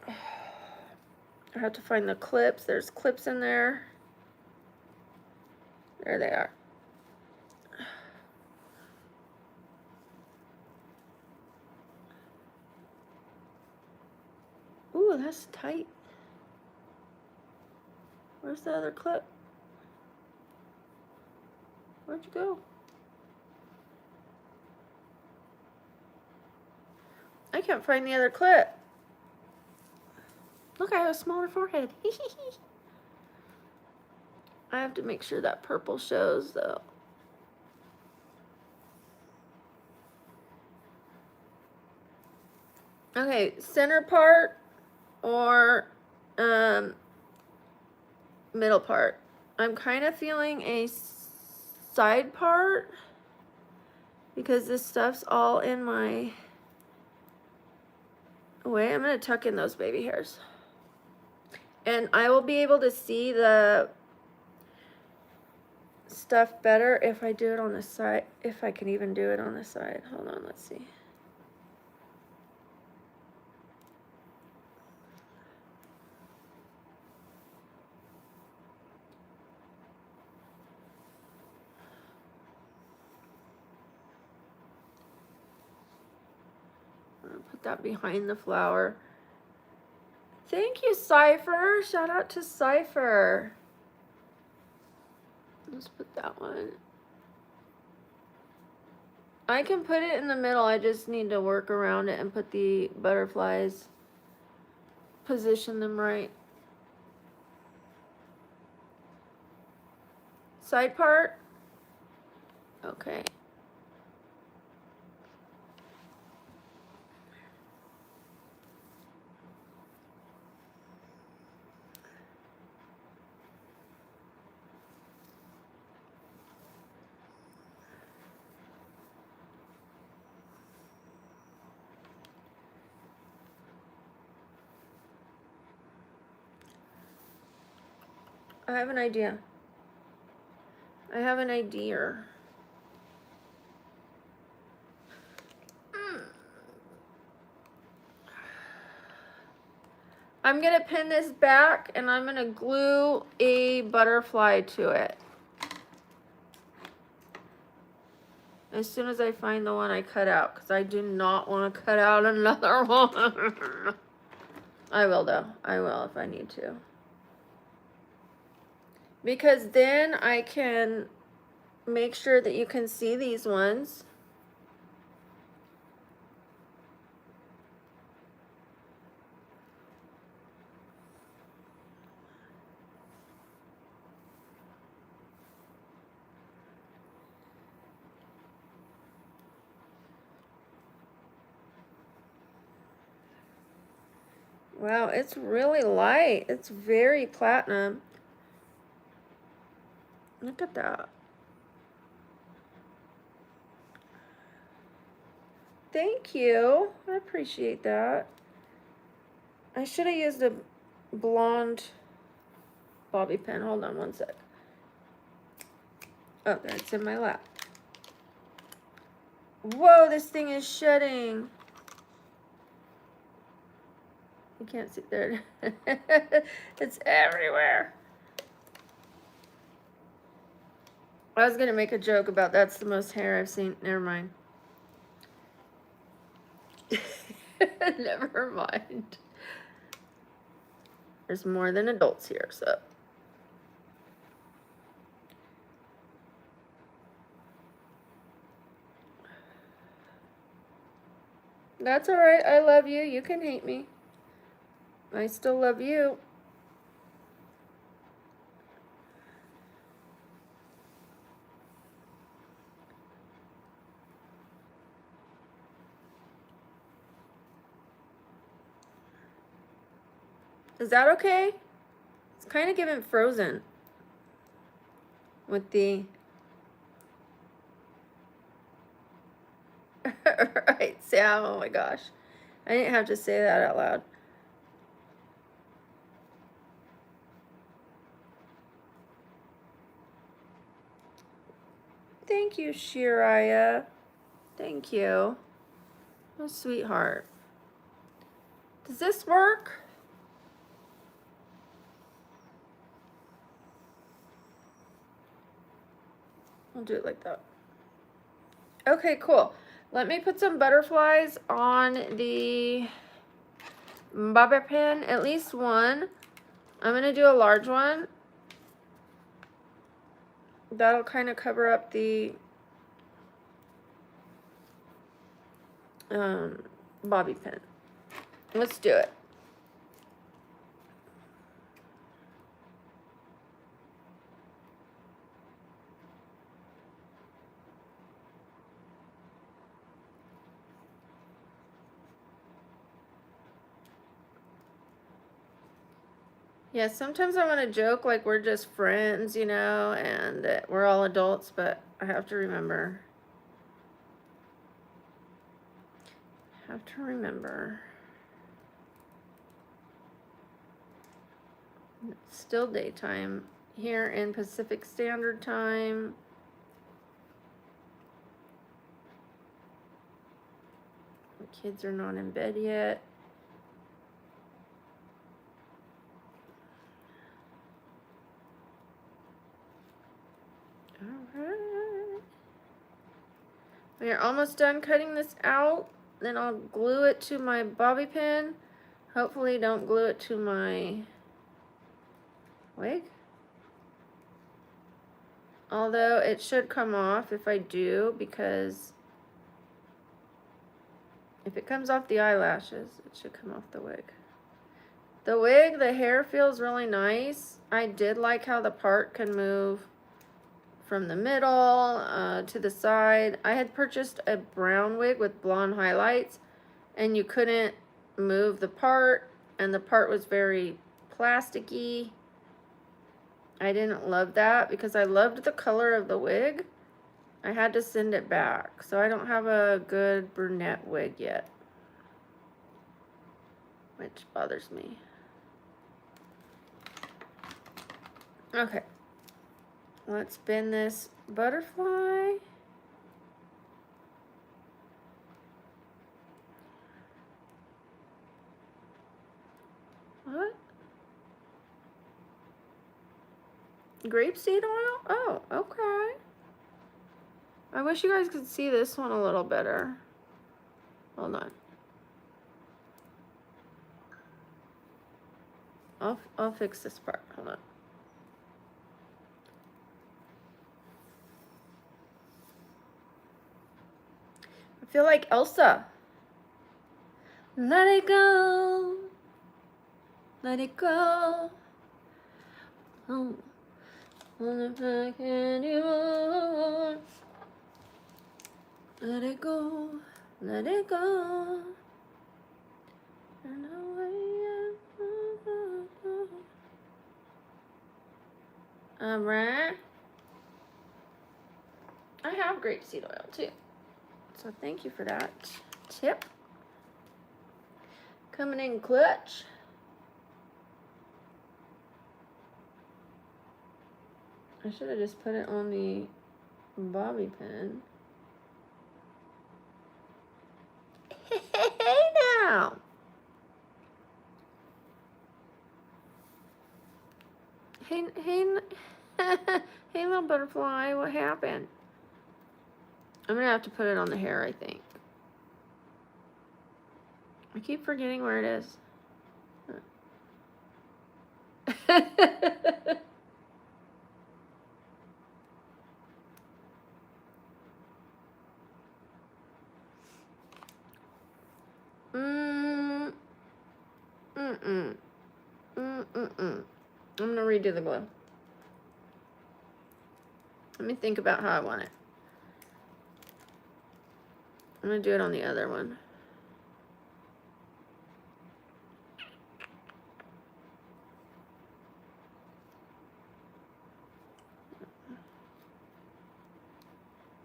I have to find the clips. There's clips in there. There they are. Ooh, that's tight. Where's the other clip? Where'd you go? I can't find the other clip. Look, I have a smaller forehead. I have to make sure that purple shows, though. Okay, center part or middle part. I'm kind of feeling a side part because this stuff's all in my way. I'm going to tuck in those baby hairs. And I will be able to see the stuff better if I do it on the side, if I can even do it on the side. Hold on, let's see. put that behind the flower. Thank you, Cypher. Shout out to Cypher. Let's put that one. I can put it in the middle. I just need to work around it and put the butterflies, position them right. Side part. Okay. I have an idea. I have an idea. I'm gonna pin this back and I'm gonna glue a butterfly to it. As soon as I find the one I cut out, because I do not want to cut out another one. I will though. I will if I need to. Because then I can make sure that you can see these ones. Wow, it's really light. It's very platinum. Look at that. Thank you. I appreciate that. I should have used a blonde bobby pin. Hold on one sec. Oh, there, it's in my lap. Whoa, this thing is shedding. You can't see there. It's everywhere. I was gonna make a joke about that's the most hair I've seen. Never mind. Never mind. There's more than adults here, so. That's all right. I love you. You can hate me. I still love you. Is that okay? It's kind of giving Frozen with the right, Sam. Oh my gosh, I didn't have to say that out loud. Thank you, Shiraya. Thank you. Oh, sweetheart. Does this work? I'll do it like that. Okay, cool. Let me put some butterflies on the bobby pin, at least one. I'm gonna do a large one. That'll kind of cover up the bobby pin. Let's do it. Yeah, sometimes I want to joke like we're just friends, you know, and that we're all adults, but I have to remember. It's still daytime here in Pacific Standard Time. The kids are not in bed yet. All right. We are almost done cutting this out. Then I'll glue it to my bobby pin. Hopefully don't glue it to my wig. Although it should come off if I do, because if it comes off the eyelashes, it should come off the wig. The wig, the hair feels really nice. I did like how the part can move from the middle to the side. I had purchased a brown wig with blonde highlights, and you couldn't move the part, and the part was very plasticky. I didn't love that because I loved the color of the wig. I had to send it back, so I don't have a good brunette wig yet, which bothers me. Okay, let's spin this butterfly. What? Grapeseed oil? Oh, okay. I wish you guys could see this one a little better. Hold on. I'll fix this part. Hold on. I feel like Elsa. Let it go. Let it go. Oh. Let it go. Let it go. Alright. I have grapeseed oil too. So thank you for that tip. Coming in clutch. I should have just put it on the bobby pin. Hey now. Hey, hey little butterfly, what happened? I'm gonna have to put it on the hair, I think. I keep forgetting where it is. I'm gonna redo the glue. Let me think about how I want it. I'm gonna do it on the other one.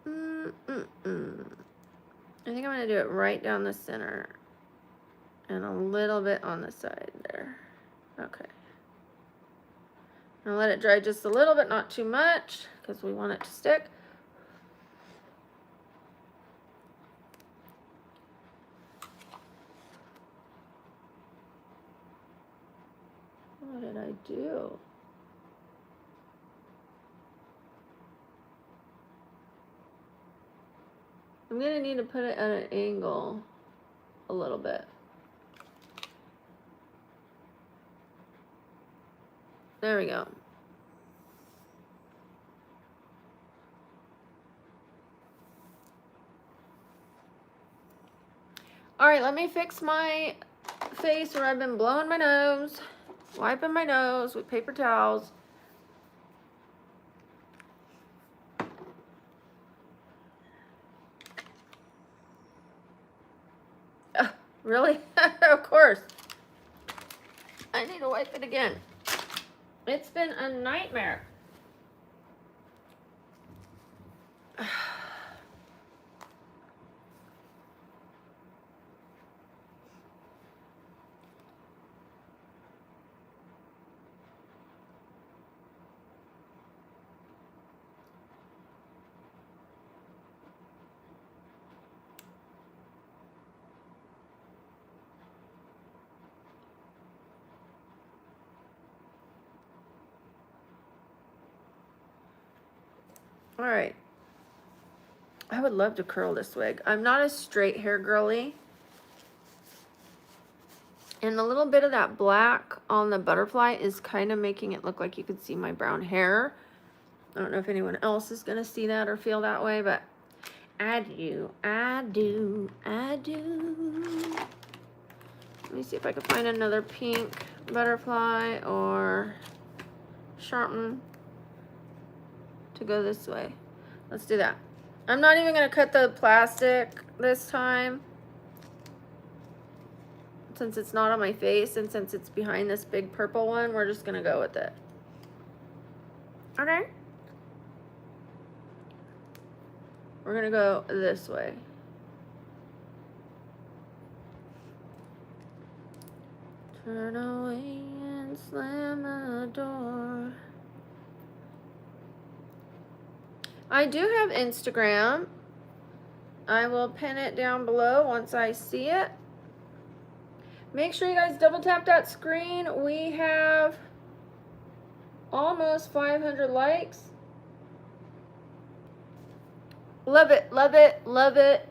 I think I'm gonna do it right down the center and a little bit on the side there. Okay. I'll let it dry just a little bit, not too much, because we want it to stick. What did I do? I'm gonna need to put it at an angle a little bit. There we go. All right, let me fix my face where I've been blowing my nose, wiping my nose with paper towels. Really? Of course. I need to wipe it again. It's been a nightmare. All right. I would love to curl this wig. I'm not a straight hair girly. And a little bit of that black on the butterfly is kind of making it look like you could see my brown hair. I don't know if anyone else is going to see that or feel that way, but I do. I do. I do. Let me see if I can find another pink butterfly or sharpen to go this way. Let's do that. I'm not even going to cut the plastic this time, since it's not on my face, and since it's behind this big purple one, we're just gonna go with it. Okay. We're gonna go this way. Turn away and slam the door. I do have Instagram. I will pin it down below once I see it. Make sure you guys double tap that screen. We have almost 500 likes. Love it, love it, love it.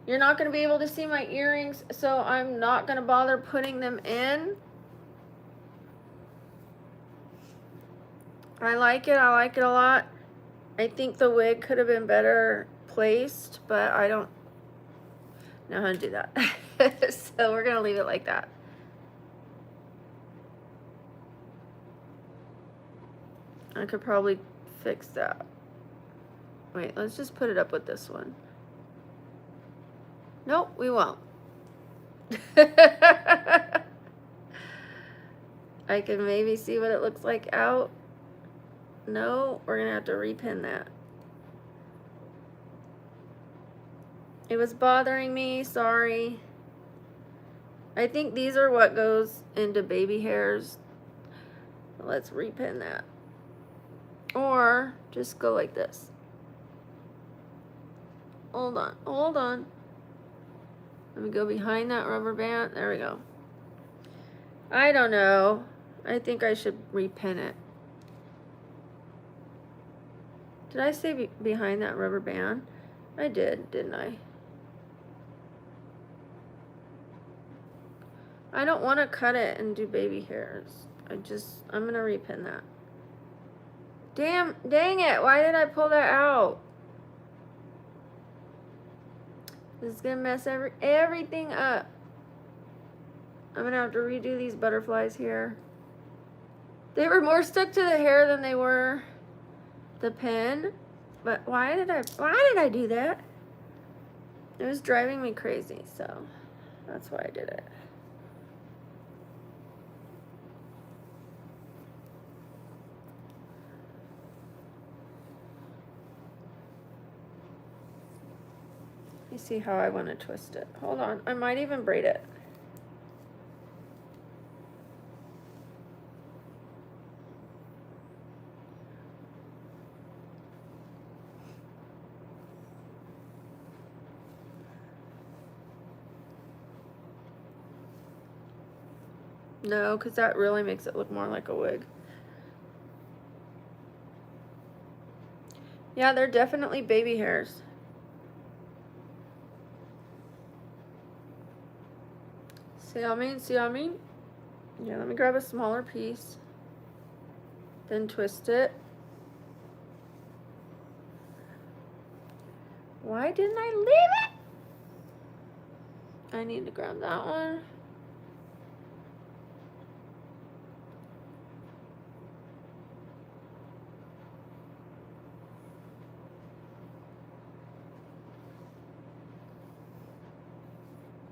You're not going to be able to see my earrings, so I'm not going to bother putting them in. I like it a lot. I think the wig could have been better placed, but I don't know how to do that. So we're going to leave it like that. I could probably fix that. Wait, let's just put it up with this one. Nope, we won't. I can maybe see what it looks like out. No, we're gonna have to repin that. It was bothering me, sorry. I think these are what goes into baby hairs. Let's repin that. Or just go like this. Hold on, hold on. Let me go behind that rubber band. There we go. I don't know. I think I should repin it. Did I say behind that rubber band? I did, didn't I? I don't want to cut it and do baby hairs. I'm going to repin that. Dang it. Why did I pull that out? This is going to mess everything up. I'm going to have to redo these butterflies here. They were more stuck to the hair than they were the pin. But why did I do that? It was driving me crazy, so that's why I did it. You see how I want to twist it. Hold on, I might even braid it. No, because that really makes it look more like a wig. Yeah, they're definitely baby hairs. See what I mean? See what I mean? Yeah, let me grab a smaller piece. Then twist it. Why didn't I leave it? I need to grab that one.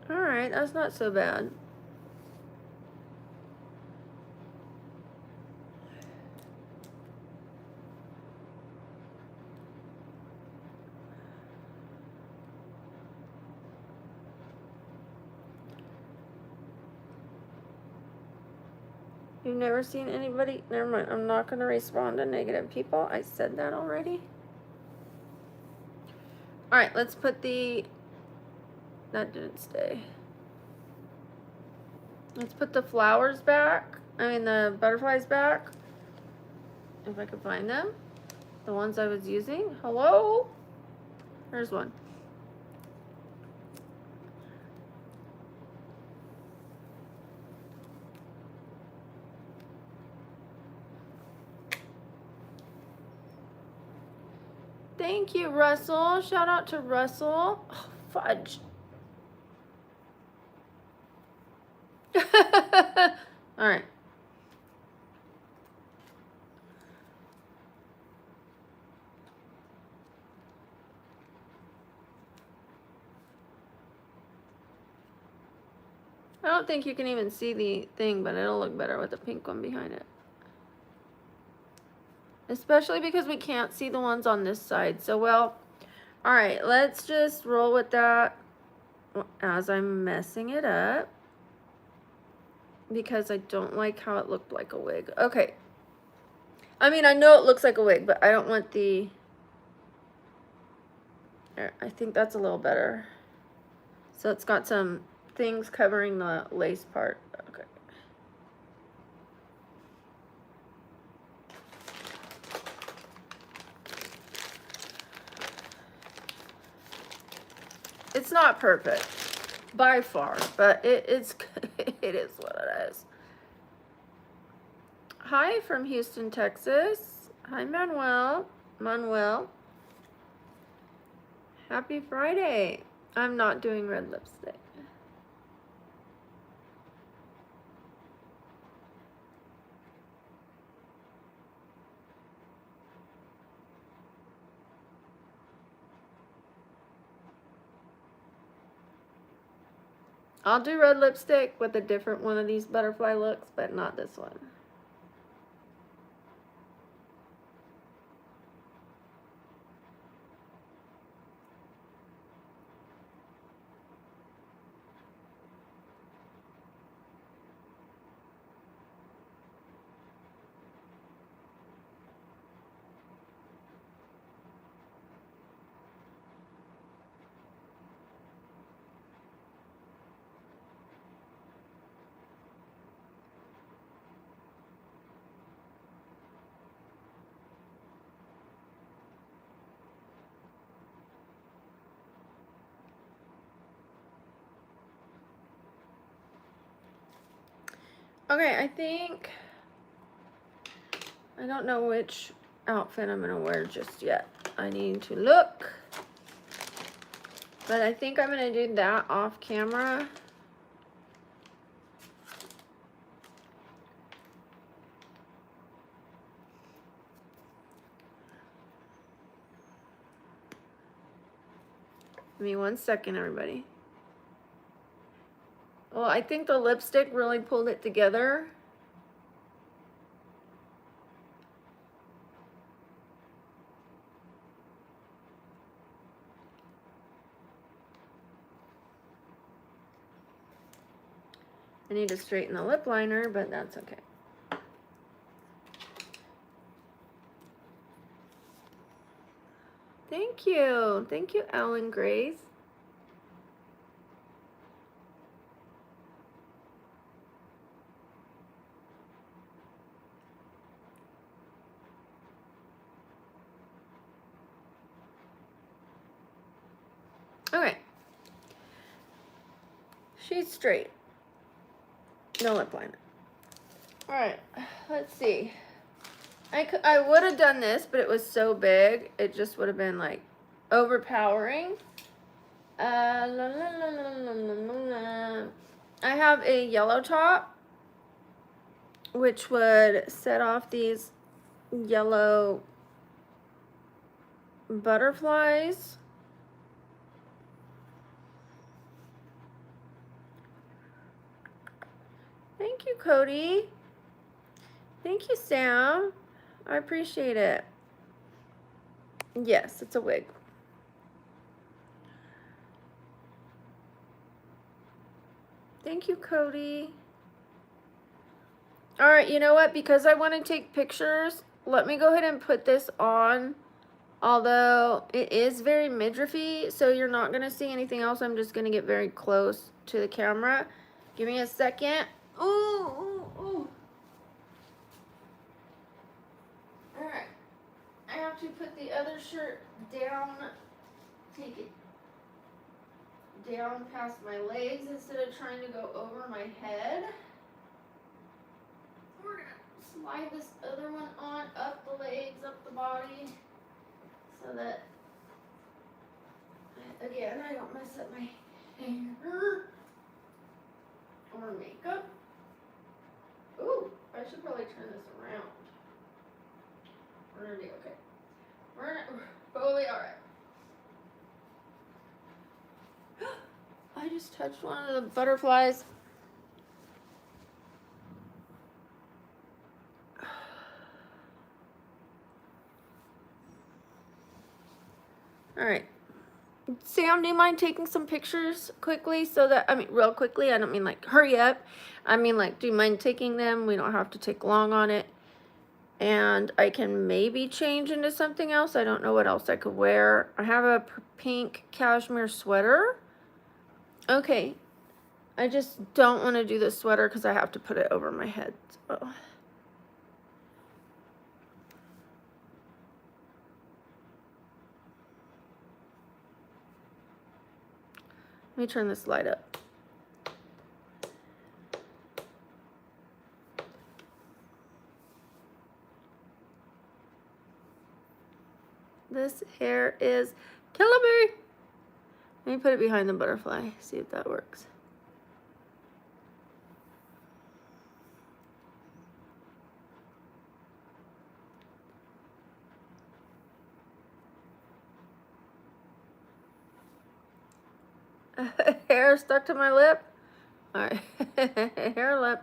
Alright, that's not so bad. You've never seen anybody? Never mind, I'm not going to respond to negative people. I said that already. Alright, let's put the... That didn't stay. Let's put the flowers back. I mean the butterflies back. If I could find them. The ones I was using. Hello? There's one. Thank you, Russell. Shout out to Russell. Oh, fudge. All right. I don't think you can even see the thing, but it'll look better with the pink one behind it. Especially because we can't see the ones on this side. So, well, all right, let's just roll with that as I'm messing it up. Because I don't like how it looked like a wig. Okay. I mean, I know it looks like a wig, but I don't want the... I think that's a little better. So it's got some things covering the lace part. Okay. It's not perfect by far, but it is what it is. Hi from Houston, Texas. Hi, Manuel. Happy Friday. I'm not doing red lipstick. I'll do red lipstick with a different one of these butterfly looks, but not this one. Okay, I don't know which outfit I'm gonna wear just yet. I need to look. But I think I'm gonna do that off camera. Give me 1 second, everybody. Well, I think the lipstick really pulled it together. I need to straighten the lip liner, but that's okay. Thank you. Thank you, Ellen Grace. Okay. She's straight. No lip liner. All right. Let's see. I would have done this, but it was so big, it just would have been like overpowering. I have a yellow top, which would set off these yellow butterflies. Thank you, Cody. Thank you, Sam. I appreciate it. Yes, it's a wig. Thank you, Cody. All right, you know what? Because I want to take pictures, let me go ahead and put this on. Although it is very midriffy, so you're not going to see anything else. I'm just going to get very close to the camera. Give me a second. Ooh, ooh, ooh. All right. I have to put the other shirt down take it down past my legs instead of trying to go over my head. We're gonna slide this other one on up the legs, up the body, so that, again, I don't mess up my hair or makeup. Ooh, I should probably turn this around. We're gonna be okay. We're totally alright. I just touched one of the butterflies. Alright. Sam, do you mind taking some pictures quickly so that, I mean, real quickly, I don't mean like hurry up. I mean like, do you mind taking them? We don't have to take long on it. And I can maybe change into something else. I don't know what else I could wear. I have a pink cashmere sweater. Okay. I just don't want to do the sweater because I have to put it over my head. So. Let me turn this light up. This hair is killing me. Let me put it behind the butterfly, see if that works. Hair stuck to my lip. All right, hair lip.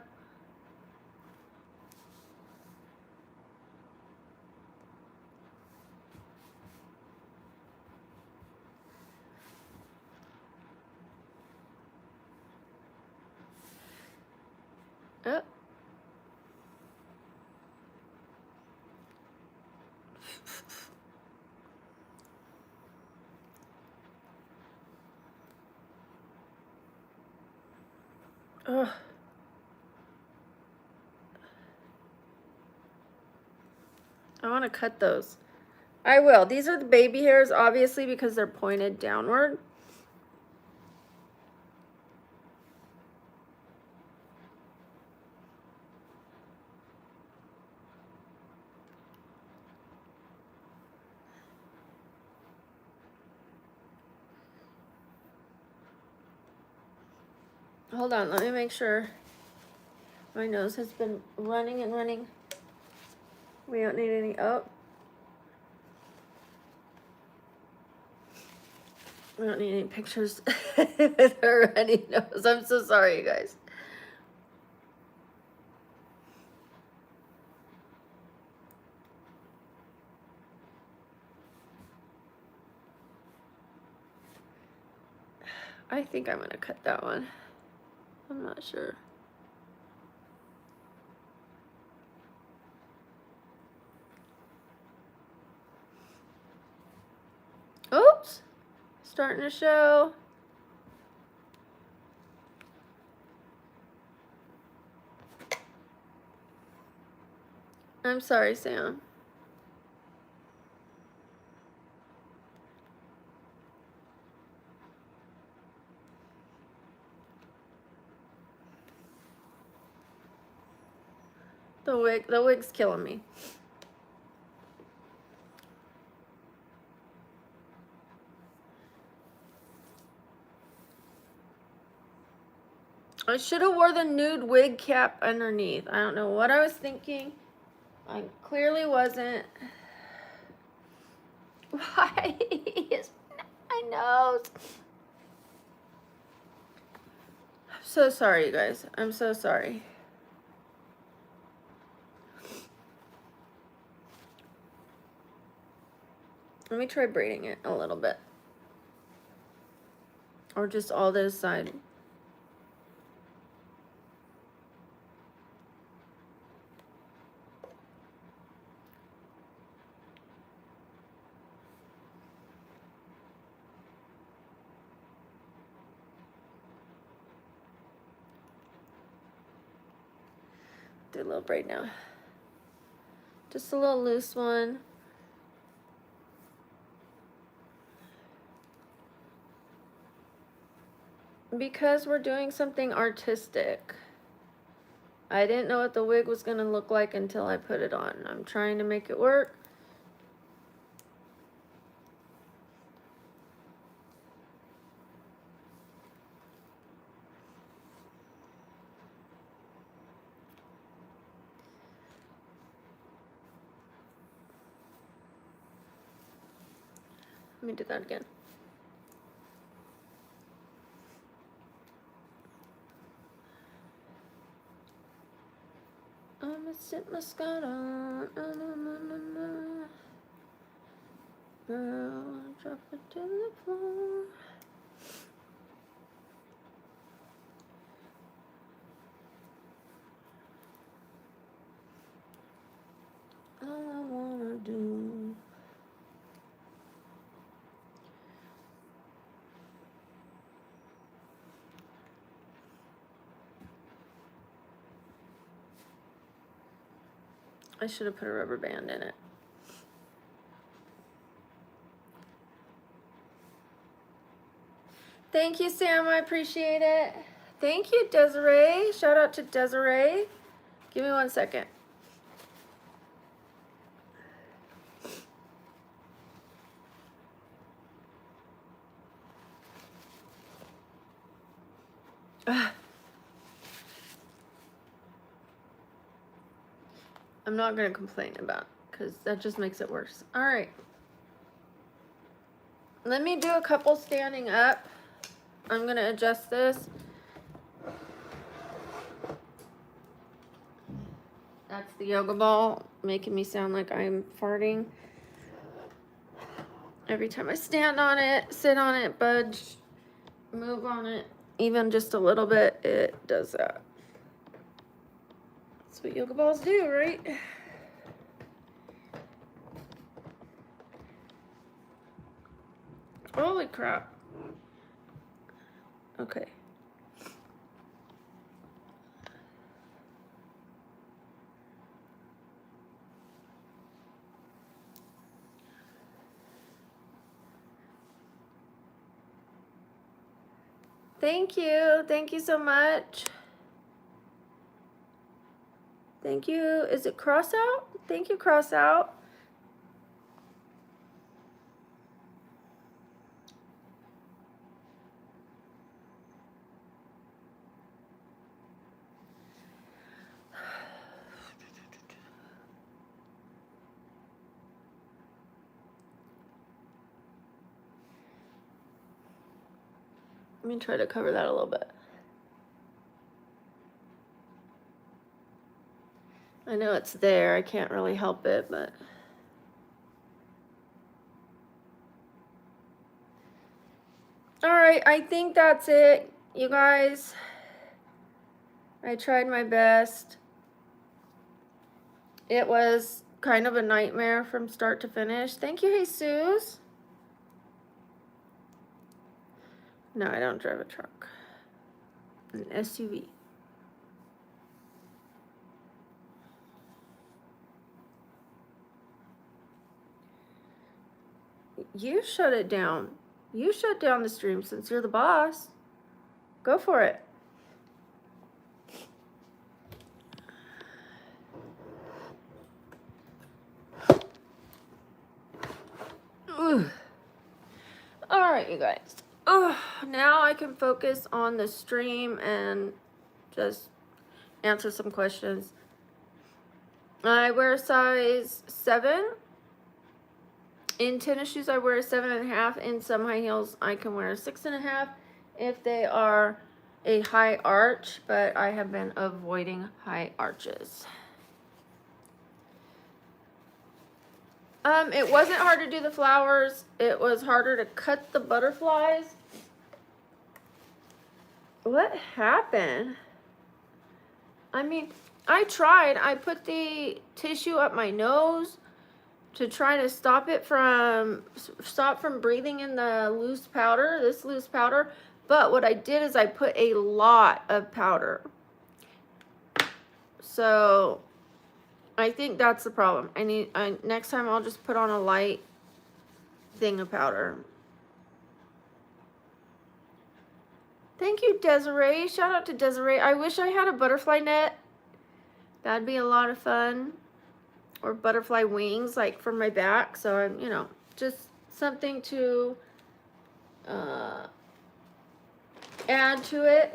Oh. Ugh. I want to cut those. I will. These are the baby hairs, obviously, because they're pointed downward. Hold on, let me make sure my nose has been running and running. We don't need any, oh. We don't need any pictures with her runny nose. I'm so sorry, you guys. I think I'm gonna cut that one. I'm not sure. Oops, starting to show. I'm sorry, Sam. The wig's killing me. I should have wore the nude wig cap underneath. I don't know what I was thinking. I clearly wasn't. Why is my nose? I'm so sorry, you guys. I'm so sorry. Let me try braiding it a little bit. Or just all this side. Do a little braid now. Just a little loose one. because we're doing something artistic. I didn't know what the wig was going to look like until I put it on. I'm trying to make it work. Let me do that again. I'ma sit my skirt on. Girl, drop it to the floor. All I wanna do. I should have put a rubber band in it. Thank you, Sam. I appreciate it. Thank you, Desiree. Shout out to Desiree. Give me 1 second. I'm not going to complain about it because that just makes it worse. All right. Let me do a couple standing up. I'm going to adjust this. That's the yoga ball making me sound like I'm farting. Every time I stand on it, sit on it, budge, move on it, even just a little bit, it does that. That's what yoga balls do, right? Holy crap. Okay. Thank you. Thank you so much. Thank you. Is it cross out? Thank you, cross out. Let me try to cover that a little bit. I know it's there. I can't really help it, but... All right, I think that's it, you guys. I tried my best. It was kind of a nightmare from start to finish. Thank you, Jesus. No, I don't drive a truck. An SUV. You shut it down. You shut down the stream since you're the boss. Go for it. Ugh. All right, you guys. Now I can focus on the stream and just answer some questions. I wear a size 7. In tennis shoes, I wear a 7.5. In some high heels, I can wear a 6.5 if they are a high arch, but I have been avoiding high arches. It wasn't hard to do the flowers. It was harder to cut the butterflies. What happened? I mean, I tried. I put the tissue up my nose to try to stop from breathing in the loose powder, this loose powder. But what I did is I put a lot of powder. So I think that's the problem. Next time I'll just put on a light thing of powder. Thank you, Desiree. Shout out to Desiree. I wish I had a butterfly net. That'd be a lot of fun. Or butterfly wings, like for my back. So I'm, you know, just something to add to it.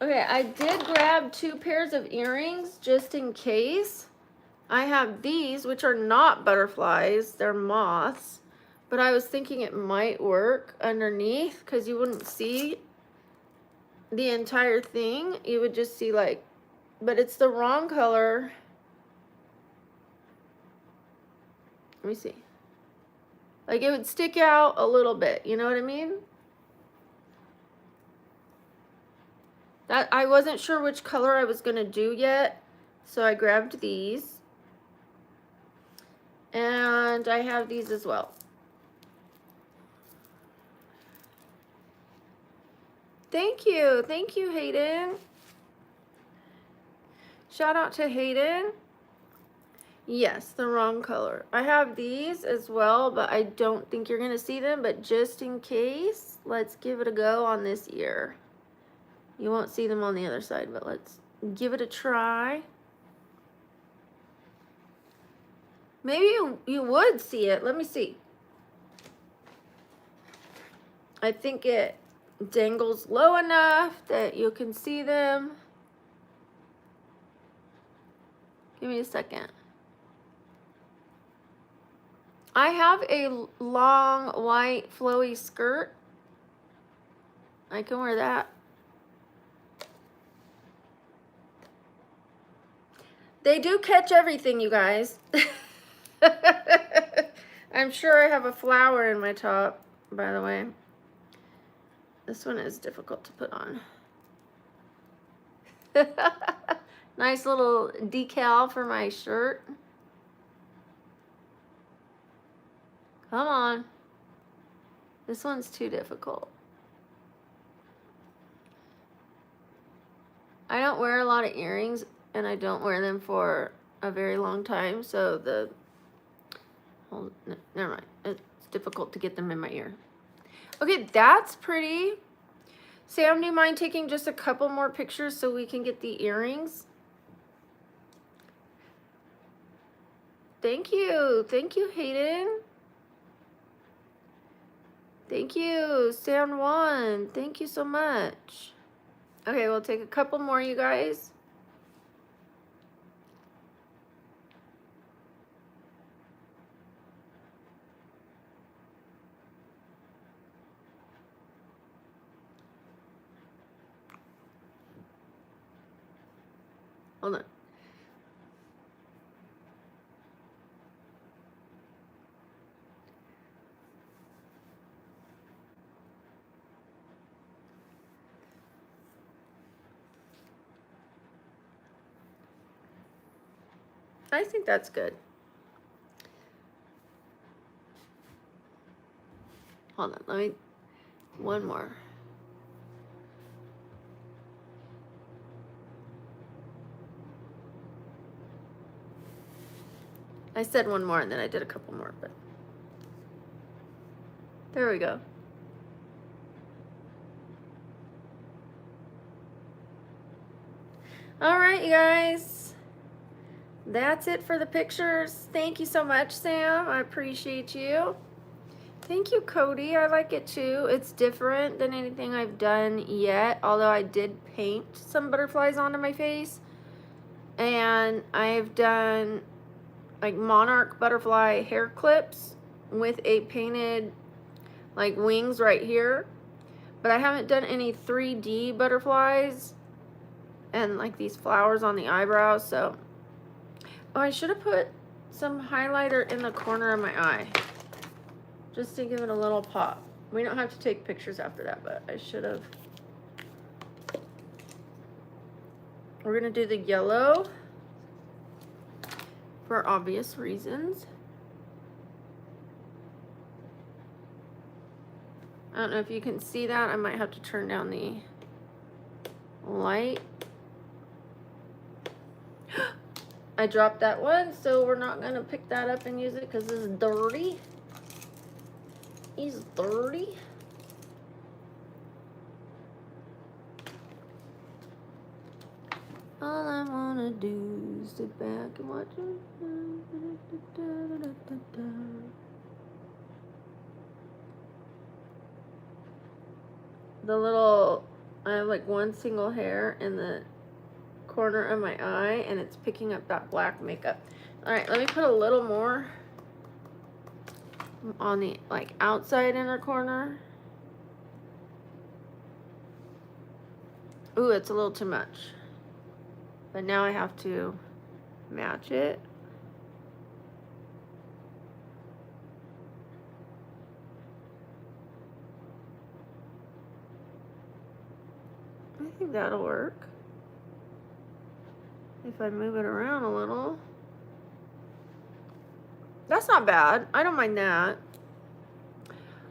Okay, I did grab 2 pairs of earrings just in case. I have these, which are not butterflies, they're moths. But I was thinking it might work underneath because you wouldn't see the entire thing. You would just see like, but it's the wrong color. Let me see. Like it would stick out a little bit, you know what I mean? That I wasn't sure which color I was gonna do yet, so I grabbed these. And I have these as well. Thank you, Hayden. Shout out to Hayden. Yes, the wrong color. I have these as well, but I don't think you're gonna see them, but just in case, let's give it a go on this ear. You won't see them on the other side, but let's give it a try. Maybe you would see it. Let me see. I think it dangles low enough that you can see them. Give me a second. I have a long white flowy skirt. I can wear that. They do catch everything, you guys. I'm sure I have a flower in my top, by the way. This one is difficult to put on. Nice little decal for my shirt. Come on. This one's too difficult. I don't wear a lot of earrings, and I don't wear them for a very long time, so never mind. It's difficult to get them in my ear. Okay, that's pretty. Sam, do you mind taking just a couple more pictures so we can get the earrings? Thank you, Hayden. Thank you, San Juan. Thank you so much. Okay, we'll take a couple more, you guys. Hold on. I think that's good. Hold on, let me, one more. I said one more and then I did a couple more, but there we go. All right, you guys. That's it for the pictures. Thank you so much, Sam. I appreciate you. Thank you, Cody. I like it too. It's different than anything I've done yet, although I did paint some butterflies onto my face. And I've done like monarch butterfly hair clips with a painted like wings right here. But I haven't done any 3D butterflies and like these flowers on the eyebrows, so. Oh, I should have put some highlighter in the corner of my eye just to give it a little pop. We don't have to take pictures after that, but I should have. We're gonna do the yellow for obvious reasons. I don't know if you can see that. I might have to turn down the light. I dropped that one, so we're not gonna pick that up and use it because it's dirty. It's dirty. All I wanna do is sit back and watch it. The little, I have like one single hair in the corner of my eye, and it's picking up that black makeup. All right, let me put a little more on the like outside inner corner. Ooh, it's a little too much. But now I have to match it. I think that'll work. If I move it around a little. That's not bad. I don't mind that.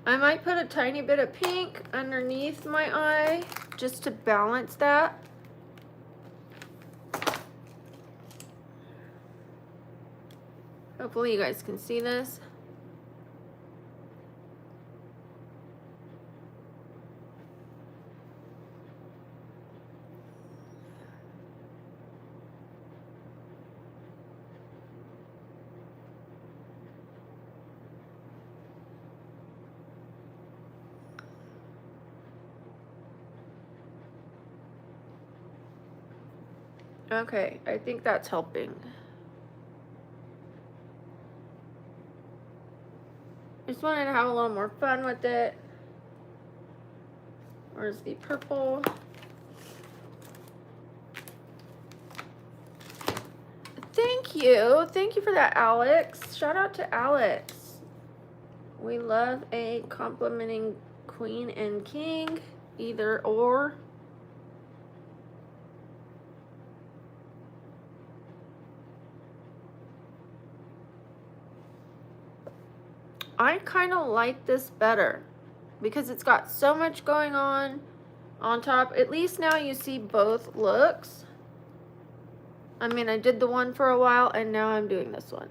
I might put a tiny bit of pink underneath my eye just to balance that. Hopefully you guys can see this. Okay, I think that's helping. Just wanted to have a little more fun with it. Where's the purple? Thank you. Thank you for that, Alex. Shout out to Alex. We love a complimenting queen and king, either or. I kind of like this better because it's got so much going on top. At least now you see both looks. I mean, I did the one for a while and now I'm doing this one.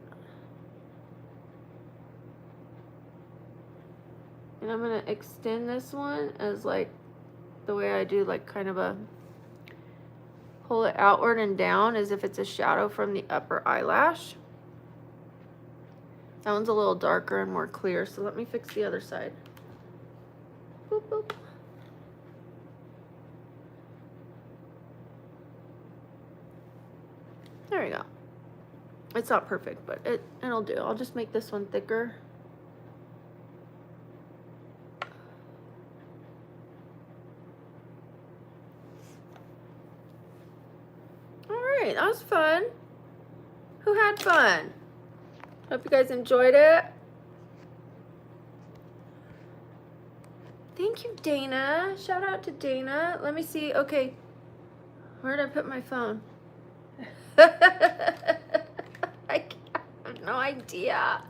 And I'm going to extend this one as like the way I do, like kind of a pull it outward and down as if it's a shadow from the upper eyelash. That one's a little darker and more clear, so let me fix the other side. Boop, boop. There we go. It's not perfect, but it'll do. I'll just make this one thicker. All right, that was fun. Who had fun? Hope you guys enjoyed it. Thank you, Dana. Shout out to Dana. Let me see. Okay. Where did I put my phone? I have no idea.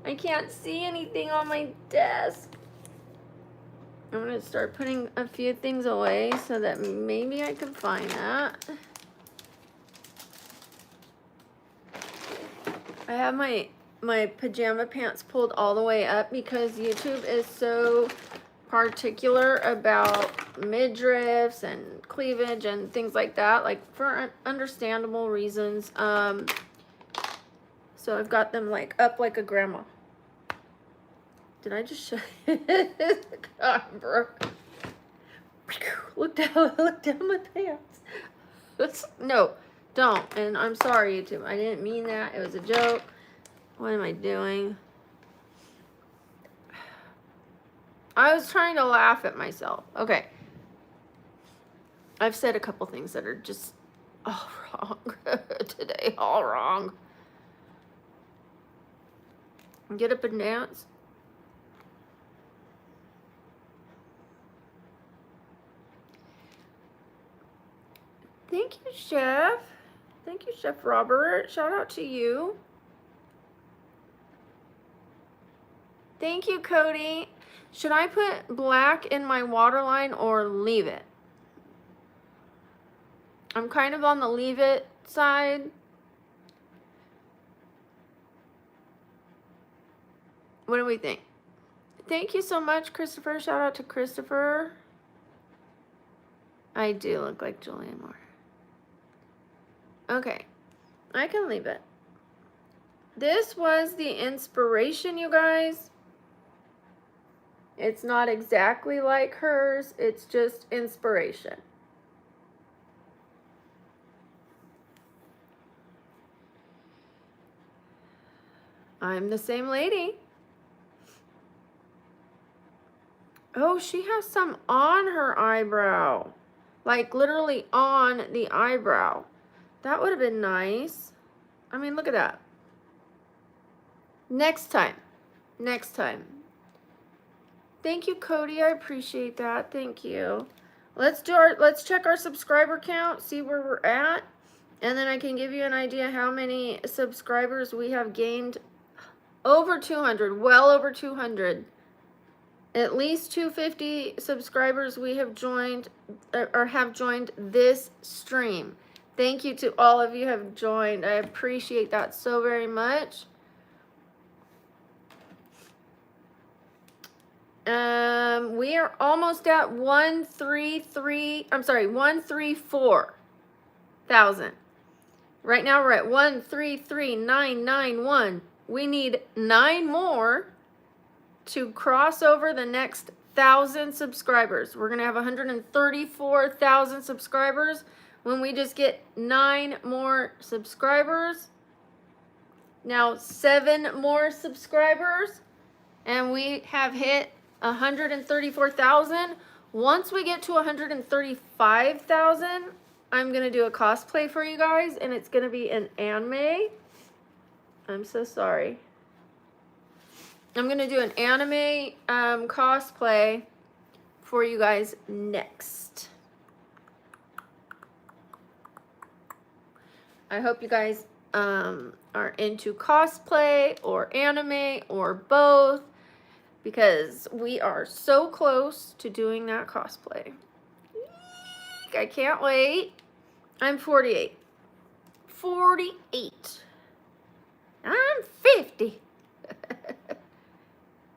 I can't see anything on my desk. I'm going to start putting a few things away so that maybe I can find that. I have my pajama pants pulled all the way up because YouTube is so particular about midriffs and cleavage and things like that, like for understandable reasons. So I've got them like up like a grandma. Did I just show you? God, bro. Look down my pants. No, don't. And I'm sorry, YouTube. I didn't mean that. It was a joke. What am I doing? I was trying to laugh at myself. Okay. I've said a couple things that are just all wrong today. All wrong. Get up and dance. Thank you, Chef. Thank you, Chef Robert. Shout out to you. Thank you, Cody. Should I put black in my waterline or leave it? I'm kind of on the leave it side. What do we think? Thank you so much, Christopher. Shout out to Christopher. I do look like Julianne Moore. Okay, I can leave it. This was the inspiration, you guys. It's not exactly like hers. It's just inspiration. I'm the same lady. Oh, she has some on her eyebrow. Like literally on the eyebrow. That would have been nice. I mean, look at that. Next time. Next time. Thank you, Cody. I appreciate that. Thank you. Let's check our subscriber count, see where we're at, and then I can give you an idea how many subscribers we have gained. Over 200, well over 200. At least 250 subscribers we have joined or have joined this stream. Thank you to all of you who have joined. I appreciate that so very much. We are almost at 134,000. Right now we're at 133,991. We need 9 more to cross over the next 1,000 subscribers. We're gonna have 134,000 subscribers when we just get 9 more subscribers. Now 7 more subscribers, and we have hit 134,000. Once we get to 135,000, I'm gonna do a cosplay for you guys, and it's gonna be an anime. I'm so sorry. I'm gonna do an anime cosplay for you guys next. I hope you guys are into cosplay or anime or both, because we are so close to doing that cosplay. I can't wait. I'm 48. 48. I'm 50.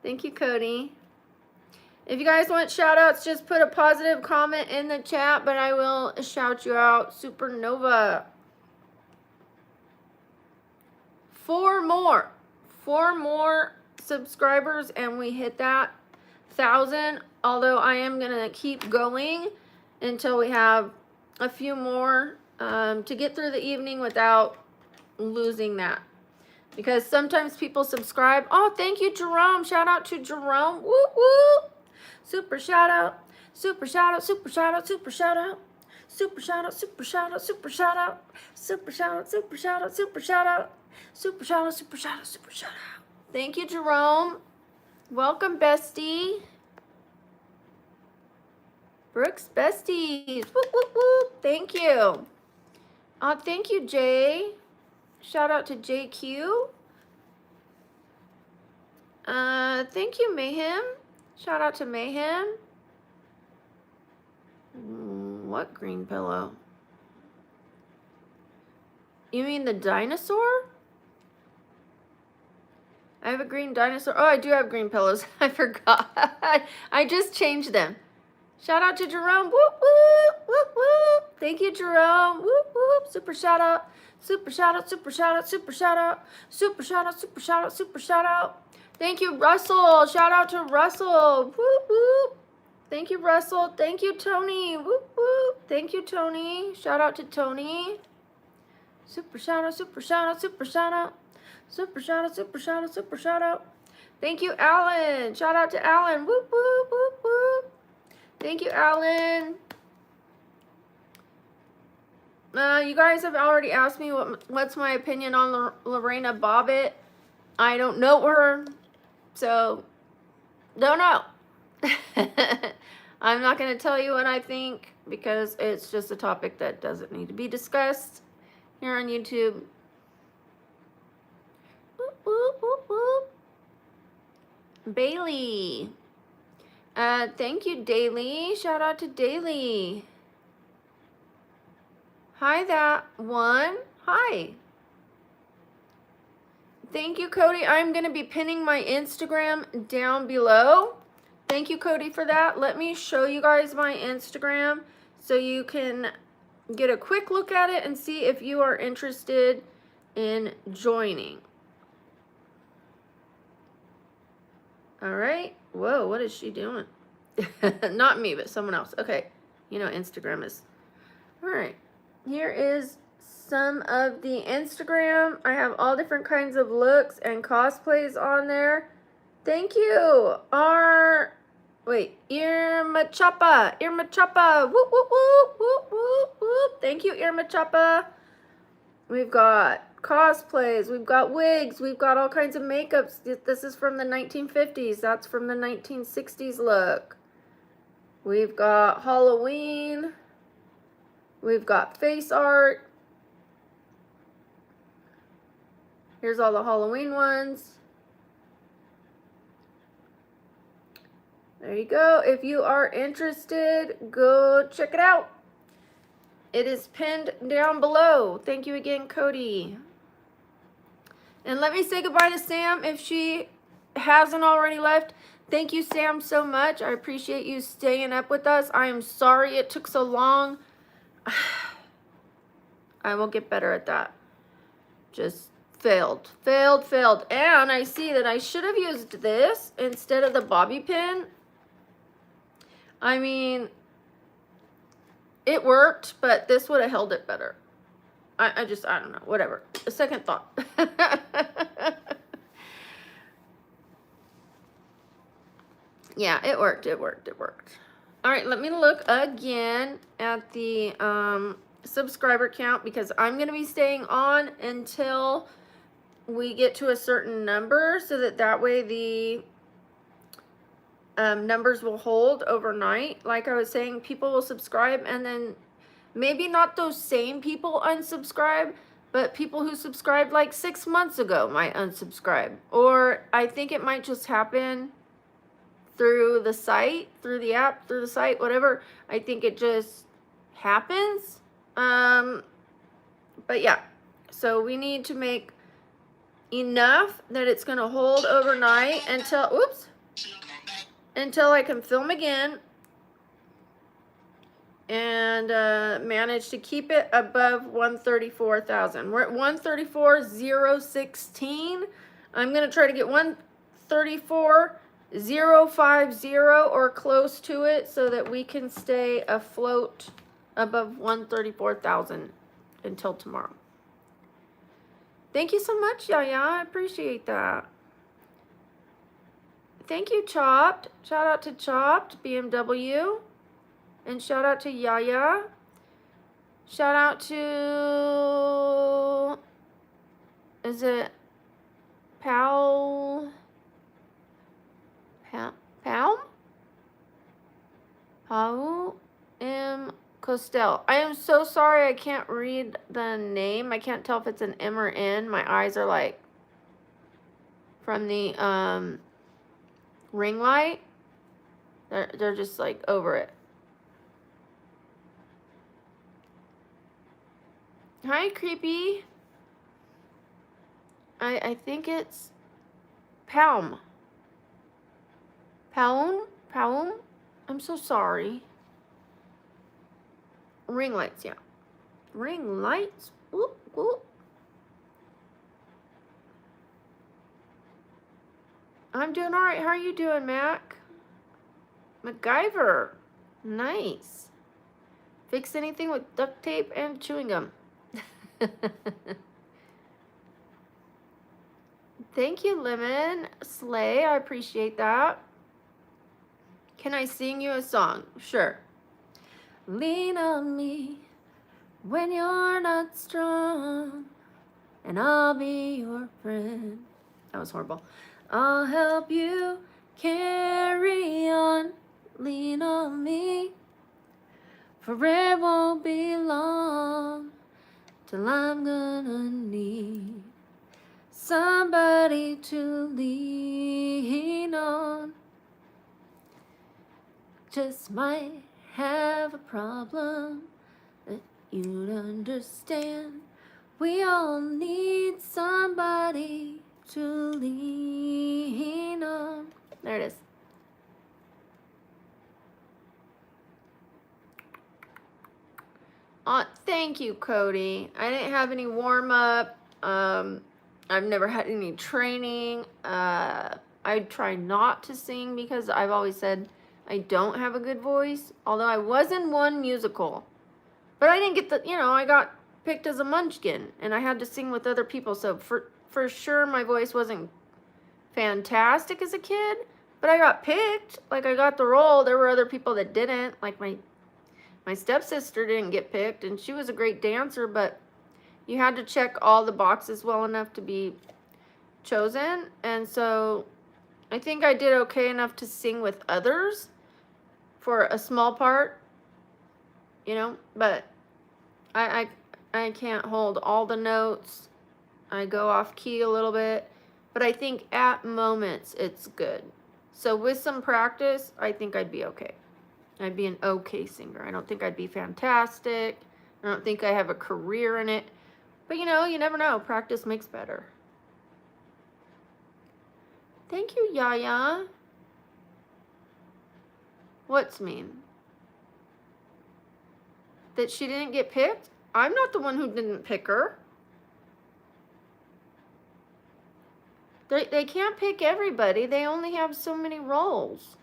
Thank you, Cody. If you guys want shout outs, just put a positive comment in the chat, but I will shout you out. Supernova. 4 more. 4 more subscribers and we hit that 1,000. Although I am going to keep going until we have a few more to get through the evening without losing that. Because sometimes people subscribe. Oh, thank you, Jerome. Shout out to Jerome. Woo woo. Super shout out. Super shout out. Super shout out. Super shout out. Super shout out. Super shout out. Super shout out. Super shout out. Super shout out. Super shout out. Super shout out. Super shout out. Super shout out. Thank you, Jerome. Welcome, bestie. Brooks besties. Whoop, whoop, whoop. Thank you. Thank you, Jay. Shout out to JQ. Thank you, Mayhem. Shout out to Mayhem. What green pillow? You mean the dinosaur? I have a green dinosaur. Oh, I do have green pillows. I forgot. I just changed them. Shout out to Jerome. Whoop, whoop, whoop, whoop. Thank you, Jerome. Whoop, whoop. Super shout out. Super shout out. Super shout out. Super shout out. Super shout out. Super shout out. Super shout out. Thank you, Russell. Shout out to Russell. Whoop, whoop. Thank you, Russell. Thank you, Tony. Whoop, whoop. Thank you, Tony. Shout out to Tony. Super shout out. Super shout out. Super shout out. Super shout out. Super shout out. Super shout out. Thank you, Alan. Shout out to Alan. Whoop, whoop, whoop, whoop. Thank you, Alan. You guys have already asked me what's my opinion on Lorena Bobbitt. I don't know her, so don't know. I'm not going to tell you what I think because it's just a topic that doesn't need to be discussed here on YouTube. Whoop, whoop, whoop, whoop. Bailey. Thank you, Daily. Shout out to Daily. Hi, that one. Hi. Thank you, Cody. I'm going to be pinning my Instagram down below. Thank you, Cody, for that. Let me show you guys my Instagram so you can get a quick look at it and see if you are interested in joining. All right. Whoa, what is she doing? Not me, but someone else. Okay. You know, Instagram is. All right. Here is some of the Instagram. I have all different kinds of looks and cosplays on there. Thank you. Irma Choppa. Whoop, whoop, whoop, whoop, whoop, whoop. Thank you, Irma Choppa. We've got cosplays, we've got wigs, we've got all kinds of makeups. This is from the 1950s. That's from the 1960s look. We've got Halloween. We've got face art. Here's all the Halloween ones. There you go. If you are interested, go check it out. It is pinned down below. Thank you again, Cody. And let me say goodbye to Sam if she hasn't already left. Thank you, Sam, so much. I appreciate you staying up with us. I am sorry it took so long. I will get better at that. Just failed. And I see that I should have used this instead of the bobby pin. I mean, it worked, but this would have held it better. I don't know, whatever. A second thought. Yeah, it worked. All right, let me look again at the subscriber count because I'm going to be staying on until we get to a certain number so that way the numbers will hold overnight. Like I was saying, people will subscribe and then maybe not those same people unsubscribe, but people who subscribed like 6 months ago might unsubscribe. Or I think it might just happen through the site, through the app, through the site, whatever. I think it just happens. But yeah, so we need to make enough that it's going to hold overnight until I can film again and manage to keep it above 134,000. We're at 134,016. I'm going to try to get 134,050 or close to it so that we can stay afloat above 134,000 until tomorrow. Thank you so much, Yaya. I appreciate that. Thank you, Chopped. Shout out to Chopped, BMW. And shout out to Yaya. Shout out to, is it Palm? Pau M. Costel. I am so sorry I can't read the name. I can't tell if it's an M or N. My eyes are like from the ring light. They're just like over it. Hi, Creepy. I think it's Palm. Palm? I'm so sorry. Ring lights, yeah. Ring lights? Whoop, whoop. I'm doing all right. How are you doing, Mac? MacGyver. Nice. Fix anything with duct tape and chewing gum. Thank you, Lemon. Slay, I appreciate that. Can I sing you a song? Sure. Lean on me when you're not strong, and I'll be your friend. That was horrible. I'll help you carry on. Lean on me, for it won't be long till I'm gonna need somebody to lean on. Just might have a problem that you'd understand. We all need somebody to lean on. There it is. Thank you, Cody. I didn't have any warm-up. I've never had any training. I try not to sing because I've always said I don't have a good voice. Although I was in one musical. But I didn't get the, I got picked as a munchkin. And I had to sing with other people. So for sure my voice wasn't fantastic as a kid. But I got picked. Like, I got the role. There were other people that didn't. Like, my stepsister didn't get picked, and she was a great dancer, but you had to check all the boxes well enough to be chosen. And so I think I did okay enough to sing with others for a small part, but I can't hold all the notes. I go off key a little bit, but I think at moments it's good. So with some practice, I think I'd be okay. I'd be an okay singer. I don't think I'd be fantastic. I don't think I have a career in it. But you never know. Practice makes better. Thank you, Yaya. What's mean? That she didn't get picked? I'm not the one who didn't pick her. They can't pick everybody. They only have so many roles.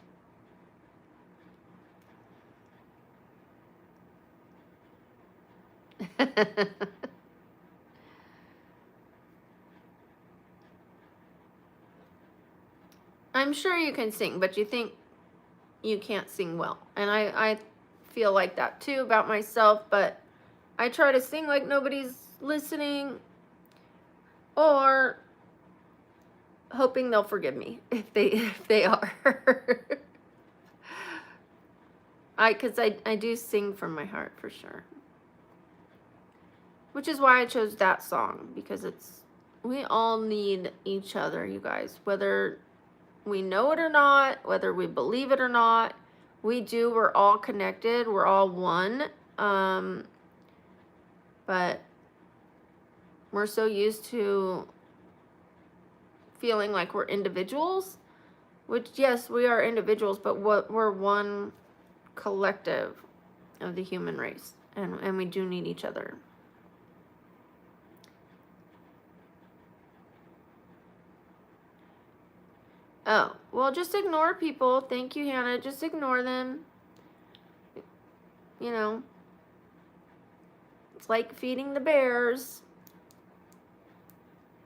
I'm sure you can sing, but you think you can't sing well. And I feel like that too about myself, but I try to sing like nobody's listening, or hoping they'll forgive me if they are. Because I do sing from my heart for sure. Which is why I chose that song, because we all need each other, you guys. Whether we know it or not, whether we believe it or not, we do. We're all connected. We're all one. But we're so used to feeling like we're individuals, which, yes, we are individuals, but we're one collective of the human race, and we do need each other. Oh, well, just ignore people. Thank you, Hannah. Just ignore them. It's like feeding the bears.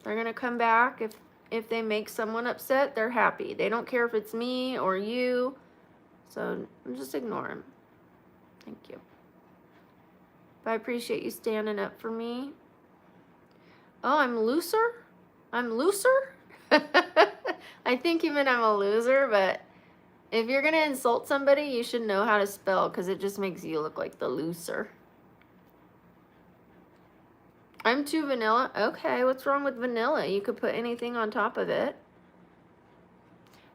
They're going to come back. If they make someone upset, they're happy. They don't care if it's me or you. So just ignore them. Thank you. But I appreciate you standing up for me. Oh, I'm looser? I'm looser? I think you meant I'm a loser, but if you're going to insult somebody, you should know how to spell, because it just makes you look like the loser. I'm too vanilla. Okay, what's wrong with vanilla? You could put anything on top of it.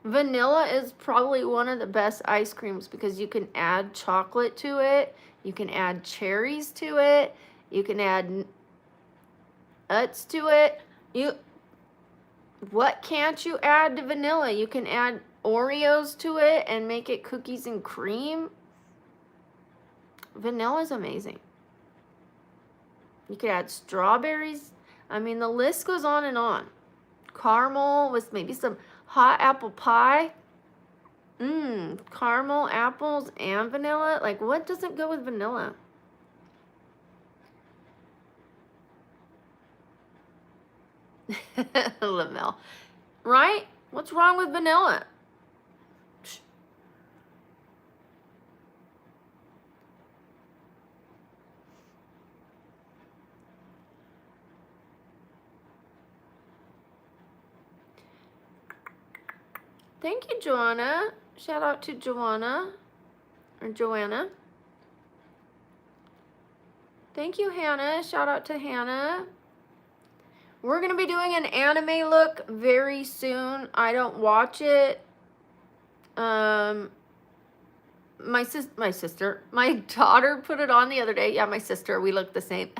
Vanilla is probably one of the best ice creams because you can add chocolate to it. You can add cherries to it. You can add nuts to it. What can't you add to vanilla? You can add Oreos to it and make it cookies and cream. Vanilla is amazing. You could add strawberries. I mean, the list goes on and on. Caramel with maybe some hot apple pie. Caramel, apples, and vanilla. Like, what doesn't go with vanilla? Lamel. Right? What's wrong with vanilla? Thank you, Joanna. Shout out to Joanna. Or Joanna. Thank you, Hannah. Shout out to Hannah. We're going to be doing an anime look very soon. I don't watch it. My daughter put it on the other day. Yeah, my sister, we look the same.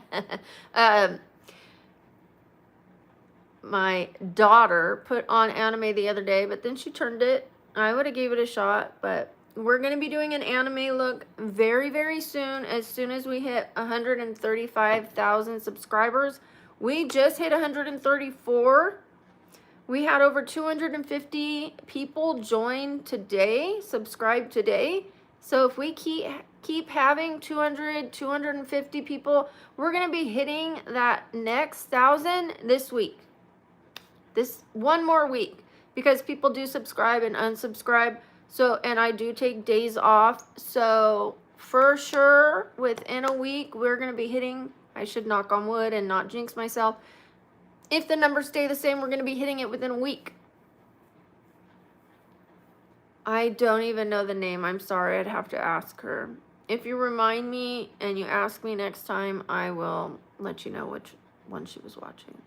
My daughter put on anime the other day, but then she turned it. I would have gave it a shot, but We're going to be doing an anime look very, very soon as we hit 135,000 subscribers. We just hit 134. We had over 250 people join today, subscribe today. So if we keep having 200, 250 people, we're going to be hitting that next 1,000 this week. This one more week, because people do subscribe and unsubscribe. So, and I do take days off. So for sure, within a week, we're going to be hitting, I should knock on wood and not jinx myself. If the numbers stay the same, we're going to be hitting it within a week. I don't even know the name. I'm sorry. I'd have to ask her. If you remind me and you ask me next time, I will let you know which one she was watching.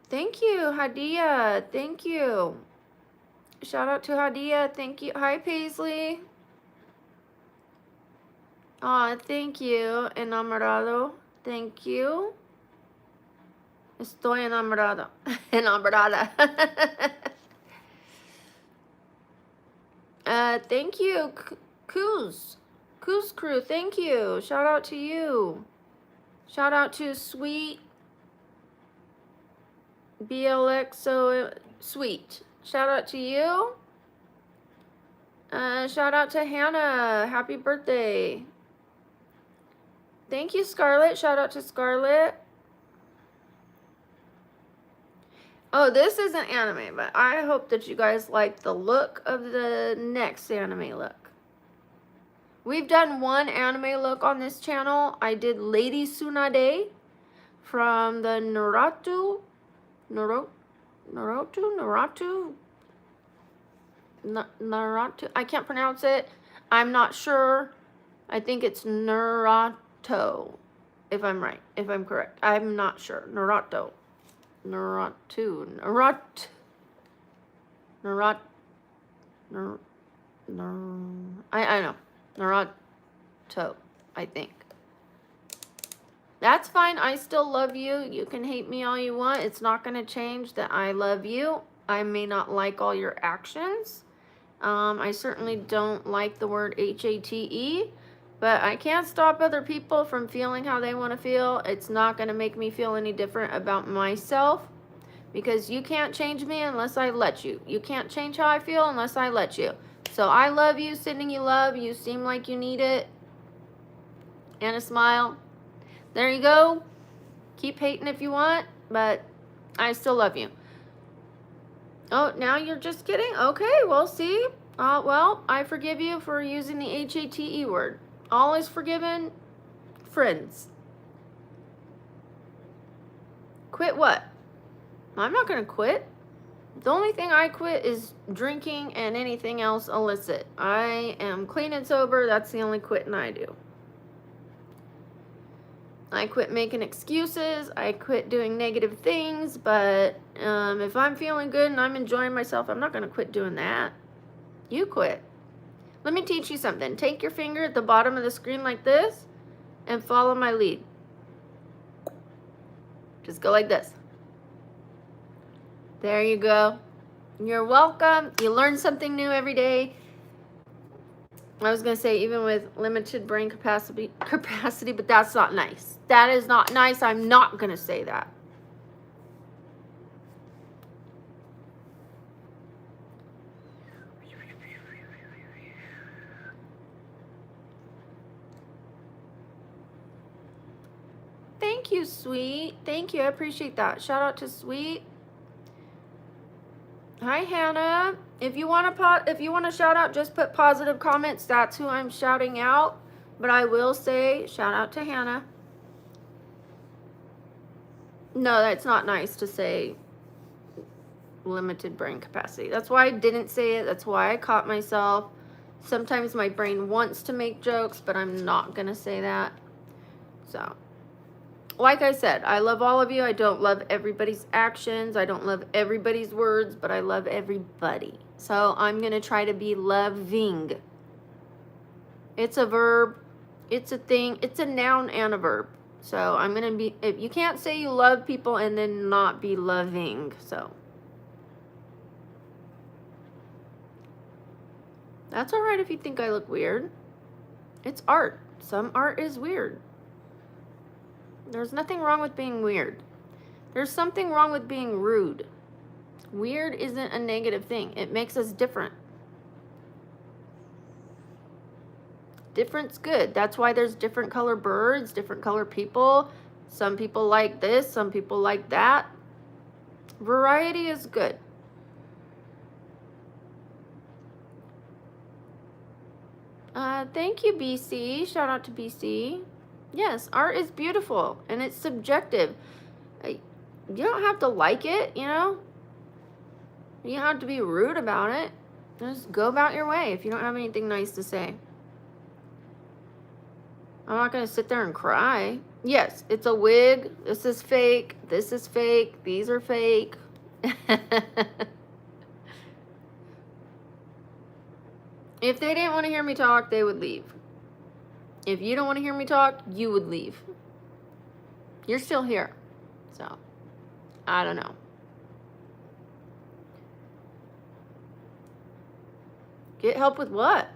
Thank you, Hadia. Thank you. Shout out to Hadia. Thank you. Hi, Paisley. Aw, thank you. Enamorado. Thank you. Estoy enamorado. Enamorada. Thank you, Coos Crew. Thank you. Shout out to you. Shout out to Sweet BLX. So sweet. Shout out to you. Shout out to Hannah. Happy birthday. Thank you, Scarlett. Shout out to Scarlett. Oh, this isn't anime, but I hope that you guys like the look of the next anime look. We've done one anime look on this channel. I did Lady Tsunade from the Naruto. I can't pronounce it. I'm not sure. I think it's Naruto, if I'm right, if I'm correct. I'm not sure. Naruto. I know. Naruto, I think. That's fine. I still love you. You can hate me all you want. It's not going to change that I love you. I may not like all your actions. I certainly don't like the word HATE, but I can't stop other people from feeling how they want to feel. It's not going to make me feel any different about myself, because you can't change me unless I let you. You can't change how I feel unless I let you. So I love you, sending you love. You seem like you need it. And a smile. There you go. Keep hating if you want, but I still love you. Oh, now you're just kidding? Okay, well, see? Well, I forgive you for using the HATE word. All is forgiven, friends. Quit what? I'm not going to quit. The only thing I quit is drinking and anything else illicit. I am clean and sober. That's the only quitting I do. I quit making excuses. I quit doing negative things. But if I'm feeling good and I'm enjoying myself, I'm not going to quit doing that. You quit. Let me teach you something. Take your finger at the bottom of the screen like this and follow my lead. Just go like this. There you go. You're welcome. You learn something new every day. I was going to say even with limited brain capacity, but that's not nice. That is not nice. I'm not going to say that. Thank you, Sweet. Thank you. I appreciate that. Shout out to Sweet. Hi, Hannah. If you want to shout out, just put positive comments. That's who I'm shouting out. But I will say shout out to Hannah. No, that's not nice to say limited brain capacity. That's why I didn't say it. That's why I caught myself. Sometimes my brain wants to make jokes, but I'm not going to say that. So, like I said, I love all of you. I don't love everybody's actions. I don't love everybody's words, but I love everybody. So I'm going to try to be loving. It's a verb. It's a thing. It's a noun and a verb. So I'm going to be, if you can't say you love people and then not be loving. So That's all right if you think I look weird. It's art. Some art is weird. There's nothing wrong with being weird. There's something wrong with being rude. Weird isn't a negative thing. It makes us different. Different's good. That's why there's different color birds, different color people. Some people like this, some people like that. Variety is good. Thank you, BC. Shout out to BC. Yes, art is beautiful and it's subjective. You don't have to like it, you know? You don't have to be rude about it. Just go about your way if you don't have anything nice to say. I'm not going to sit there and cry. Yes, it's a wig. This is fake. This is fake. These are fake. If they didn't want to hear me talk, they would leave. If you don't want to hear me talk, you would leave. You're still here. So, I don't know. Get help with what?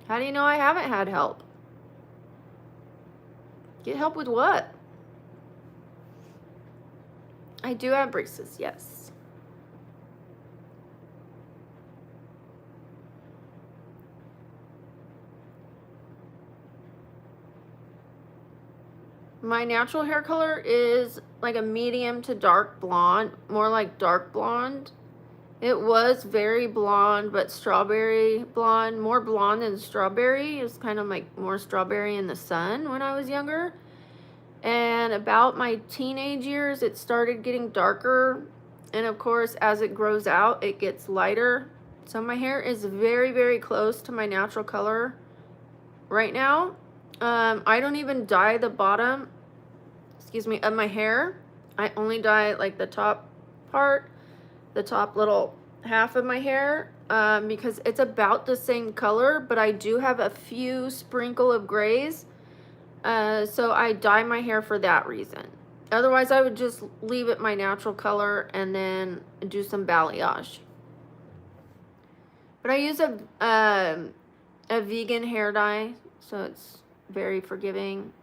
How do you know I haven't had help? Get help with what? I do have braces, yes. My natural hair color is like a medium to dark blonde, more like dark blonde. It was very blonde, but strawberry blonde, more blonde than strawberry. It was kind of like more strawberry in the sun when I was younger. And about my teenage years, it started getting darker. And of course, as it grows out, it gets lighter. So my hair is very, very close to my natural color right now. I don't even dye the bottom, of my hair. I only dye like the top part, the top little half of my hair, because it's about the same color, but I do have a few sprinkle of grays. So I dye my hair for that reason. Otherwise, I would just leave it my natural color and then do some balayage. But I use a vegan hair dye, so it's very forgiving.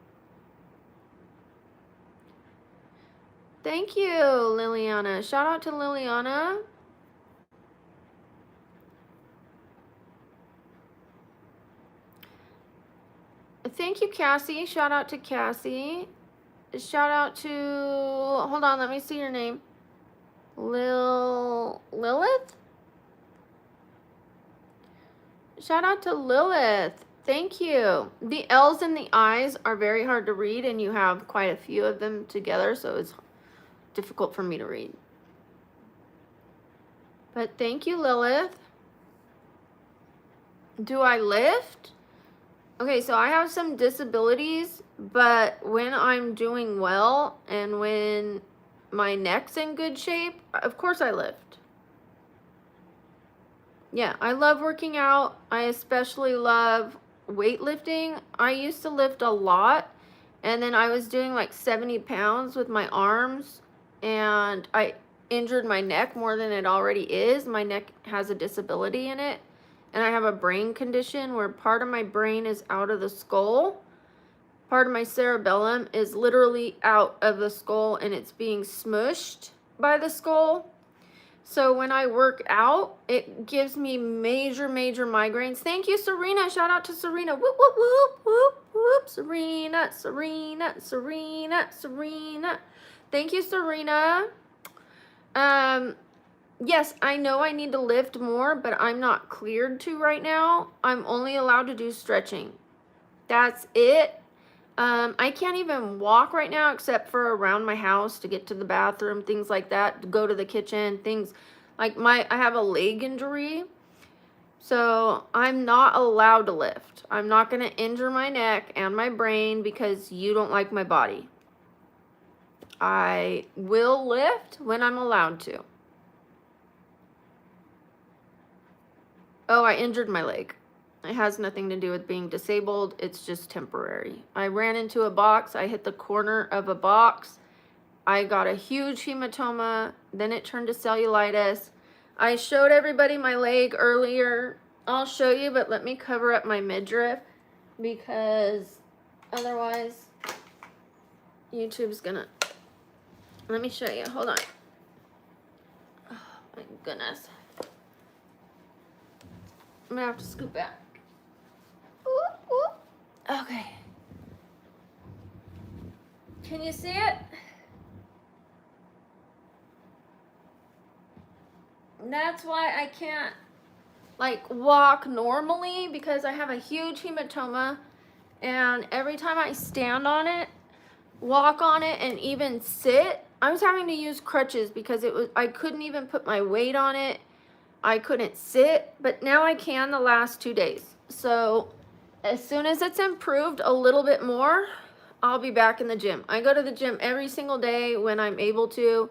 Thank you, Liliana. Shout out to Liliana. Thank you, Cassie. Shout out to Cassie. Shout out to, hold on, let me see your name. Lilith? Shout out to Lilith. Thank you. The L's in the I's are very hard to read, and you have quite a few of them together, so it's difficult for me to read. But thank you, Lilith. Do I lift? Okay, so I have some disabilities, but when I'm doing well and when my neck's in good shape, of course I lift. Yeah, I love working out. I especially love weightlifting. I used to lift a lot, and then I was doing like 70 pounds with my arms, and I injured my neck more than it already is. My neck has a disability in it, and I have a brain condition where part of my brain is out of the skull. Part of my cerebellum is literally out of the skull, and it's being smushed by the skull. So when I work out, it gives me major, major migraines. Thank you, Serena. Shout out to Serena. Whoop, whoop, whoop, whoop, whoop. Serena, Serena, Serena, Serena. Thank you, Serena. Yes, I know I need to lift more, but I'm not cleared to right now. I'm only allowed to do stretching. That's it. I can't even walk right now except for around my house to get to the bathroom, things like that, to go to the kitchen, things like I have a leg injury, so I'm not allowed to lift. I'm not going to injure my neck and my brain because you don't like my body. I will lift when I'm allowed to. Oh, I injured my leg. It has nothing to do with being disabled. It's just temporary. I ran into a box. I hit the corner of a box. I got a huge hematoma. Then it turned to cellulitis. I showed everybody my leg earlier. I'll show you, but let me cover up my midriff because otherwise YouTube's gonna... Let me show you. Hold on. Oh, my goodness. I'm gonna have to scoop back. Ooh, ooh. Okay. Can you see it? That's why I can't like walk normally, because I have a huge hematoma, and every time I stand on it, walk on it, and even sit, I was having to use crutches because I couldn't even put my weight on it. I couldn't sit, but now I can the last 2 days. So as soon as it's improved a little bit more, I'll be back in the gym. I go to the gym every single day when I'm able to,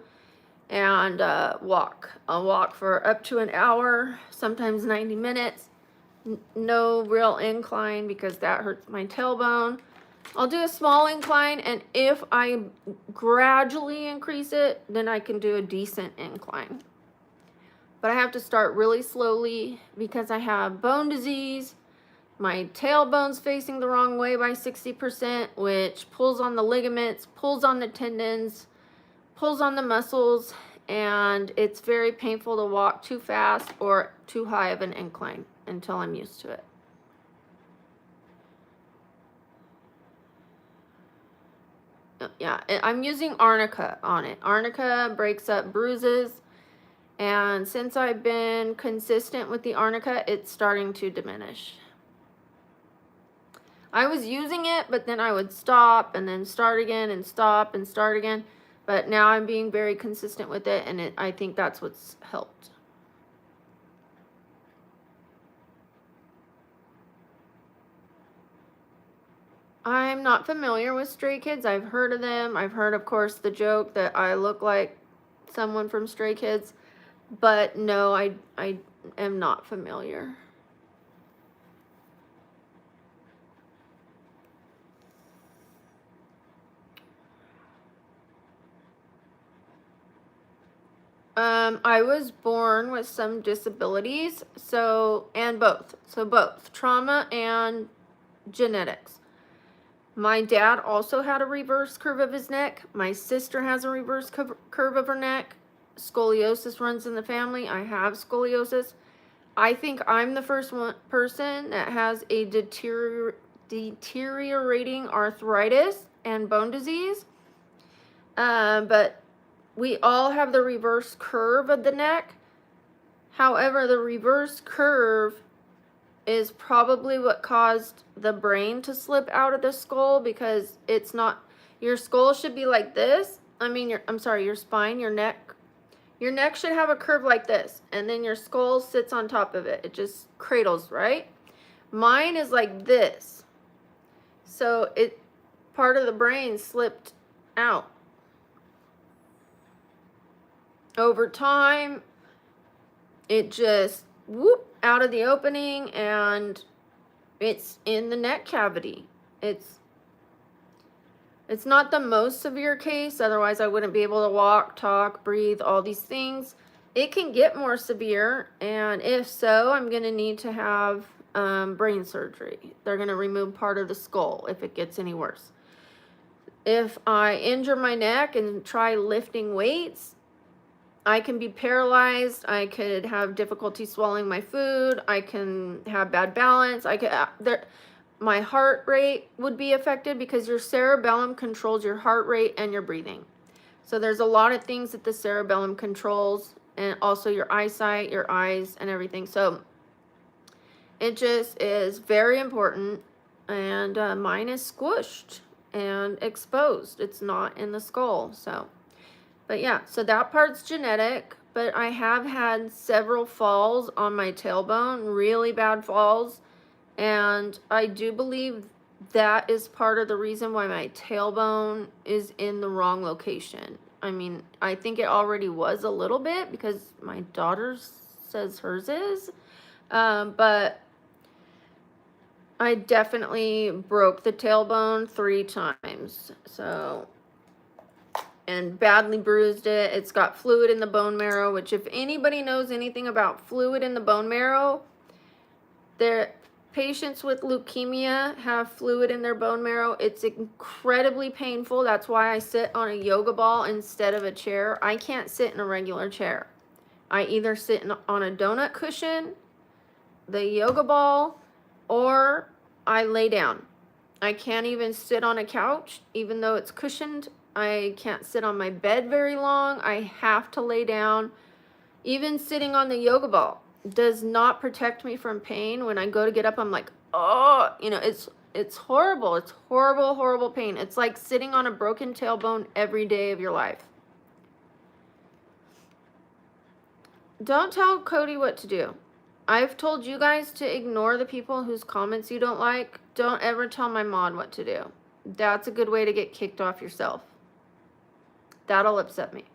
and walk. I'll walk for up to an hour, sometimes 90 minutes. No real incline because that hurts my tailbone. I'll do a small incline, and if I gradually increase it, then I can do a decent incline. But I have to start really slowly because I have bone disease. My tailbone's facing the wrong way by 60%, which pulls on the ligaments, pulls on the tendons, pulls on the muscles, and it's very painful to walk too fast or too high of an incline until I'm used to it. Yeah, I'm using arnica on it. Arnica breaks up bruises, and since I've been consistent with the arnica, it's starting to diminish. I was using it, but then I would stop and then start again and stop and start again. But now I'm being very consistent with it, and I think that's what's helped. I'm not familiar with Stray Kids. I've heard of them. I've heard, of course, the joke that I look like someone from Stray Kids. But no, I am not familiar. I was born with some disabilities, and both trauma and genetics. My dad also had a reverse curve of his neck. My sister has a reverse curve of her neck. Scoliosis runs in the family. I have scoliosis. I think I'm the first person that has a deteriorating arthritis and bone disease. But we all have the reverse curve of the neck. However, the reverse curve is probably what caused the brain to slip out of the skull, because it's not, your skull should be like this. I mean, your spine, your neck should have a curve like this, and then your skull sits on top of it. It just cradles, right? Mine is like this. So part of the brain slipped out. Over time, it just whoop out of the opening, and it's in the neck cavity. It's not the most severe case, otherwise I wouldn't be able to walk, talk, breathe, all these things. It can get more severe, and if so, I'm going to need to have brain surgery. They're going to remove part of the skull if it gets any worse. If I injure my neck and try lifting weights, I can be paralyzed. I could have difficulty swallowing my food. I can have bad balance. My heart rate would be affected because your cerebellum controls your heart rate and your breathing. So there's a lot of things that the cerebellum controls, and also your eyesight, your eyes, and everything. So it just is very important, and mine is squished and exposed. It's not in the skull, so. But yeah, so that part's genetic, but I have had several falls on my tailbone, really bad falls, and I do believe that is part of the reason why my tailbone is in the wrong location. I mean, I think it already was a little bit because my daughter says hers is, but I definitely broke the tailbone 3 times, so and badly bruised it. It's got fluid in the bone marrow, which if anybody knows anything about fluid in the bone marrow, their patients with leukemia have fluid in their bone marrow. It's incredibly painful. That's why I sit on a yoga ball instead of a chair. I can't sit in a regular chair. I either sit on a donut cushion, the yoga ball, or I lay down. I can't even sit on a couch, even though it's cushioned. I can't sit on my bed very long. I have to lay down. Even sitting on the yoga ball does not protect me from pain. When I go to get up, I'm like, oh, you know, it's horrible. It's horrible, horrible pain. It's like sitting on a broken tailbone every day of your life. Don't tell Cody what to do. I've told you guys to ignore the people whose comments you don't like. Don't ever tell my mod what to do. That's a good way to get kicked off yourself. That'll upset me.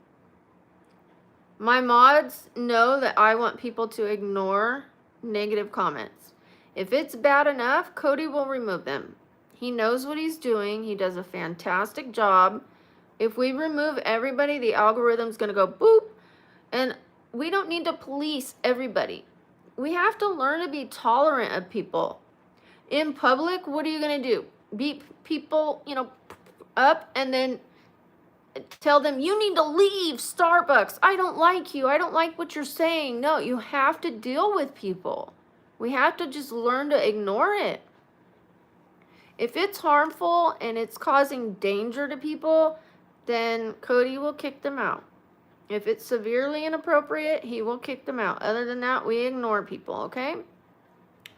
My mods know that I want people to ignore negative comments. If it's bad enough, Cody will remove them. He knows what he's doing. He does a fantastic job. If we remove everybody, the algorithm's going to go boop. And we don't need to police everybody. We have to learn to be tolerant of people. In public, what are you going to do? Beat people, you know, up and then tell them, you need to leave Starbucks. I don't like you. I don't like what you're saying. No, you have to deal with people. We have to just learn to ignore it. If it's harmful and it's causing danger to people, then Cody will kick them out. If it's severely inappropriate, he will kick them out. Other than that, we ignore people, okay?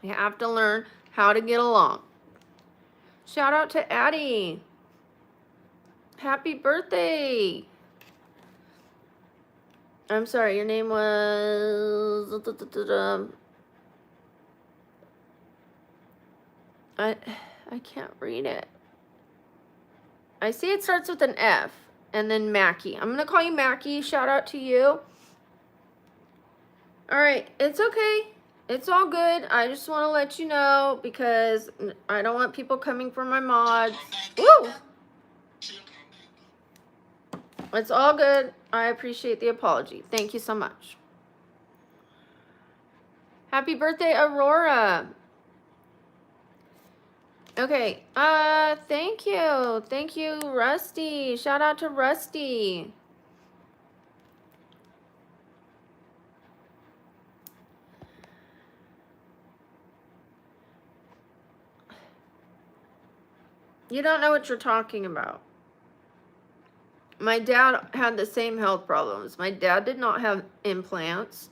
We have to learn how to get along. Shout out to Addie. Happy birthday. I'm sorry, your name was... I can't read it. I see it starts with an F. And then Mackie. I'm going to call you Mackie. Shout out to you. All right. It's okay. It's all good. I just want to let you know because I don't want people coming for my mods. Woo! It's all good. I appreciate the apology. Thank you so much. Happy birthday, Aurora. Okay, thank you. Thank you, Rusty. Shout out to Rusty. You don't know what you're talking about. My dad had the same health problems. My dad did not have implants.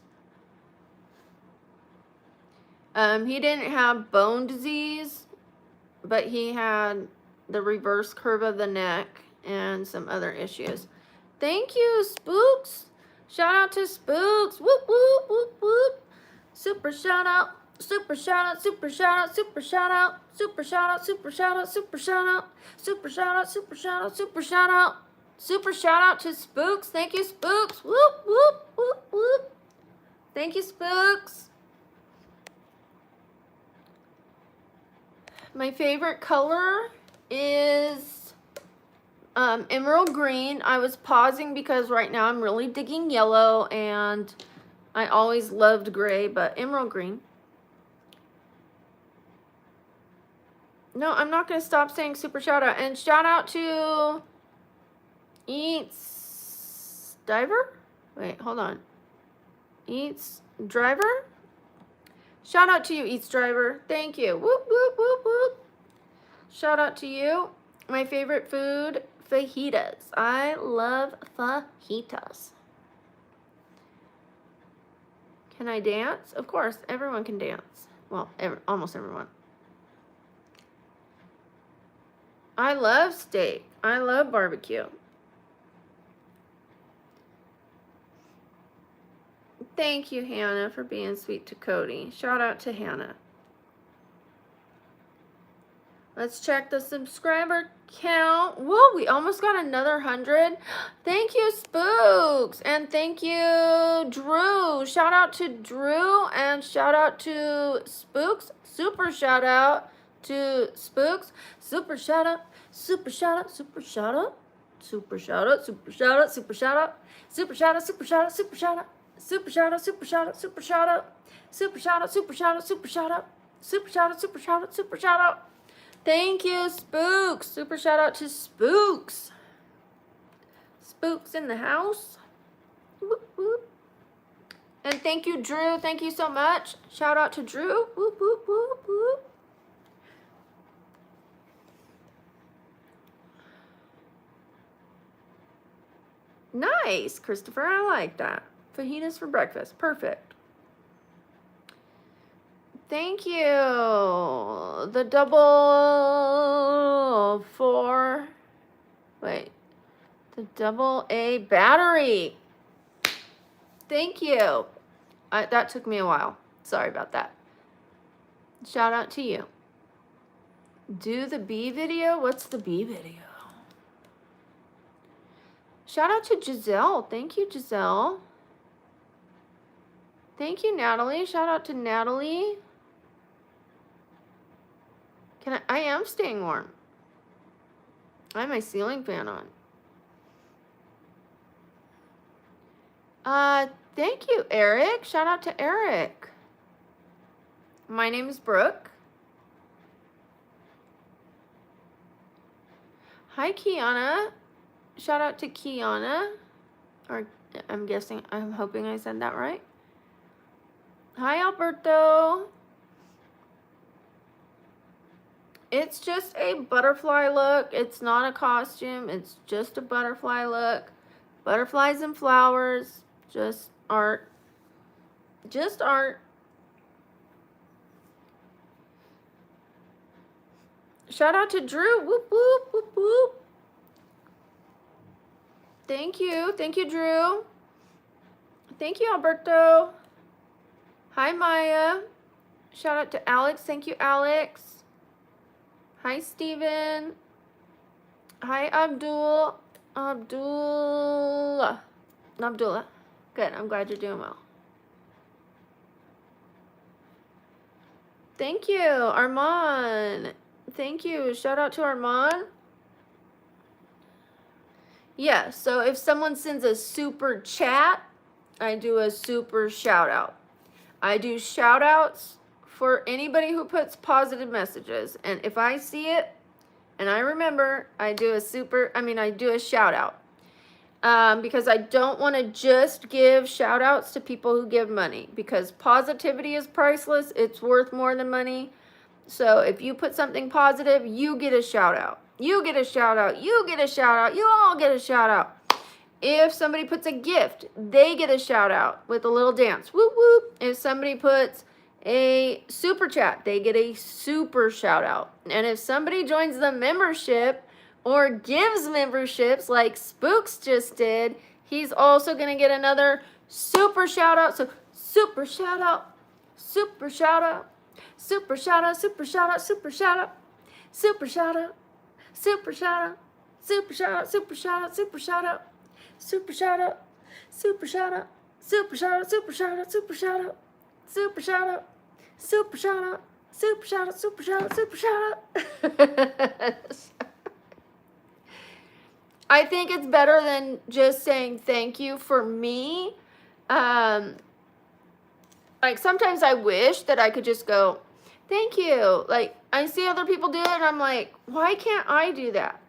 He didn't have bone disease, but he had the reverse curve of the neck and some other issues. Thank you, Spooks. Shout out to Spooks. Whoop, whoop, whoop, whoop. Super shout out. Super shout out. Super shout out. Super shout out. Super shout out. Super shout out. Super shout out. Super shout out. Super shout out. Super shout out. Super shout out to Spooks. Thank you, Spooks. Whoop, whoop, whoop, whoop. Thank you, Spooks. My favorite color is emerald green. I was pausing because right now I'm really digging yellow, and I always loved gray, but emerald green. No, I'm not going to stop saying super shout out. And shout out to Eats Diver? Wait, hold on. Eats Driver? Shout out to you, Eats Driver. Thank you. Whoop, whoop, whoop, whoop. Shout out to you. My favorite food, fajitas. I love fajitas. Can I dance? Of course, everyone can dance. Well, almost everyone. I love steak. I love barbecue. Thank you, Hannah, for being sweet to Cody. Shout out to Hannah. Let's check the subscriber count. Whoa, we almost got another 100. Thank you, Spooks. And thank you, Drew. Shout out to Drew and shout out to Spooks. Super shout out to Spooks. Super shout out. Super shout out. Super shout out super shout out, super shout out, super shout out, super shout out, super shout out, super shout out, super shout out, super shout out, super shout out, super shout out, super shout out, super shout out, super shout out, super shout out, super shout out. Thank you, Spooks. Super shout out to Spooks. Spooks in the house. Whoop, whoop. And thank you, Drew. Thank you so much. Shout out to Drew. Whoop, whoop, whoop, whoop. Nice, Christopher. I like that. Fajitas for breakfast. Perfect. Thank you. The double four. Wait. The double A battery. Thank you. That took me a while. Sorry about that. Shout out to you. Do the bee video? What's the bee video? Shout out to Giselle. Thank you, Giselle. Thank you, Natalie. Shout out to Natalie. I am staying warm. I have my ceiling fan on. Thank you, Eric. Shout out to Eric. My name is Brooke. Hi, Kiana. Shout out to Kiana. Or I'm hoping I said that right. Hi, Alberto. It's just a butterfly look. It's not a costume. It's just a butterfly look. Butterflies and flowers. Just art. Just art. Shout out to Drew. Whoop, whoop, whoop, whoop. Thank you. Thank you, Drew. Thank you, Alberto. Hi, Maya. Shout out to Alex. Thank you, Alex. Hi, Steven. Hi, Abdullah. Good. I'm glad you're doing well. Thank you, Armand. Thank you. Shout out to Armand. Yeah, so if someone sends a super chat, I do a super shout out. I do shout outs for anybody who puts positive messages. And if I see it and I remember, I do a shout out. Because I don't want to just give shout outs to people who give money, because positivity is priceless. It's worth more than money. So if you put something positive, you get a shout out. You get a shout out. You get a shout out. You all get a shout out. If somebody puts a gift, they get a shout out with a little dance. Whoop, whoop. If somebody puts a super chat, they get a super shout out. And if somebody joins the membership or gives memberships like Spooks just did, he's also going to get another super shout out. So super shout out, super shout out, super shout out, super shout out, super shout out, super shout out, super shout out, super shout out, super shout out, super shout out, super shout out, super shout out, super shout out, super shout out, super shout out, super shout out, super shout out, super shout out, super shout out, super shout out. I think it's better than just saying thank you for me. Like sometimes I wish that I could just go, thank you. Like I see other people do it and I'm like, why can't I do that?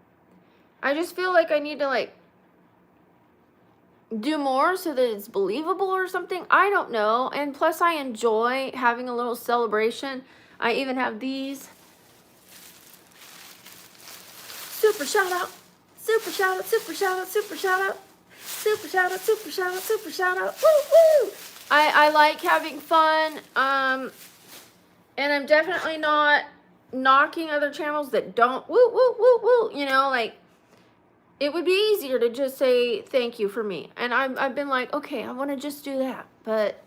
I just feel like I need to like do more so that it's believable or something. I don't know. And plus I enjoy having a little celebration. I even have these. Super shout out. Super shout out, super shout out, super shout out, super shout out, super shout out, super shout out. Woo woo! I like having fun. And I'm definitely not knocking other channels that don't woo woo woo woo. You know, like it would be easier to just say thank you for me. And I've been like, okay, I want to just do that, but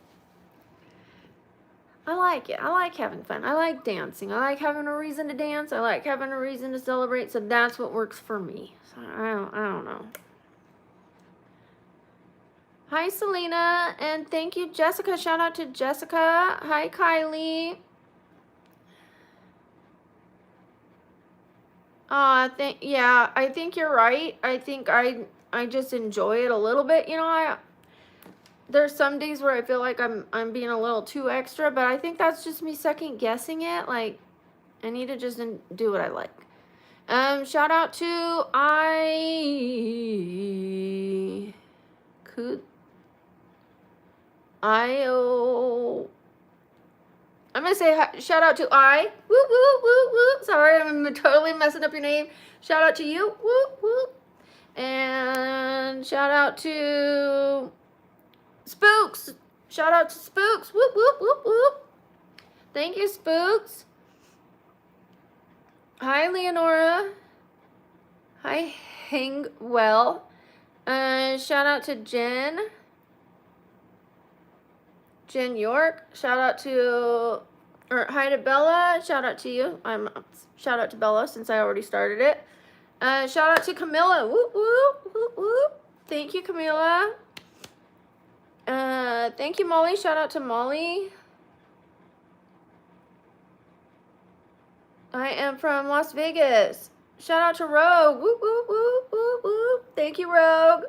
I like it. I like having fun. I like dancing. I like having a reason to dance. I like having a reason to celebrate. So that's what works for me. So I don't know. Hi, Selena. And thank you, Jessica. Shout out to Jessica. Hi, Kylie. Yeah, I think you're right. I think I just enjoy it a little bit. You know, there's some days where I feel like I'm being a little too extra, but I think that's just me second guessing it. Like, I need to just do what I like. Shout out to I'm gonna say shout out to Whoop whoop whoop whoop. Sorry, I'm totally messing up your name. Shout out to you. Whoop whoop. And shout out to Spooks. Shout out to Spooks. Whoop whoop whoop whoop. Thank you, Spooks. Hi, Leonora. Hi, Hangwell. Shout out to Jen York. Shout out to, or hi to Bella. Shout out to you. Shout out to Bella since I already started it. Shout out to Camilla. Whoop whoop whoop whoop. Thank you, Camilla. Thank you, Molly. Shout out to Molly. I am from Las Vegas. Shout out to Rogue. Whoop whoop whoop whoop whoop. Thank you, Rogue.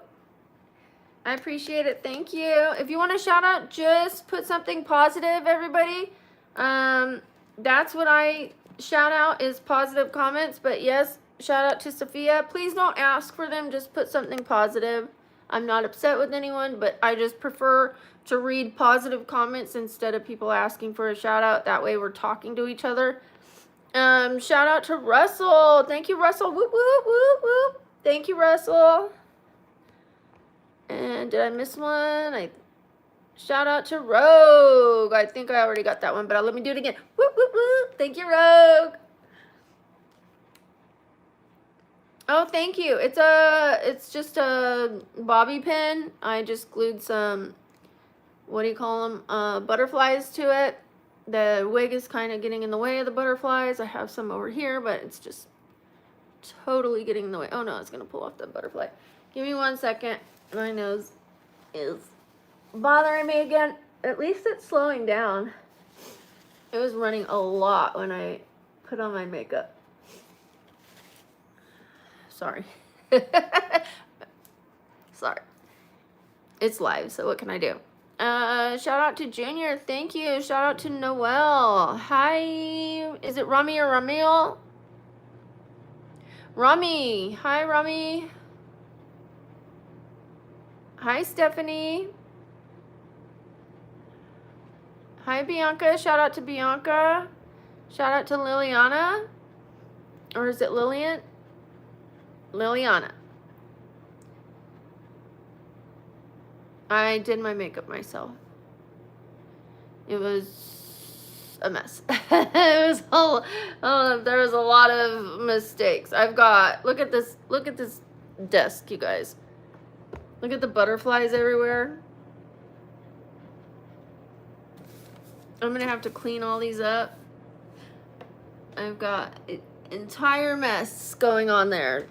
I appreciate it. Thank you. If you want to shout out, just put something positive, everybody. That's what I shout out, is positive comments. But yes, shout out to Sophia. Please don't ask for them. Just put something positive. I'm not upset with anyone, but I just prefer to read positive comments instead of people asking for a shout out. That way we're talking to each other. Shout out to Russell. Thank you, Russell. Whoop, whoop, whoop, whoop. Thank you, Russell. And did I miss one? Shout out to Rogue. I think I already got that one, but let me do it again. Whoop, whoop, whoop. Thank you, Rogue. Oh, thank you. It's just a bobby pin. I just glued some, what do you call them? Butterflies to it. The wig is kind of getting in the way of the butterflies. I have some over here, but it's just totally getting in the way. Oh no, it's gonna pull off the butterfly. Give me 1 second. My nose is bothering me again. At least it's slowing down. It was running a lot when I put on my makeup. Sorry. Sorry. It's live, so what can I do? Shout out to Junior. Thank you. Shout out to Noelle. Hi. Is it Rami or Ramiel? Rami. Hi, Rami. Hi, Stephanie. Hi, Bianca. Shout out to Bianca. Shout out to Liliana. Or is it Lillian? Liliana. I did my makeup myself. It was a mess. It was there was a lot of mistakes. I've got, look at this desk, you guys. Look at the butterflies everywhere. I'm gonna have to clean all these up. I've got an entire mess going on there.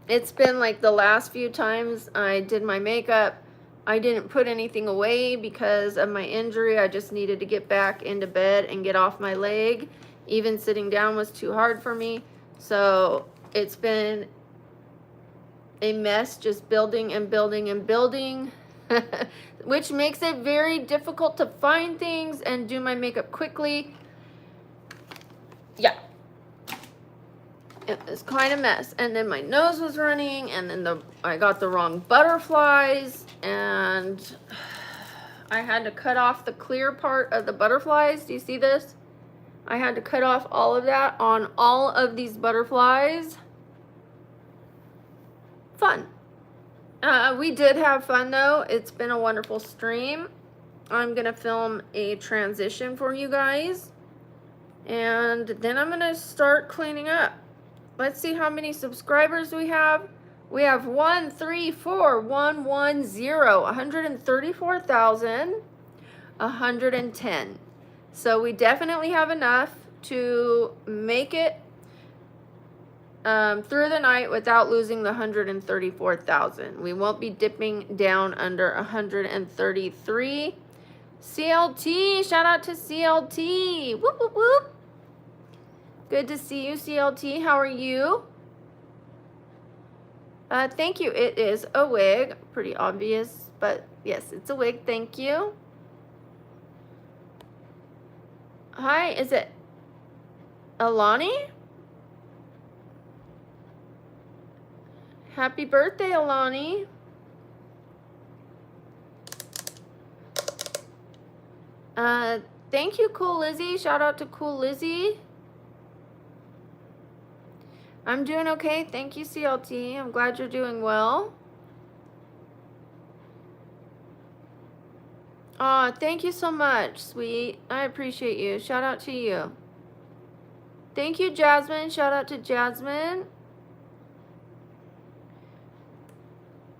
It's been like the last few times I did my makeup, I didn't put anything away because of my injury. I just needed to get back into bed and get off my leg. Even sitting down was too hard for me. So it's been a mess, just building and building and building, which makes it very difficult to find things and do my makeup quickly. Yeah. It was quite a mess. And then my nose was running, and then I got the wrong butterflies, and I had to cut off the clear part of the butterflies. Do you see this? I had to cut off all of that on all of these butterflies. Fun. We did have fun though. It's been a wonderful stream. I'm gonna film a transition for you guys, and then I'm gonna start cleaning up. Let's see how many subscribers we have. We have 134,110. So we definitely have enough to make it through the night without losing the 134,000. We won't be dipping down under 133. CLT, shout out to CLT. Whoop, whoop, whoop. Good to see you, CLT. How are you? Thank you. It is a wig. Pretty obvious, but yes, it's a wig. Thank you. Hi, is it Alani? Happy birthday, Alani. Thank you, Cool Lizzie. Shout out to Cool Lizzie. I'm doing okay. Thank you, CLT. I'm glad you're doing well. Aw, thank you so much, sweet. I appreciate you. Shout out to you. Thank you, Jasmine. Shout out to Jasmine.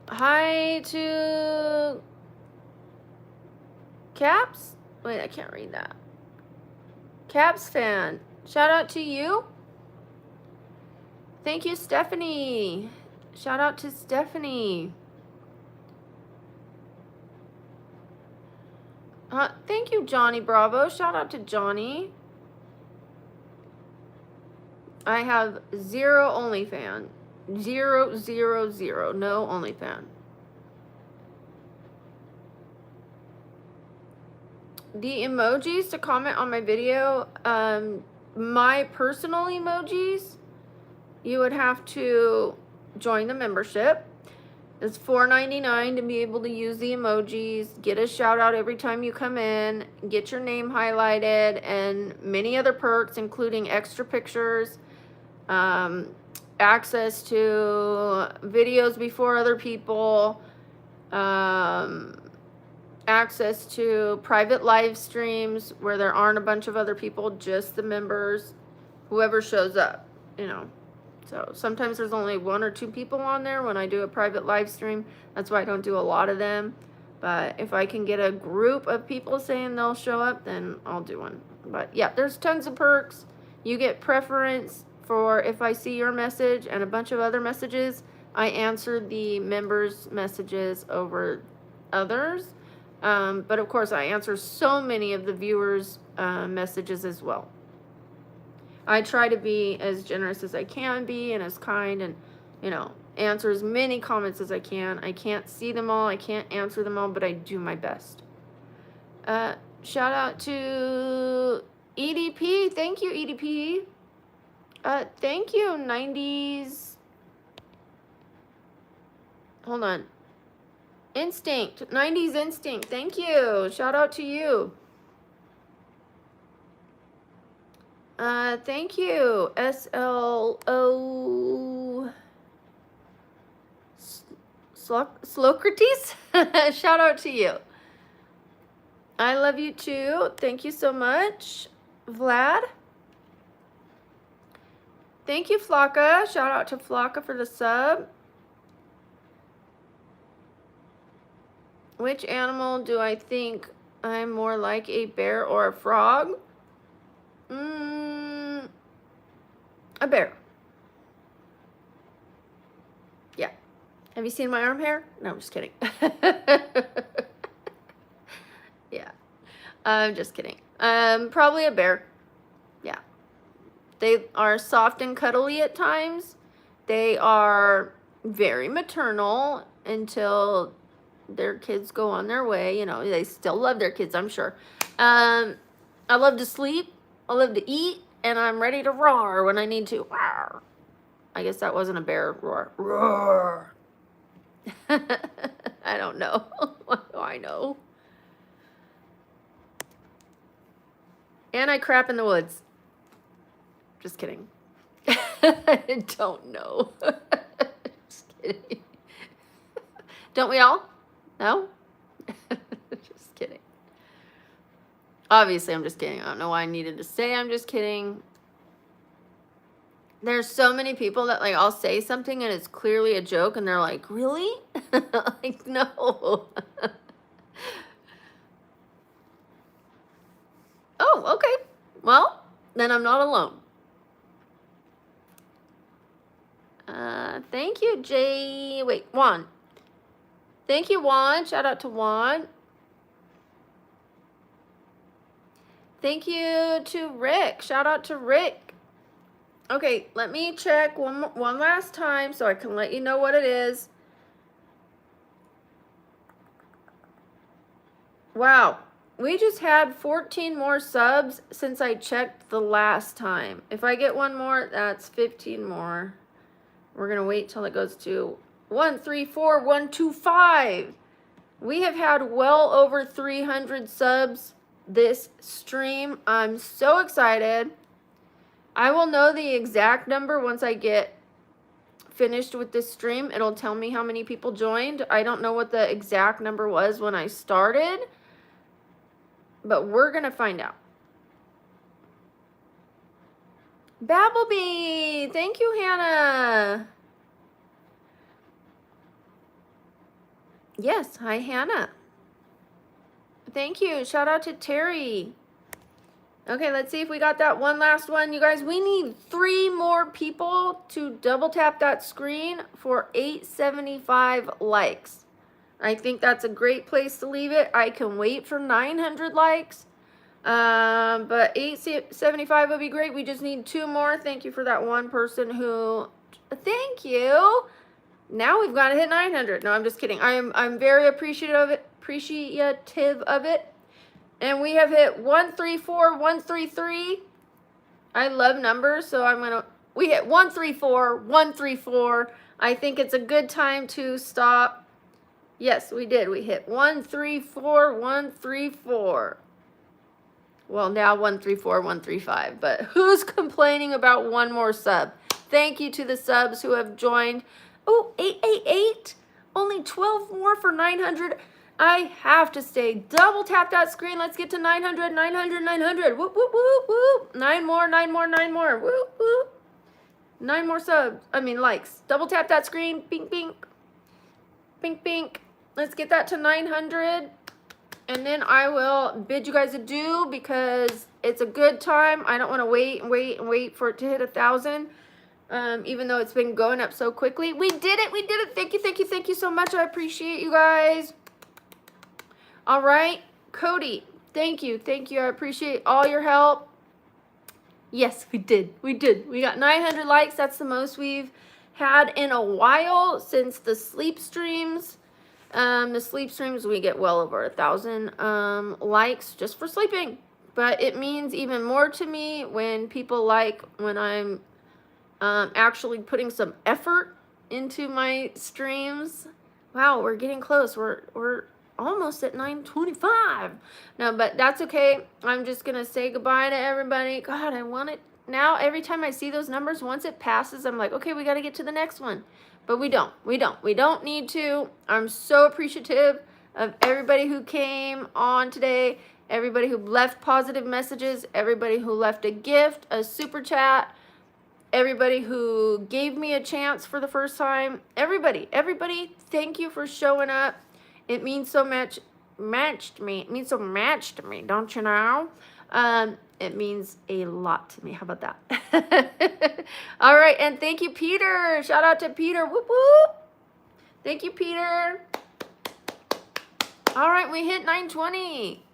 Hi to Caps. Wait, I can't read that. Caps fan. Shout out to you. Thank you, Stephanie. Shout out to Stephanie. Thank you, Johnny Bravo. Shout out to Johnny. I have 0 OnlyFans. 0, 0, 0. No OnlyFans. The emojis to comment on my video, my personal emojis, you would have to join the membership. It's $4.99 to be able to use the emojis, get a shout out every time you come in, get your name highlighted, and many other perks, including extra pictures, access to videos before other people, access to private live streams where there aren't a bunch of other people, just the members, whoever shows up, you know. So sometimes there's only 1 or 2 people on there when I do a private live stream. That's why I don't do a lot of them. But if I can get a group of people saying they'll show up, then I'll do one. But yeah, there's tons of perks. You get preference for if I see your message and a bunch of other messages, I answer the members' messages over others. But of course, I answer so many of the viewers' messages as well. I try to be as generous as I can be and as kind and, you know, answer as many comments as I can. I can't see them all. I can't answer them all, but I do my best. Shout out to EDP. Thank you, EDP. Thank you, 90s. Hold on. Instinct. 90s Instinct. Thank you. Shout out to you. Thank you, SLO Slocrates. Shout out to you. I love you too. Thank you so much, Vlad. Thank you, Flocka. Shout out to Flocka for the sub. Which animal do I think I'm more like, a bear or a frog? A bear. Yeah. Have you seen my arm hair? No, I'm just kidding. Yeah. I'm just kidding. Probably a bear. Yeah. They are soft and cuddly at times. They are very maternal until their kids go on their way. You know, they still love their kids, I'm sure. I love to sleep. I love to eat. And I'm ready to roar when I need to. Roar. I guess that wasn't a bear roar. Roar. I don't know. What do I know? And I crap in the woods. Just kidding. I don't know. Just kidding. Don't we all? No? Just kidding. Obviously, I'm just kidding. I don't know why I needed to say I'm just kidding. There's so many people that, like, I'll say something and it's clearly a joke and they're like, really? Like, no. Oh, okay. Well, then I'm not alone. Thank you, Juan. Thank you, Juan. Shout out to Juan. Thank you to Rick. Shout out to Rick. Okay, let me check one last time so I can let you know what it is. Wow, we just had 14 more subs since I checked the last time. If I get one more, that's 15 more. We're gonna wait till it goes to 134,125. We have had well over 300 subs this stream. I'm so excited. I will know the exact number once I get finished with this stream. It'll tell me how many people joined. I don't know what the exact number was when I started, but we're gonna find out. Babblebee, thank you, Hannah. Yes, hi, Hannah. Thank you. Shout out to Terry. Okay, let's see if we got that one last one. You guys, we need 3 more people to double tap that screen for 875 likes. I think that's a great place to leave it. I can wait for 900 likes. But 875 would be great. We just need 2 more. Thank you for that one person who, thank you. Now we've got to hit 900. No, I'm just kidding. I'm very appreciative of it. And we have hit 134, 133. I love numbers, so we hit 134, 134. I think it's a good time to stop. Yes, we did. We hit 134, 134. Well, now 134, 135. But who's complaining about one more sub? Thank you to the subs who have joined. Oh, 888. Only 12 more for 900. I have to stay. Double tap that screen. Let's get to 900, 900, 900. Whoop, whoop, whoop, whoop. 9 more, 9 more, 9 more. Whoop, whoop. 9 more likes. Double tap that screen. Pink, pink. Pink, pink. Let's get that to 900. And then I will bid you guys adieu because it's a good time. I don't want to wait and wait and wait for it to hit 1,000. Even though it's been going up so quickly. We did it. We did it. Thank you, thank you, thank you so much. I appreciate you guys. All right, Cody, thank you. Thank you. I appreciate all your help. Yes, we did. We did. We got 900 likes. That's the most we've had in a while since the sleep streams. The sleep streams, we get well over 1,000 likes just for sleeping. But it means even more to me when people like when I'm actually putting some effort into my streams. Wow, we're getting close. We're almost at 9:25. No, but that's okay. I'm just gonna say goodbye to everybody. God, I want it now. Every time I see those numbers, once it passes, I'm like, okay, we got to get to the next one. But we don't need to. I'm so appreciative of everybody who came on today, everybody who left positive messages, everybody who left a gift, a super chat, everybody who gave me a chance for the first time. Everybody, thank you for showing up. It means so much. It means so much to me, don't you know? It means a lot to me. How about that? All right, and thank you, Peter. Shout out to Peter. Whoop, whoop. Thank you, Peter. All right, we hit 920.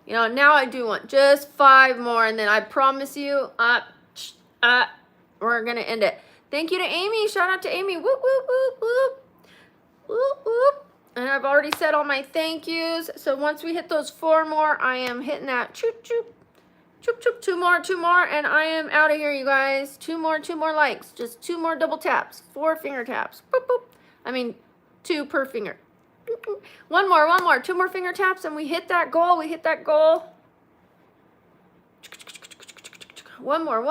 You know, now I do want just 5 more, and then I promise you, we're going to end it. Thank you to Amy. Shout out to Amy. Whoop, whoop, whoop, whoop. Whoop, whoop. And I've already said all my thank yous. So once we hit those 4 more, I am hitting that choop, choop. Choop, choop, 2 more, and I am out of here, you guys. 2 more likes. Just 2 more double taps. 4 finger taps. Boop, boop. I mean, 2 per finger. 1 more. 2 more finger taps, and we hit that goal. One more.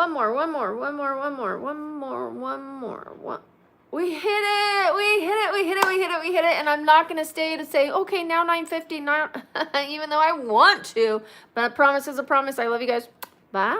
We hit it, and I'm not going to stay to say, okay, now 9:50, even though I want to, but a promise is a promise. I love you guys. Bye.